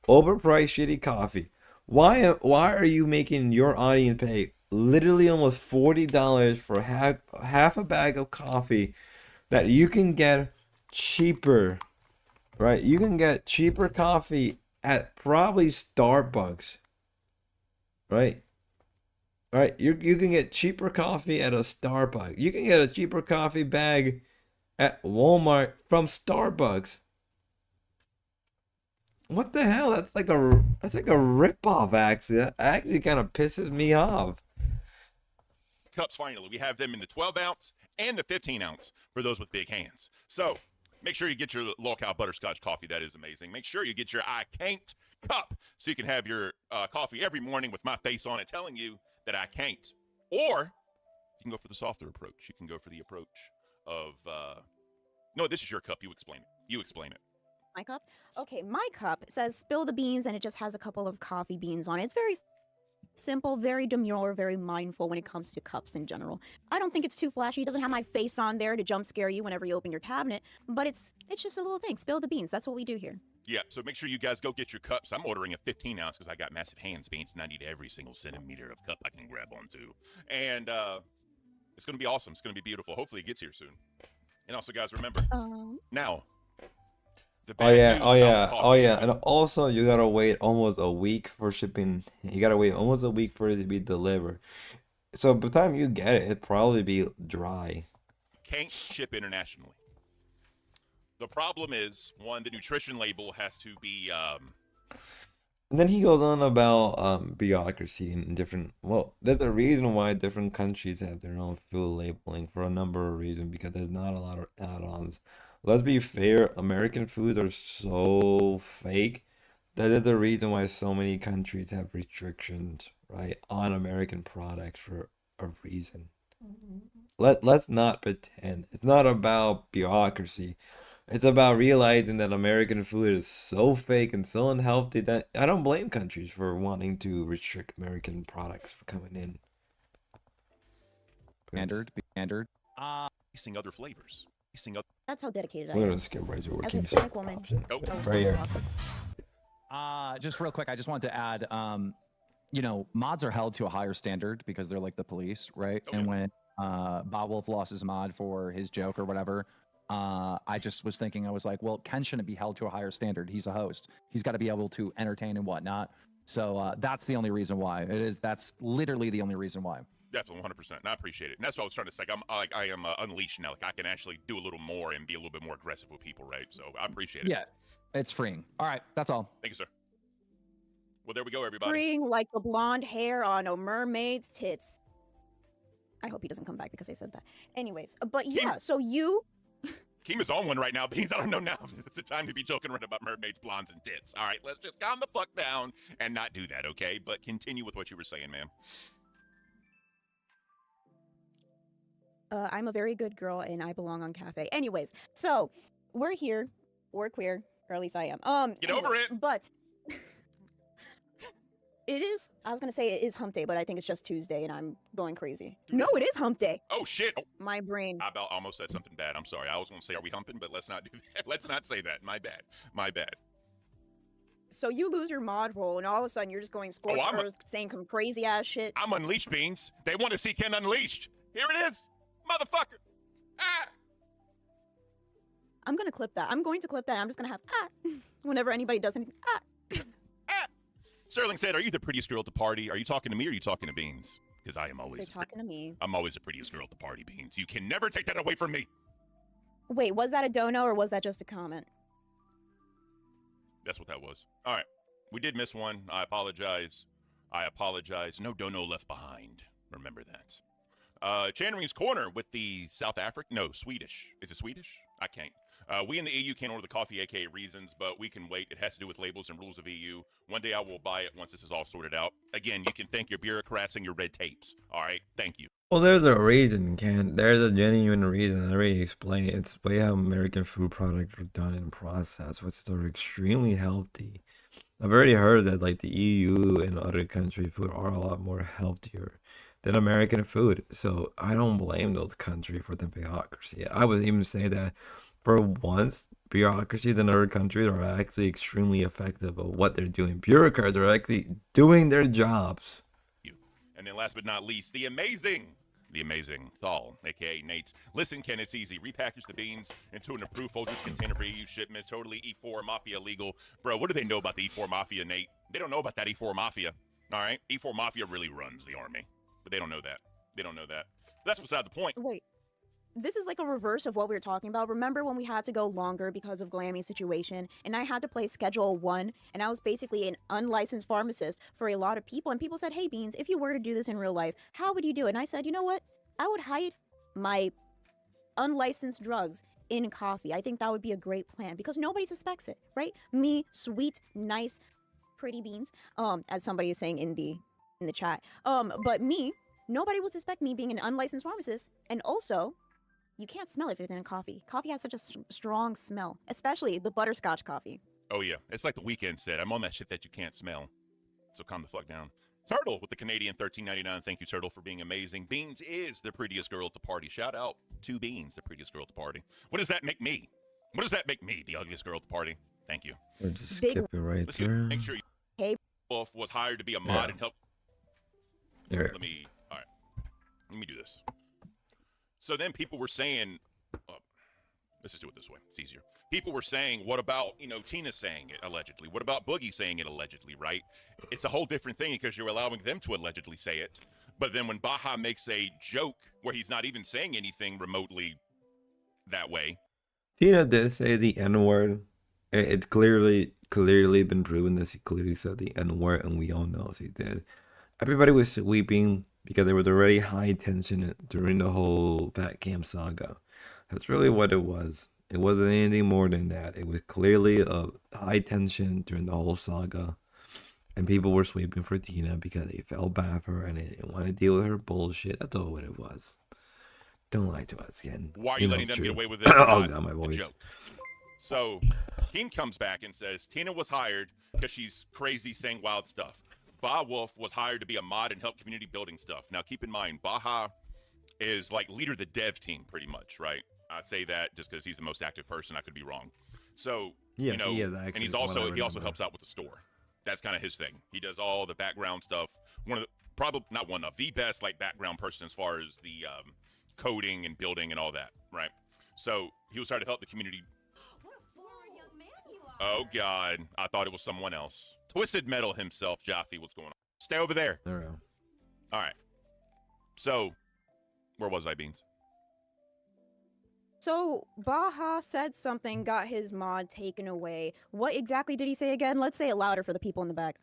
Overpriced shitty coffee. Why are you making your audience pay literally almost $40 for half a bag of coffee that you can get cheaper, right? You can get cheaper coffee at probably Starbucks, right? Right, you can get cheaper coffee at a Starbucks. You can get a cheaper coffee bag at Walmart from Starbucks. What the hell? That's like a ripoff. Actually, that actually kind of pisses me off. Cups, finally, we have them in the 12 ounce and the 15 ounce for those with big hands. So make sure you get your Lolcow butterscotch coffee. That is amazing. Make sure you get your I Can't cup so you can have your coffee every morning with my face on it telling you that I can't. Or you can go for the softer approach. You can go for the approach of no, this is your cup. You explain it. You explain it. My cup? Okay, my cup says spill the beans and it just has a couple of coffee beans on it. It's very simple, very demure, very mindful when it comes to cups in general. I don't think it's too flashy. It doesn't have my face on there to jump scare you whenever you open your cabinet, but it's just a little thing. Spill the beans. That's what we do here. Yeah, so make sure you guys go get your cups. I'm ordering a 15 ounce because I got massive hands, beans, and I need every single centimeter of cup I can grab onto. And it's going to be awesome. It's going to be beautiful. Hopefully it gets here soon. And also, guys, remember, now, the bad news about coffee. And also you gotta wait almost a week for shipping. You gotta wait almost a week for it to be delivered. So by the time you get it, it'd probably be dry. Can't ship internationally. The problem is, one, the nutrition label has to be And then he goes on about bureaucracy and different. Well, there's a reason why different countries have their own food labeling for a number of reasons, because there's not a lot of add-ons. Let's be fair, American foods are so fake that is the reason why so many countries have restrictions, right, on American products for a reason. Let's not pretend. It's not about bureaucracy. It's about realizing that American food is so fake and so unhealthy that I don't blame countries for wanting to restrict American products for coming in. Standard. Tasting other flavors. Tasting other. That's how dedicated I We're am. gonna skip right to As a working. Hispanic woman. Right here. Just real quick, I just wanted to add, mods are held to a higher standard because they're like the police, right? And when Bob Wolf lost his mod for his joke or whatever, I just was thinking, I was like, well, Ken shouldn't be held to a higher standard. He's a host. He's got to be able to entertain and whatnot. So that's the only reason why. That's literally the only reason why. Definitely 100%. And I appreciate it. And that's what I was trying to say. I am unleashed now. Like I can actually do a little more and be a little bit more aggressive with people, right? So I appreciate it. Yeah, it's freeing. All right, that's all. Thank you, sir. Well, there we go, everybody. Freeing like the blonde hair on a mermaid's tits. I hope he doesn't come back because I said that. Anyways, but yeah, so you. Keem is on one right now, Beans. I don't know now if it's the time to be joking around about mermaids, blondes, and tits. All right, let's just calm the fuck down and not do that, okay? But continue with what you were saying, ma'am. I'm a very good girl and I belong on cafe. Anyways, so we're here. We're queer, or at least I am. Get over it. But it is. I was gonna say it is Hump Day, but I think it's just Tuesday, and I'm going crazy. No, it is Hump Day. Oh shit! Oh. My brain. I about almost said something bad. I'm sorry. I was going to say, are we humping? But let's not do that. Let's not say that. My bad. My bad. So you lose your mod role, and all of a sudden you're just going scorched earth, saying some crazy ass shit. I'm unleashed, Beans. They want to see Ken unleashed. Here it is, motherfucker. Ah. I'm gonna clip that. I'm going to clip that. I'm just gonna have whenever anybody does anything. Sterling said, "Are you the prettiest girl at the party? Are you talking to me or are you talking to Beans? Because I am always. They're talking to me. I'm always the prettiest girl at the party, Beans. You can never take that away from me." Wait, was that a dono or was that just a comment? That's what that was. All right. We did miss one. I apologize. No dono left behind. Remember that. Channering's Corner with the Swedish. Is it Swedish? I can't. We in the EU can't order the coffee, aka reasons, but we can wait. It has to do with labels and rules of EU. One day I will buy it once this is all sorted out. Again, you can thank your bureaucrats and your red tapes. All right. Thank you. Well, there's a reason, Ken. There's a genuine reason. I already explained it. It's the way how American food products are done and processed, which are extremely healthy. I've already heard that like the EU and other country food are a lot more healthier than American food. So I don't blame those countries for the bureaucracy. I would even say that for once, bureaucracies in other countries are actually extremely effective at what they're doing. Bureaucrats are actually doing their jobs. And then last but not least, the amazing Thal, aka Nate. Listen, Ken, it's easy. Repackage the beans into an approved Folgers container for EU shipments. Totally E4 Mafia legal. Bro, what do they know about the E4 Mafia, Nate? They don't know about that E4 Mafia. All right? E4 Mafia really runs the army. But they don't know that. That's beside the point. Wait. This is like a reverse of what we were talking about. Remember when we had to go longer because of Glammy's situation, and I had to play Schedule 1, and I was basically an unlicensed pharmacist for a lot of people, and people said, hey, Beans, if you were to do this in real life, how would you do it? And I said, you know what? I would hide my unlicensed drugs in coffee. I think that would be a great plan because nobody suspects it, right? Me, sweet, nice, pretty Beans, as somebody is saying in the chat. But me, nobody would suspect me being an unlicensed pharmacist, and also you can't smell it if it's in coffee. Coffee has such a strong smell, especially the butterscotch coffee. Oh, yeah. It's like the Weeknd said. I'm on that shit that you can't smell. So calm the fuck down. Turtle with the Canadian $13.99. Thank you, Turtle, for being amazing. Beans is the prettiest girl at the party. Shout out to Beans, the prettiest girl at the party. What does that make me? What does that make me, the ugliest girl at the party? Thank you. We'll just skip it right Let's there. make sure Hey. Wolf was hired to be a mod Yeah. and help. Here. All right. Let me do this. So then people were saying, let's just do it this way. It's easier. People were saying, what about, Tina saying it allegedly? What about Boogie saying it allegedly, right? It's a whole different thing because you're allowing them to allegedly say it. But then when Baja makes a joke where he's not even saying anything remotely that way. Tina did say the N-word. It's clearly been proven that he clearly said the N-word, and we all know he did. Everybody was weeping because there was already high tension during the whole Fat Camp saga. That's really what it was. It wasn't anything more than that. It was clearly a high tension during the whole saga. and people were sweeping for Tina because they felt bad for her and they didn't want to deal with her bullshit. That's all what it was. Don't lie to us, again. Why are you know letting it's them get true. away with it? Oh Not god, my a voice. joke. So Keem comes back and says Tina was hired because she's crazy saying wild stuff. Ba Wolf was hired to be a mod and help community building stuff. Now keep in mind, Baha is like leader of the dev team pretty much, right? I'd say that just because he's the most active person. I could be wrong. So Yeah, you know, he is and actually, he's from what I also he also remember. helps out with the store. That's kind of his thing. He does all the background stuff. One of the probably not one of the best like background person as far as the coding and building and all that, right? So he was trying to help the community. Oh God, I thought it was someone else. Twisted Metal himself, Jaffe. What's going on? Stay over there. There we go. All right. So, where was I, Beans? So Baha said something, got his mod taken away. What exactly did he say again? Let's say it louder for the people in the back.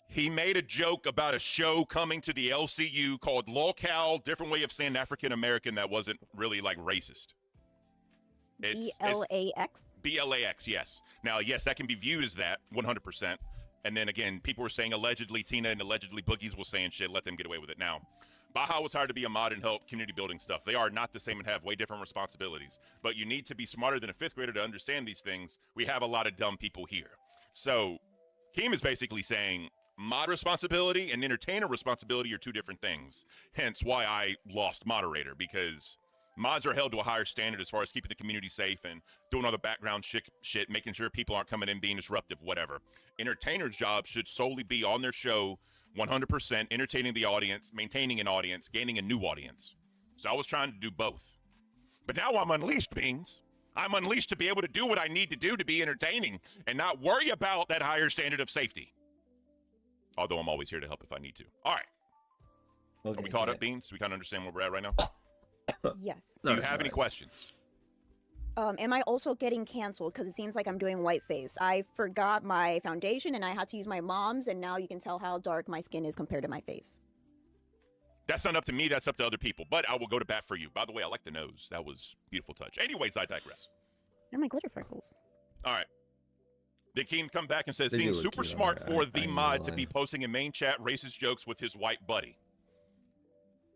He made a joke about a show coming to the LCU called LOLCAL, different way of saying African American that wasn't really like racist. It's BLAX? BLAX, yes. Now, yes, that can be viewed as that, 100%. And then again, people were saying allegedly Tina and allegedly Boogies was saying shit, let them get away with it. Now, Baha was hired to be a mod and help community building stuff. They are not the same and have way different responsibilities. But you need to be smarter than a fifth grader to understand these things. We have a lot of dumb people here. So, Keem is basically saying mod responsibility and entertainer responsibility are two different things. Hence why I lost moderator, because mods are held to a higher standard as far as keeping the community safe and doing all the background shit, making sure people aren't coming in being disruptive, whatever. Entertainers' job should solely be on their show 100%, entertaining the audience, maintaining an audience, gaining a new audience. So I was trying to do both. But now I'm unleashed, Beans. I'm unleashed to be able to do what I need to do to be entertaining and not worry about that higher standard of safety. Although I'm always here to help if I need to. All right. Are we caught up, Beans? We kind of understand where we're at right now? Yes. Do you have any questions? Am I also getting canceled? Because it seems like I'm doing whiteface. I forgot my foundation and I had to use my mom's, and now you can tell how dark my skin is compared to my face. That's not up to me. That's up to other people. But I will go to bat for you. By the way, I like the nose. That was a beautiful touch. Anyways, I digress. They're my glitter freckles. All right. Then Keem come back and says, They do seems look super cute, smart I for ain't the gonna mod to lie. be posting in main chat racist jokes with his white buddy.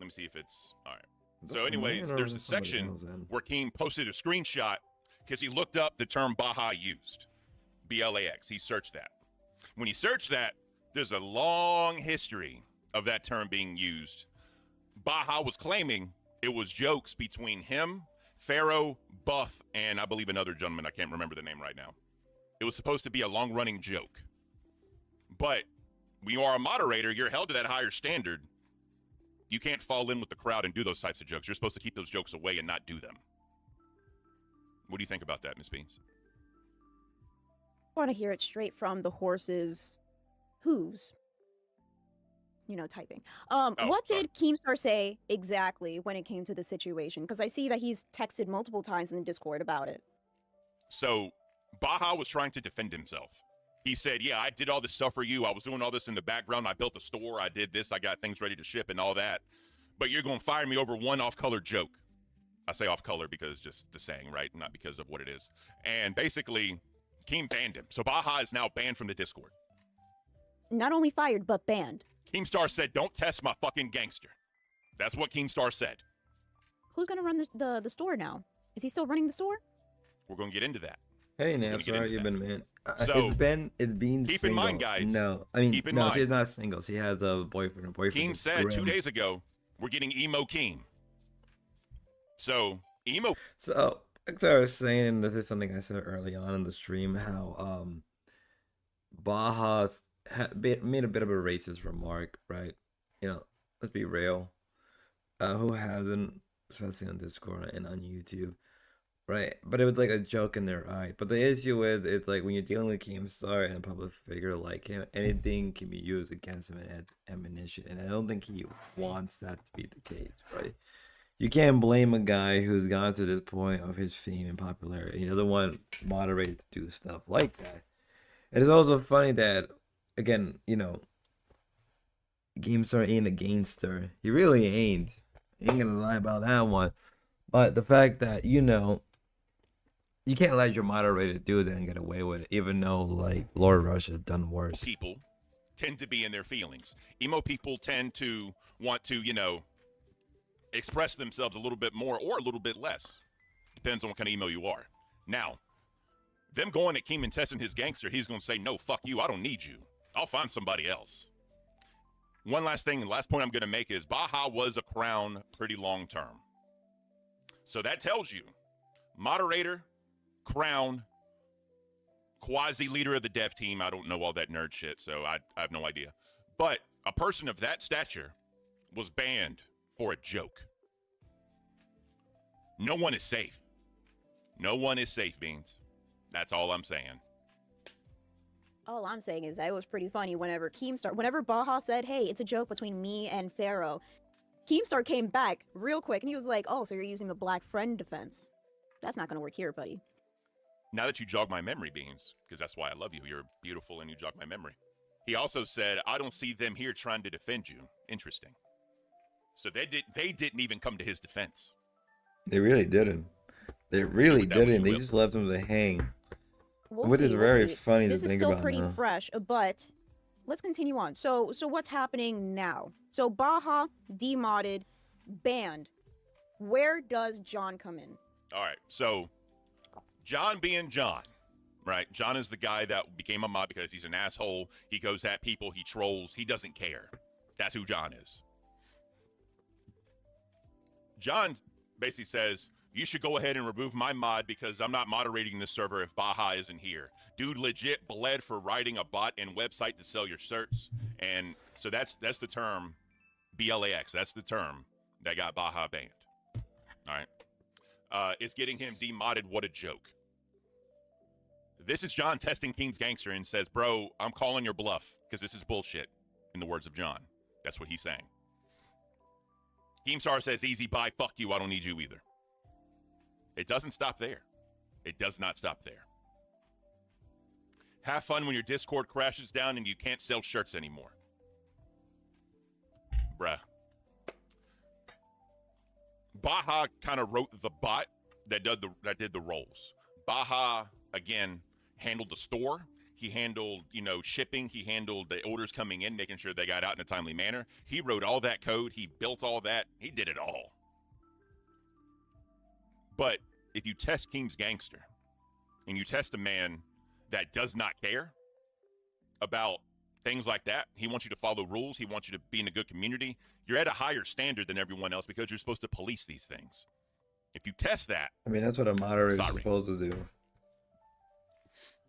Let me see if it's all right. Is So, that anyways, mine or there's a is it somebody section else then? where Keem posted a screenshot because he looked up the term Baha used, BLAX. He searched that. When he searched that, there's a long history of that term being used. Baha was claiming it was jokes between him, Pharaoh, Buff, and I believe another gentleman. I can't remember the name right now. It was supposed to be a long-running joke. But when you are a moderator, you're held to that higher standard. You can't fall in with the crowd and do those types of jokes. You're supposed to keep those jokes away and not do them. What do you think about that, Miss Beans? I want to hear it straight from the horse's hooves. You know, typing. What did Keemstar say exactly when it came to the situation? Because I see that he's texted multiple times in the Discord about it. So Baha was trying to defend himself. He said, yeah, I did all this stuff for you. I was doing all this in the background. I built a store. I did this. I got things ready to ship and all that. But you're going to fire me over one off-color joke. I say off-color because just the saying, right? Not because of what it is. And basically, Keem banned him. So Baha is now banned from the Discord. Not only fired, but banned. Keemstar said, don't test my fucking gangster. That's what Keemstar said. Who's gonna run the store now? Is he still running the store? We're going to get into that. Hey, We're gonna Naps, get how into you that. been, man? So, It's been keep in single. mind, guys, No, I mean, keep in no, mind. she's not single. She has a boyfriend. Her boyfriend Keem is said 2 grim. days ago, we're getting emo Keem. So, emo. So, like I was saying, this is something I said early on in the stream, how Baha made a bit of a racist remark, right? You know, let's be real. Who hasn't, especially on Discord and on YouTube, right? But it was like a joke in their eye. But the issue is, it's like when you're dealing with Keemstar and a public figure like him, anything can be used against him as ammunition. And I don't think he wants that to be the case, right? You can't blame a guy who's gotten to this point of his fame and popularity. He doesn't want moderators to do stuff like that. It is also funny that, again, you know, Keemstar ain't a gangster. He really ain't. Ain't gonna lie about that one. But the fact that, you know, you can't let your moderator do that and get away with it, even though, like, Lord Rush has done worse. People tend to be in their feelings. Emo people tend to want to, express themselves a little bit more or a little bit less. Depends on what kind of emo you are. Now, them going at Keem and testing his gangster, he's going to say, no, fuck you. I don't need you. I'll find somebody else. One last thing, and last point I'm going to make is Baja was a crown pretty long term. So that tells you, moderator, crown, quasi-leader of the dev team. I don't know all that nerd shit, so I have no idea. But a person of that stature was banned for a joke. No one is safe. No one is safe, Beans. That's all I'm saying. All I'm saying is that it was pretty funny whenever whenever Baja said, hey, it's a joke between me and Pharaoh, Keemstar came back real quick and he was like, oh, so you're using the black friend defense. That's not going to work here, buddy. Now that you jog my memory, Beans, because that's why I love you. You're beautiful and you jog my memory. He also said, I don't see them here trying to defend you. Interesting. So they didn't even come to his defense. They really didn't. They really didn't. They just left him to hang. Which is very funny to think about. This is still pretty fresh, but let's continue on. So what's happening now? So Baja demodded, banned. Where does John come in? All right. So John being John, right? John is the guy that became a mod because he's an asshole. He goes at people. He trolls. He doesn't care. That's who John is. John basically says, you should go ahead and remove my mod because I'm not moderating this server if Baja isn't here. Dude legit bled for writing a bot and website to sell your shirts. And so that's the term, BLAX. That's the term that got Baja banned. All right. It's getting him demodded. What a joke. This is John testing King's Gangster and says, bro, I'm calling your bluff because this is bullshit, in the words of John. That's what he's saying. Keemstar says, easy bye, fuck you, I don't need you either. It doesn't stop there. It does not stop there. Have fun when your Discord crashes down and you can't sell shirts anymore. Bruh. Baja kind of wrote the bot that did the roles. Baja, again, handled the store. He handled, shipping. He handled the orders coming in, making sure they got out in a timely manner. He wrote all that code. He built all that. He did it all. But if you test Keem's Gangster and you test a man that does not care about things like that, he wants you to follow rules. He wants you to be in a good community. You're at a higher standard than everyone else because you're supposed to police these things. If you test that, I mean, that's what a moderator is supposed to do.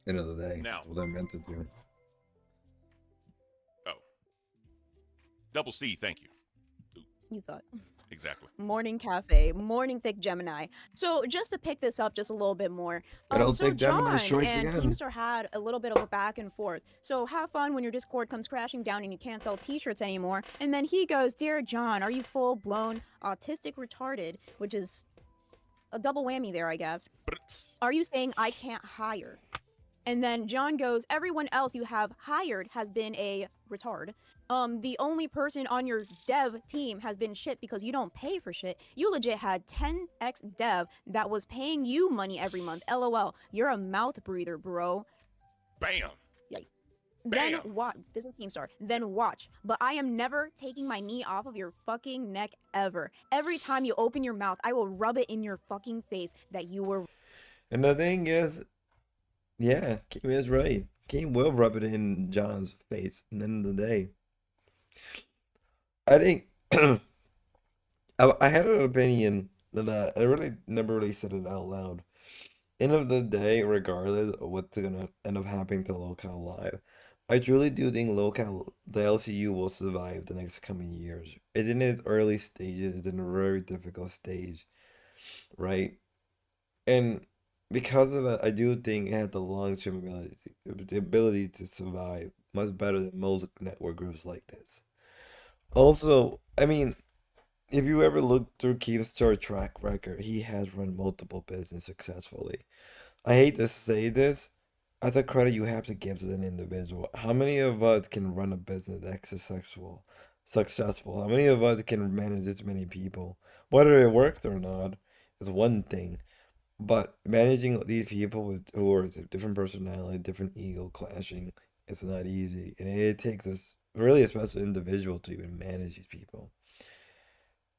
End of the day, now, that's what they're meant to do. Oh, Double C, thank you. You thought. Exactly. Morning Cafe, Morning Thick Gemini. So just to pick this up just a little bit more. So John and Keemstar had a little bit of a back and forth. So have fun when your Discord comes crashing down and you can't sell t-shirts anymore. And then he goes, dear John, are you full-blown autistic retarded? Which is a double whammy there, I guess. Are you saying I can't hire? And then John goes, everyone else you have hired has been a retard. The only person on your dev team has been shit because you don't pay for shit. You legit had 10x dev that was paying you money every month. LOL. You're a mouth breather, bro. Bam. Yikes. Then watch. This is Keemstar. Then watch. But I am never taking my knee off of your fucking neck ever. Every time you open your mouth, I will rub it in your fucking face that you were. And the thing is, yeah, Keem is right. Keem will rub it in John's face at the end of the day. I think I had an opinion that I really never really said it out loud. End of the day, regardless of what's gonna end up happening to Locale Live, I truly do think the LCU will survive the next coming years. It's in its early stages. It's in a very difficult stage, right? And because of it, I do think it has the long-term ability to survive much better than most network groups like this. Also, I mean, if you ever look through Keemstar's track record, he has run multiple businesses successfully. I hate to say this, as a credit you have to give to an individual. How many of us can run a business that's successful? How many of us can manage this many people? Whether it worked or not is one thing. But managing these people who are different personality, different ego clashing, It's not easy, and it takes us really a special individual to even manage these people.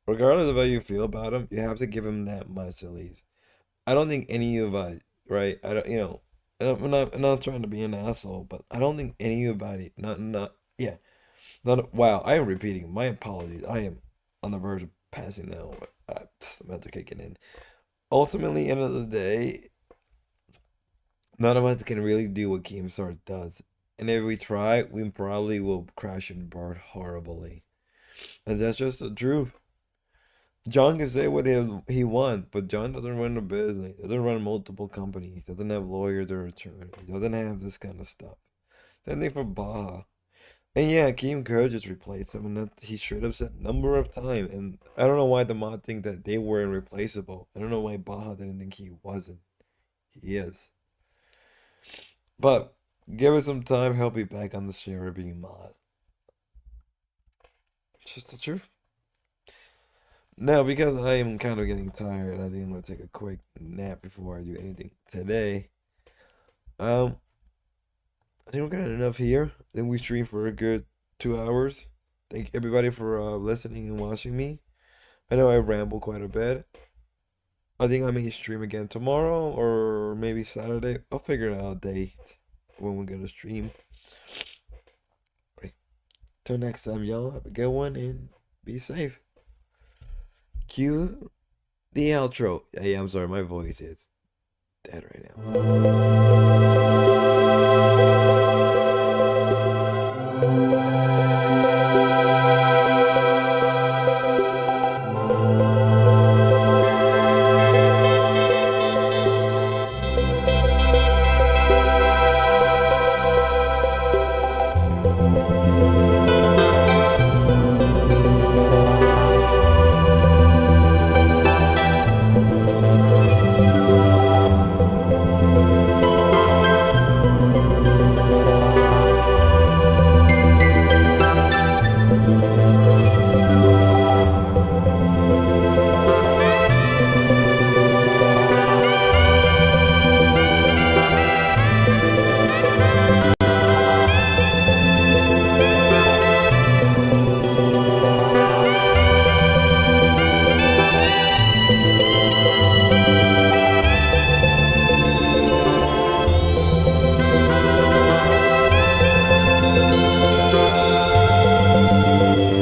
Regardless of how you feel about them, you have to give them that much at least. I don't think any of us, right? I don't, and I'm not trying to be an asshole, but I don't think anybody, yeah, wow, I am repeating my apologies. I am on the verge of passing now. I'm about to kick it in. Ultimately, end of the day, none of us can really do what Keemstar does. And if we try, we probably will crash and burn horribly. And that's just the truth. John can say what he wants, but John doesn't run a business. He doesn't run multiple companies. He doesn't have lawyers or attorneys. He doesn't have this kind of stuff. Same thing for Baja. And yeah, Keem could just replace him, and that he straight up said a number of times. And I don't know why the mod think that they were irreplaceable. I don't know why Baja didn't think he wasn't. He is. But give us some time, he'll be back on the share being mod. It's just the truth. Now, because I am kind of getting tired, I think I'm gonna take a quick nap before I do anything today. I think we're getting enough here. I think we streamed for a good 2 hours. Thank everybody for listening and watching me. I know I ramble quite a bit. I think I may stream again tomorrow or maybe Saturday. I'll figure out a date when we're gonna stream. Right. Till next time, y'all. Have a good one and be safe. Cue the outro. Hey, I'm sorry, my voice is dead right now.